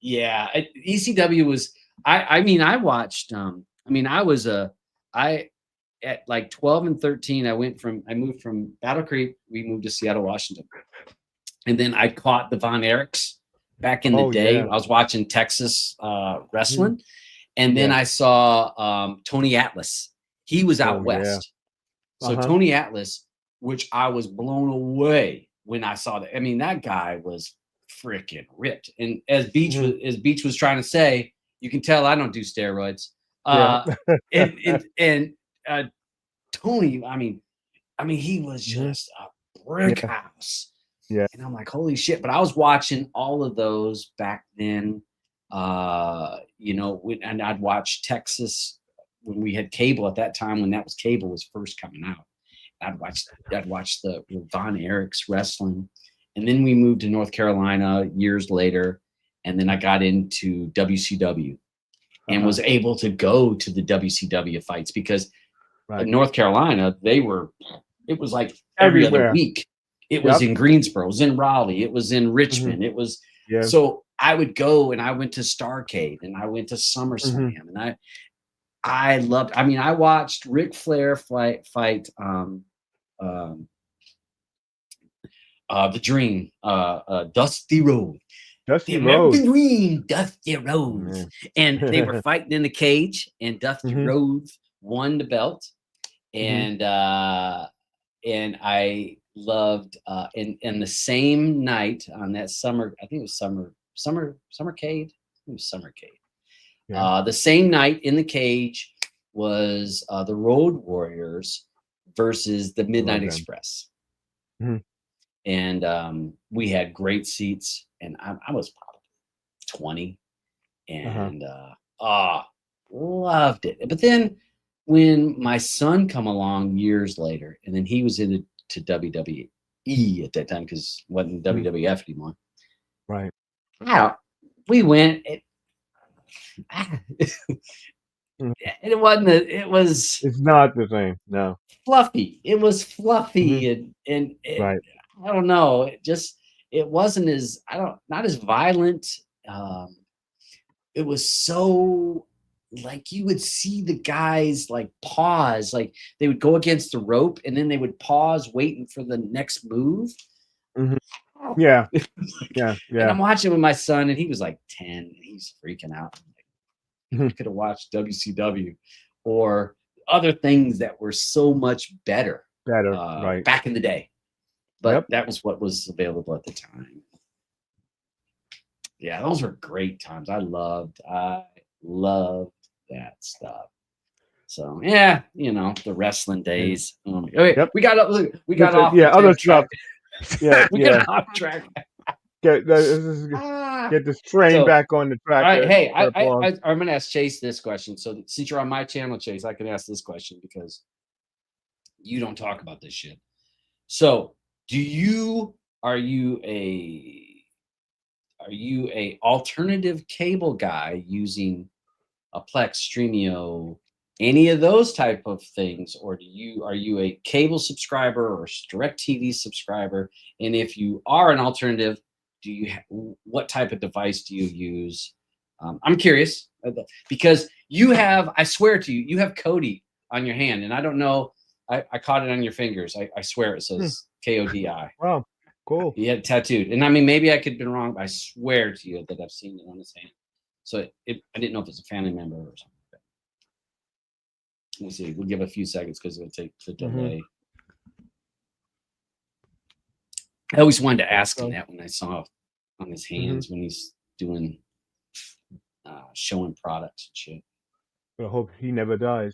ECW was. I mean, I watched I mean, I at like 12 and 13, I moved from Battle Creek. We moved to Seattle, Washington. And then I caught the Von Erichs back in the Oh, day. yeah. I was watching Texas wrestling. And then Yeah. I saw Tony Atlas. He was out Oh, yeah. west. So Uh-huh. Tony Atlas, which I was blown away when I saw that. I mean, that guy was freaking ripped. And as Beach was trying to say, you can tell I don't do steroids. Yeah. And Tony, I mean, he was just a brick house. Yeah. And I'm like, holy shit. But I was watching all of those back then. You know, and I'd watch Texas when we had cable at that time, when cable was first coming out. I'd watch the Von Erichs wrestling. And then we moved to North Carolina years later. And then I got into WCW and was able to go to the WCW fights because in North Carolina, it was like every other Everywhere. week. It was in Greensboro, it was in Raleigh, it was in Richmond, it was so I would go, and I went to Starrcade, and I went to SummerSlam, and I loved. I mean, I watched Ric Flair fight the Dream, Dusty Rhodes. Dusty The Rhodes. American Dream, Dusty Rhodes, and they were fighting in the cage, and Dusty Rhodes won the belt, and I loved and the same night on that summer, I think it was Summercade. It was Summercade. Yeah. The same night in the cage was the Road Warriors versus the Midnight Express. And we had great seats, and I was probably 20, and loved it. But then when my son come along years later, and then he was into WWE at that time because it wasn't WWF anymore. Right. Wow. We went. It wasn't. It's not the same. No. Fluffy. It was fluffy and it, Right. I don't know. It wasn't as not as violent. It was so like you would see the guys like pause, like they would go against the rope and then they would pause waiting for the next move. Yeah. Yeah. And I'm watching with my son, and he was like 10, and he's freaking out. I could have watched WCW or other things that were so much better right. back in the day. But that was what was available at the time. Yeah, those were great times. I loved that stuff. So yeah, you know, the wrestling days. Okay, we got off. Yeah, other stuff. Yeah, we got off track. Get this train back on the track. All right, hey, I'm going to ask Chase this question. So since you're on my channel, Chase, I can ask this question because you don't talk about this shit. So, are you a alternative cable guy using a Plex, Streamio, any of those type of things, or are you a cable subscriber or DirecTV subscriber? And if you are an alternative, what type of device do you use? I'm curious because I swear to you, you have Kodi on your hand, and I don't know. I caught it on your fingers. I swear it says KODI. Wow, cool. He had it tattooed, and I mean, maybe I could have been wrong, but I swear to you that I've seen it on his hand. So I didn't know if it's a family member or something. We'll see. We'll give a few seconds because it'll take the delay. I always wanted to ask him that when I saw on his hands when he's doing showing products and shit. But I hope he never dies.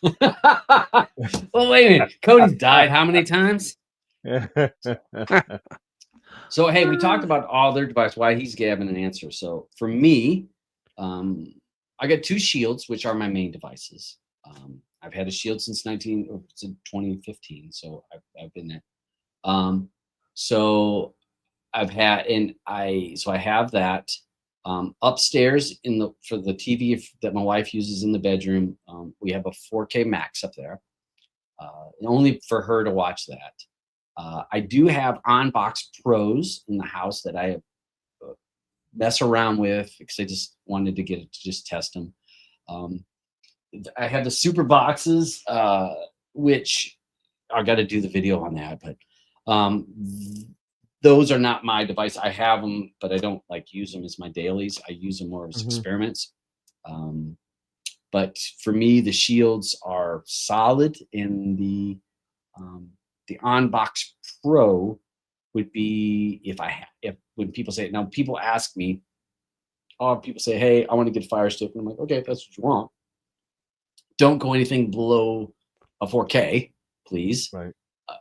Well, wait a minute. Cody's died how many times? So hey, we talked about all their devices. Why he's giving an answer. So for me, I got two Shields, which are my main devices. I've had a Shield since 2015, so I've been there. So I have that upstairs for the TV that my wife uses in the bedroom. We have a 4K Max up there, only for her to watch that. I do have OnBox Pros in the house that I mess around with because I just wanted to get it to just test them. I have the super boxes, which I got to do the video on that, but those are not my device. I have them, but I don't like use them as my dailies. I use them more as experiments. But for me, the shields are solid, and the OnBox Pro would be if when people say, now people ask me, people say, hey, I want to get a Fire Stick, and I'm like, okay, if that's what you want, don't go anything below a 4K, please. Right.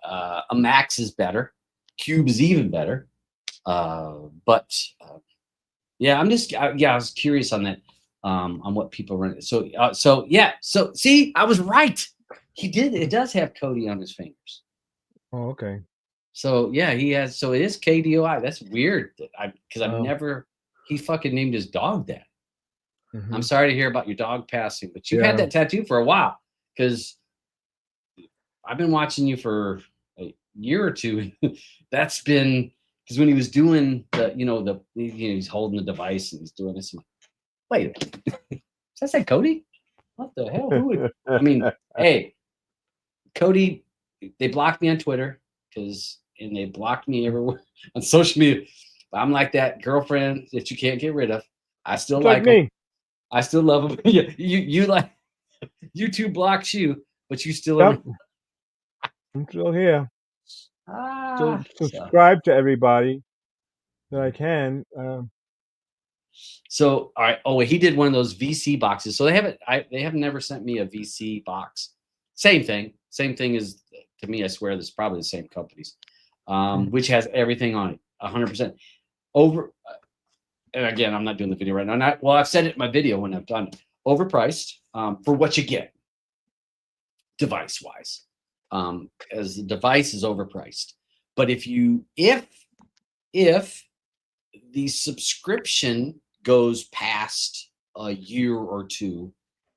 A Max is better. Cube is even better. But yeah, I was curious on that, on what people run. So see, I was right. It does have Cody on his fingers. Oh, okay. So yeah, he has. So it is KDOI. That's weird. Because I've Oh. never. He fucking named his dog that. Mhm. I'm sorry to hear about your dog passing, but you Yeah. had that tattoo for a while, because I've been watching you for a year or two. That's been because when he was doing he's holding the device and he's doing this. I'm like, wait, does that say Cody? What the hell? Who would? I mean, hey, Cody. They blocked me on Twitter and they blocked me everywhere on social media. But I'm like that girlfriend that you can't get rid of. I still It's like like him. me. I still love him. Yeah, you like YouTube blocks you, but you still Yep. I'm still here. Still so, subscribe to everybody that I can. so all right. Oh, he did one of those VC boxes. So they have never sent me a VC box. Same thing as, to me, I swear this is probably the same companies, which has everything on it, 100% over. And again, I'm not doing the video right now. I've said it in my video when I've done it. Overpriced for what you get, device wise, as the device is overpriced. But if the subscription goes past a year or two,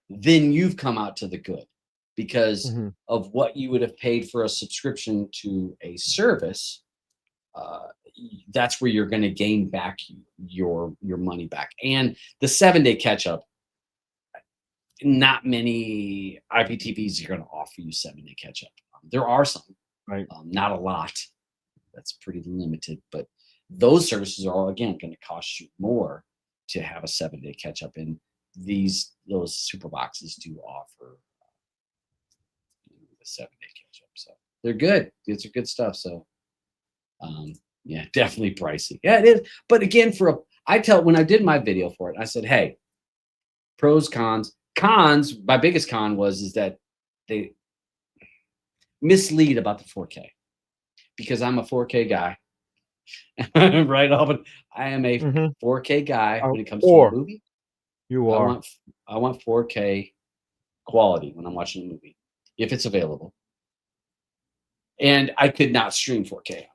then you've come out to the good, because of what you would have paid for a subscription to a service. That's where you're going to gain back your money back. And the 7-day catch up, not many IPTVs are going to offer you 7-day catch up. There are some, Right. Not a lot. That's pretty limited, but those services are all, again, going to cost you more to have a 7-day catch up. And those super boxes do offer the 7-day catch up. So they're good. It's a good stuff. So, yeah, definitely pricey. Yeah, it is. But again, when I did my video for it, I said, hey, pros, cons. Cons, my biggest con is that they mislead about the 4K, because I'm a 4K guy. Right, Alvin? I am a 4K guy when it comes to a movie. You are. I want 4K quality when I'm watching a movie, if it's available. And I could not stream 4K.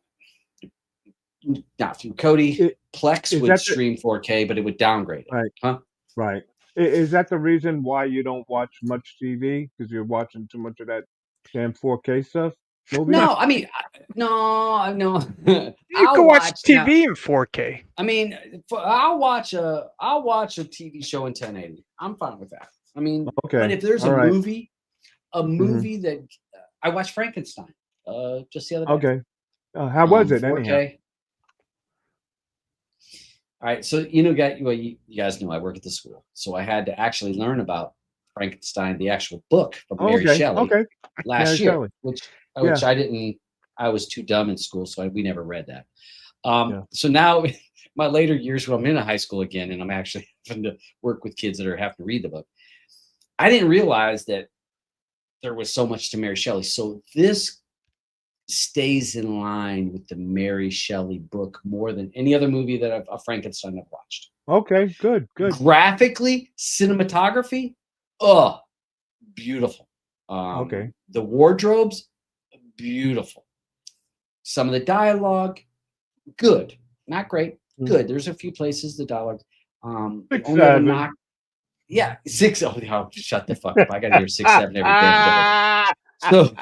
Not through Kodi. Plex would stream 4K, but it would downgrade it. Right. Huh? Right. Is that the reason why you don't watch much TV? Because you're watching too much of that damn 4K stuff? Movies? No, I mean, no. You can watch TV in 4K. I mean, I'll watch a TV show in 1080. I'm fine with that. I mean, Okay. but if there's All a right. movie that I watched Frankenstein just the other day. Okay. How was it? 4K. Anyhow? All right, so you guys know I work at the school, so I had to actually learn about Frankenstein, the actual book from Mary Shelley, last Mary year, Shelley. which I didn't. I was too dumb in school, so we never read that. So now, my later years when I'm in a high school again, and I'm actually having to work with kids that are having to read the book, I didn't realize that there was so much to Mary Shelley. So this stays in line with the Mary Shelley book more than any other movie that of Frankenstein I've watched. Okay, good. Graphically, cinematography, beautiful. Okay. The wardrobes, beautiful. Some of the dialogue, good. Not great, good. There's a few places the dialogue. 6, only other 7. knock. Yeah, 6. Oh, shut the fuck up. I gotta hear 6, 7 every day. So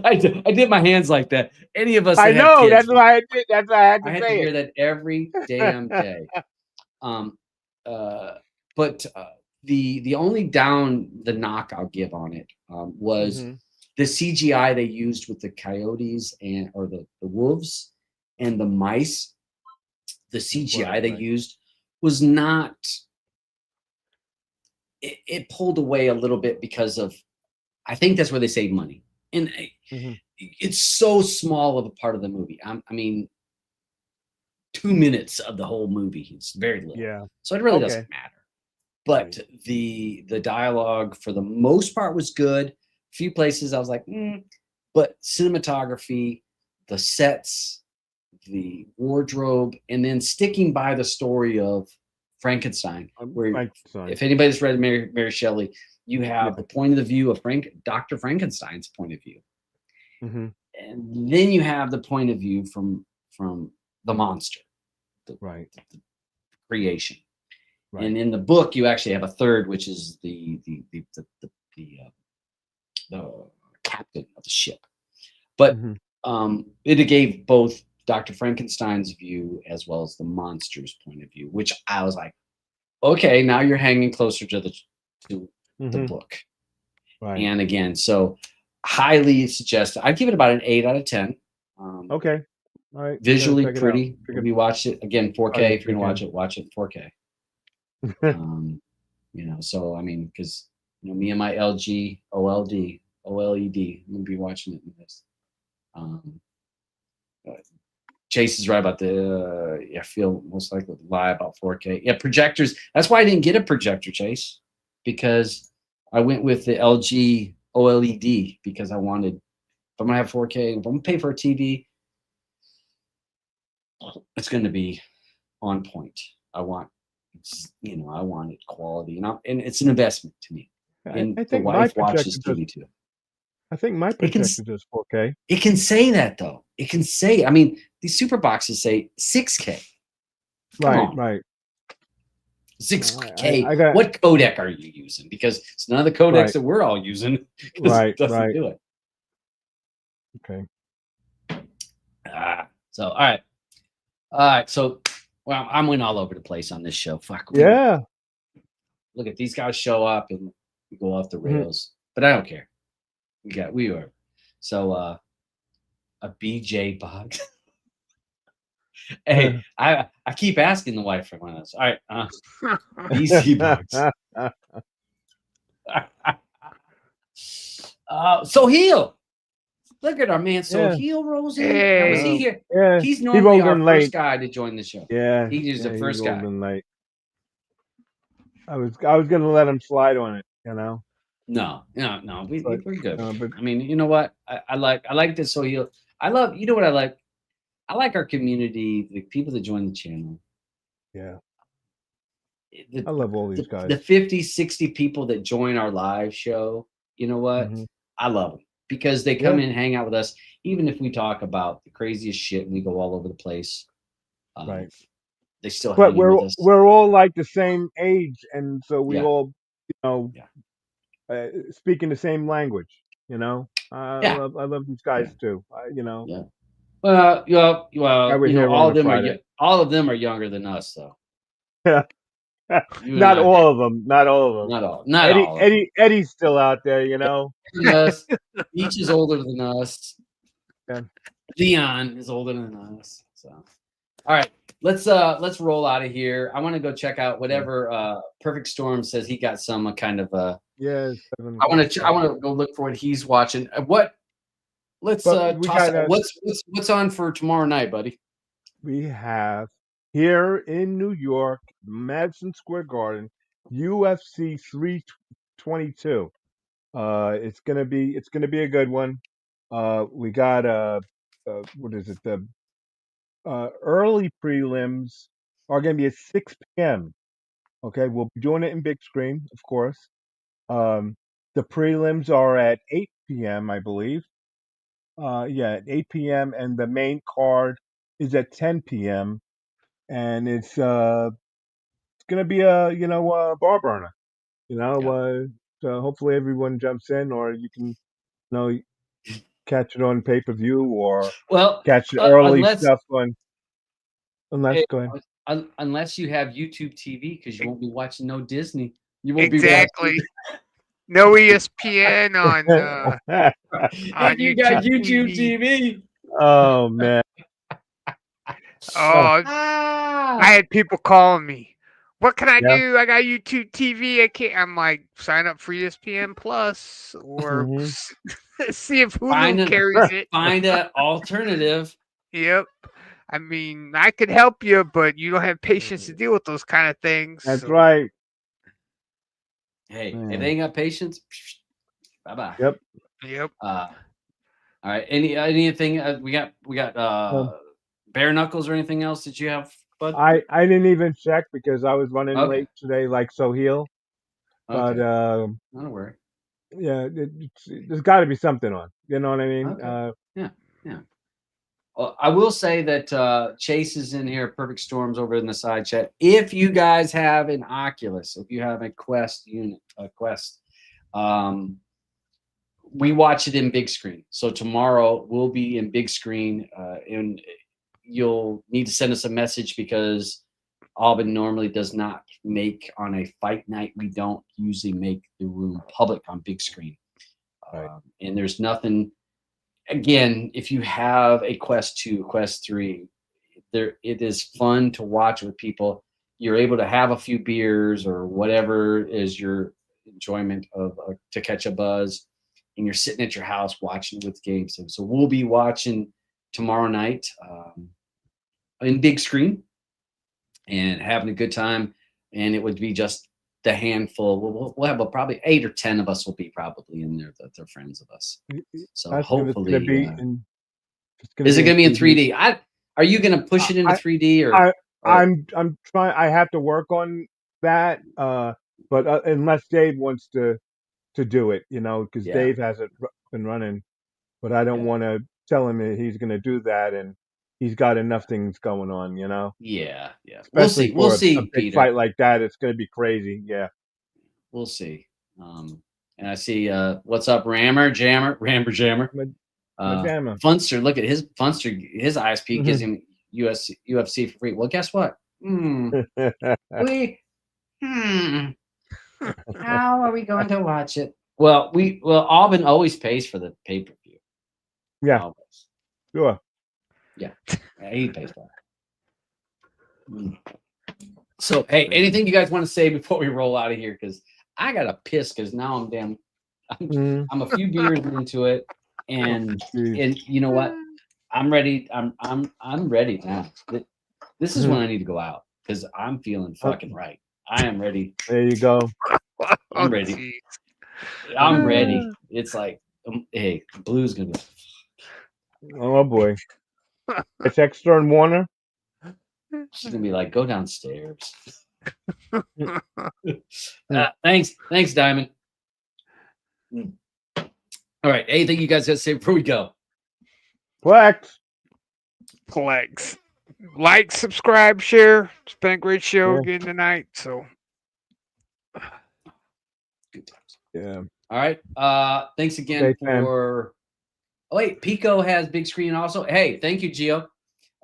I did my hands like that. Any of us that I have know. kids, That's why I did. That's why I had to I had to hear that every damn day. But the only the knock I'll give on it was Mhm. the CGI they used with the coyotes or the wolves and the mice. The CGI they right. used was not. It pulled away a little bit because of. I think that's where they save money, and Mhm. it's so small of a part of the movie. I mean, 2 minutes of the whole movie. It's very little, Yeah. so it really Okay. doesn't matter. But the dialogue for the most part was good. A few places I was like, but cinematography, the sets, the wardrobe, and then sticking by the story of Frankenstein, where Frankenstein. if anybody's read Mary Shelley, you have Yeah. the point of the view of Dr. Frankenstein's point of view, Mhm. and then you have the point of view from the monster, Right. the creation. Right. And in the book, you actually have a third, which is the captain of the ship. But Mhm. it gave both Dr. Frankenstein's view as well as the monster's point of view, which I was like, okay, now you're hanging closer to the Mhm. book. Right. And again, so highly suggest. I'd give it about an 8 out of 10. Okay. All right. Visually Check it out. pretty. Check it We watched it again 4K. this If you're gonna weekend. watch it 4K. So I mean, because me and my LG OLED, I'm gonna be watching it in this. Chase is right about I feel most likely to lie about 4K. Yeah, projectors. That's why I didn't get a projector, Chase, because I went with the LG OLED because I wanted. If I'm gonna have 4K, if I'm gonna pay for a TV, it's gonna be on point. I want, I wanted quality, and it's an investment to me. And I the think my wife projector watches does. TV too. I think my It can projector does 4K. it can say that though. It can say. I mean, these super boxes say 6K. Come Right. on, Right. 6K. I got What codec are you using? Because it's none of the codecs right. that we're all using. Because it Right. doesn't Right. do it. Okay. So all right. So well, I went all over the place on this show. Fuck. Yeah. Look at these guys show up and we go off the Mhm. rails, but I don't care. We are. So a BJ box. Hey, I keep asking the wife for one of those. All right, BC box. So Heel. Look at our man. So Yeah. Heel rolls in. Now was he Hey, here? Yeah. He's He normally rolled our in first late. guy to join the show. Yeah. He's the He first rolled guy. in late. I was gonna let him slide on it, No. but We're good. but I mean, you know what? I like this. So Heel. I love. You know what I like? I like our community, the people that join the channel. yeah, The, I love all these the guys. 50, 60 people that join our live show, you know what? Mhm. I love them because they come Yeah. in, hang out with us, even if we talk about the craziest shit and we go all over the place. Right. They still But hang in with us. we're all like the same age, and so we Yeah. all, Yeah. speaking the same language. I Yeah. love these guys Yeah. too. Yeah. Well, I would hear all on of a them Friday. all of them are younger than us, though. You and Not I, all of them. Not all of them. not all of them. Eddie's still out there. Than us. Each is older than us. Yeah. Leon is older than us. So, all right, let's roll out of here. I want to go check out whatever Perfect Storm says he got some kind of Yeah. I want to go look for what he's watching. Let's But we toss out got what's on for tomorrow night, buddy. we have here in New York, Madison Square Garden, UFC 322. It's gonna be a good one. We got what is it? The early prelims are gonna be at 6 p.m. Okay, we'll be doing it in big screen, of course. The prelims are at 8 p.m. I believe. Yeah, at 8 p.m. and the main card is at 10 p.m. and it's gonna be a bar burner. So hopefully everyone jumps in, or you can catch it on pay-per-view or Well, catch the early unless stuff on. Unless eh, go ahead. unless you have YouTube TV because you won't be watching no Disney. You won't Exactly. No ESPN on If you got YouTube TV. TV. Oh man. Oh, Ah. I had people calling me. What can I Yeah. do? I got YouTube TV. I can't. I'm like, sign up for ESPN Plus or Mhm. see if Find Hulu an- carries it. Find an alternative. Yep. I mean, I could help you, but you don't have patience to deal with those kind of things. That's so- right. Hey, if Man. they ain't got patience, bye bye. Yep. Yep. All right. Anything we got bare knuckles or anything else that you have, bud? I didn't even check because I was running Okay. late today, like Soheil. But Okay. Not a worry. yeah, there's got to be something on. You know what I mean? Okay. Yeah. Well, I will say that Chase is in here. Perfect Storms over in the side chat. If you guys have an Oculus, if you have a Quest unit, we watch it in big screen. So tomorrow we'll be in big screen, and you'll need to send us a message because Alvin normally does not make on a fight night. We don't usually make the room public on big screen. Right. And there's nothing. Again, if you have a Quest 2, Quest 3, it is fun to watch with people. You're able to have a few beers or whatever is your enjoyment of to catch a buzz, and you're sitting at your house watching with games. And so we'll be watching tomorrow night in big screen and having a good time. And it would be just the handful. We'll have probably 8 or 10 of us will be probably in there that they're friends of us. So That's hopefully, gonna be is it going to be in 3D? Are you going to push it into 3D or? I'm trying. I have to work on that. But unless Dave wants to do it, because Yeah. Dave hasn't been running. But I don't Yeah. want to tell him that he's going to do that, and he's got enough things going on. Yeah. Especially We'll for see. a big Peter. fight like that, it's going to be crazy. Yeah. We'll see. And I see what's up, Rammer Jammer. Madama. Funster, look at his Funster. His ISP gives him UFC for free. Well, guess what? How are we going to watch it? Well, Alvin always pays for the pay-per-view. Yeah. Always. Sure. Yeah, he pays for it. So, hey, anything you guys want to say before we roll out of here? Because I got to piss because now I'm a few beers into it, and you know what? I'm ready. I'm ready now. This is when I need to go out because I'm feeling fucking right. I am ready. There you go. I'm ready. geez. I'm ready. It's like, hey, Blue's gonna be. Oh boy. It's Extra and Warner. She's gonna be like, go downstairs. Thanks, Diamond. All right, anything you guys got to say before we go? Flex. Flex. Like, subscribe, share. It's been a great show Yeah. again tonight. So Good times. Yeah. All right. Thanks again Thanks, man. for. Oh wait, Pico has big screen also. Hey, thank you, Gio.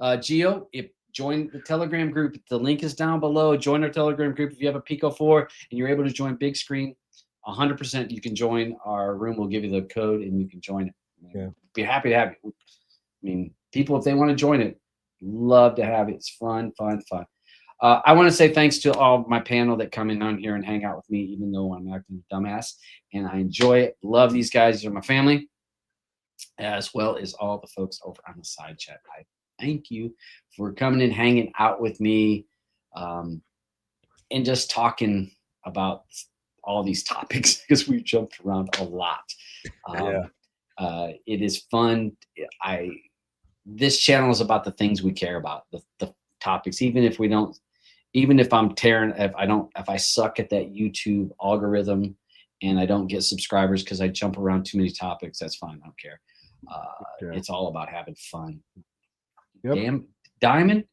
Gio, join the Telegram group. The link is down below. Join our Telegram group if you have a Pico 4 and you're able to join big screen. 100%, you can join our room. We'll give you the code and you can join it. Yeah. Be happy to have you. I mean, people, if they want to join it, love to have it. It's fun. I want to say thanks to all my panel that come in on here and hang out with me, even though I'm acting a dumbass. And I enjoy it. Love these guys. They're my family, as well as all the folks over on the side chat. I thank you for coming and hanging out with me and just talking about all these topics because we've jumped around a lot. It is fun. This channel is about the things we care about, the topics, even if I suck at that YouTube algorithm and I don't get subscribers because I jump around too many topics, that's fine. I don't care. It's all about having fun. Yep. Damn, Diamond,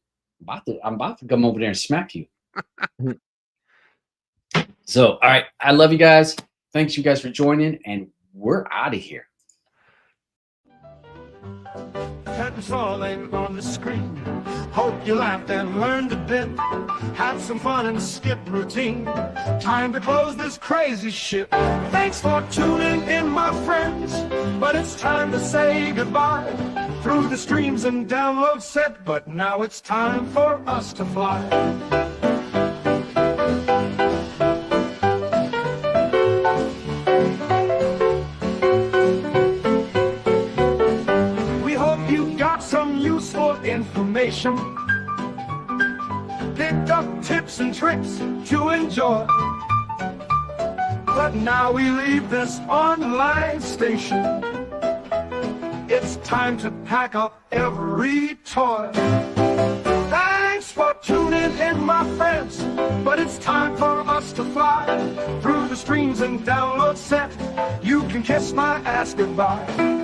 I'm about to come over there and smack you. So, all right. I love you guys. Thanks you guys for joining, and we're out of here. Curtain falling on the screen. Hope you laughed and learned a bit. Had some fun and skipped routine. Time to close this crazy shit. Thanks for tuning in, my friends. But it's time to say goodbye. Through the streams and download set. But now it's time for us to fly. Information, picked up tips and tricks to enjoy. But now we leave this online station. It's time to pack up every toy. Thanks for tuning in, my friends. But it's time for us to fly. Through the streams and download set, you can kiss my ass goodbye.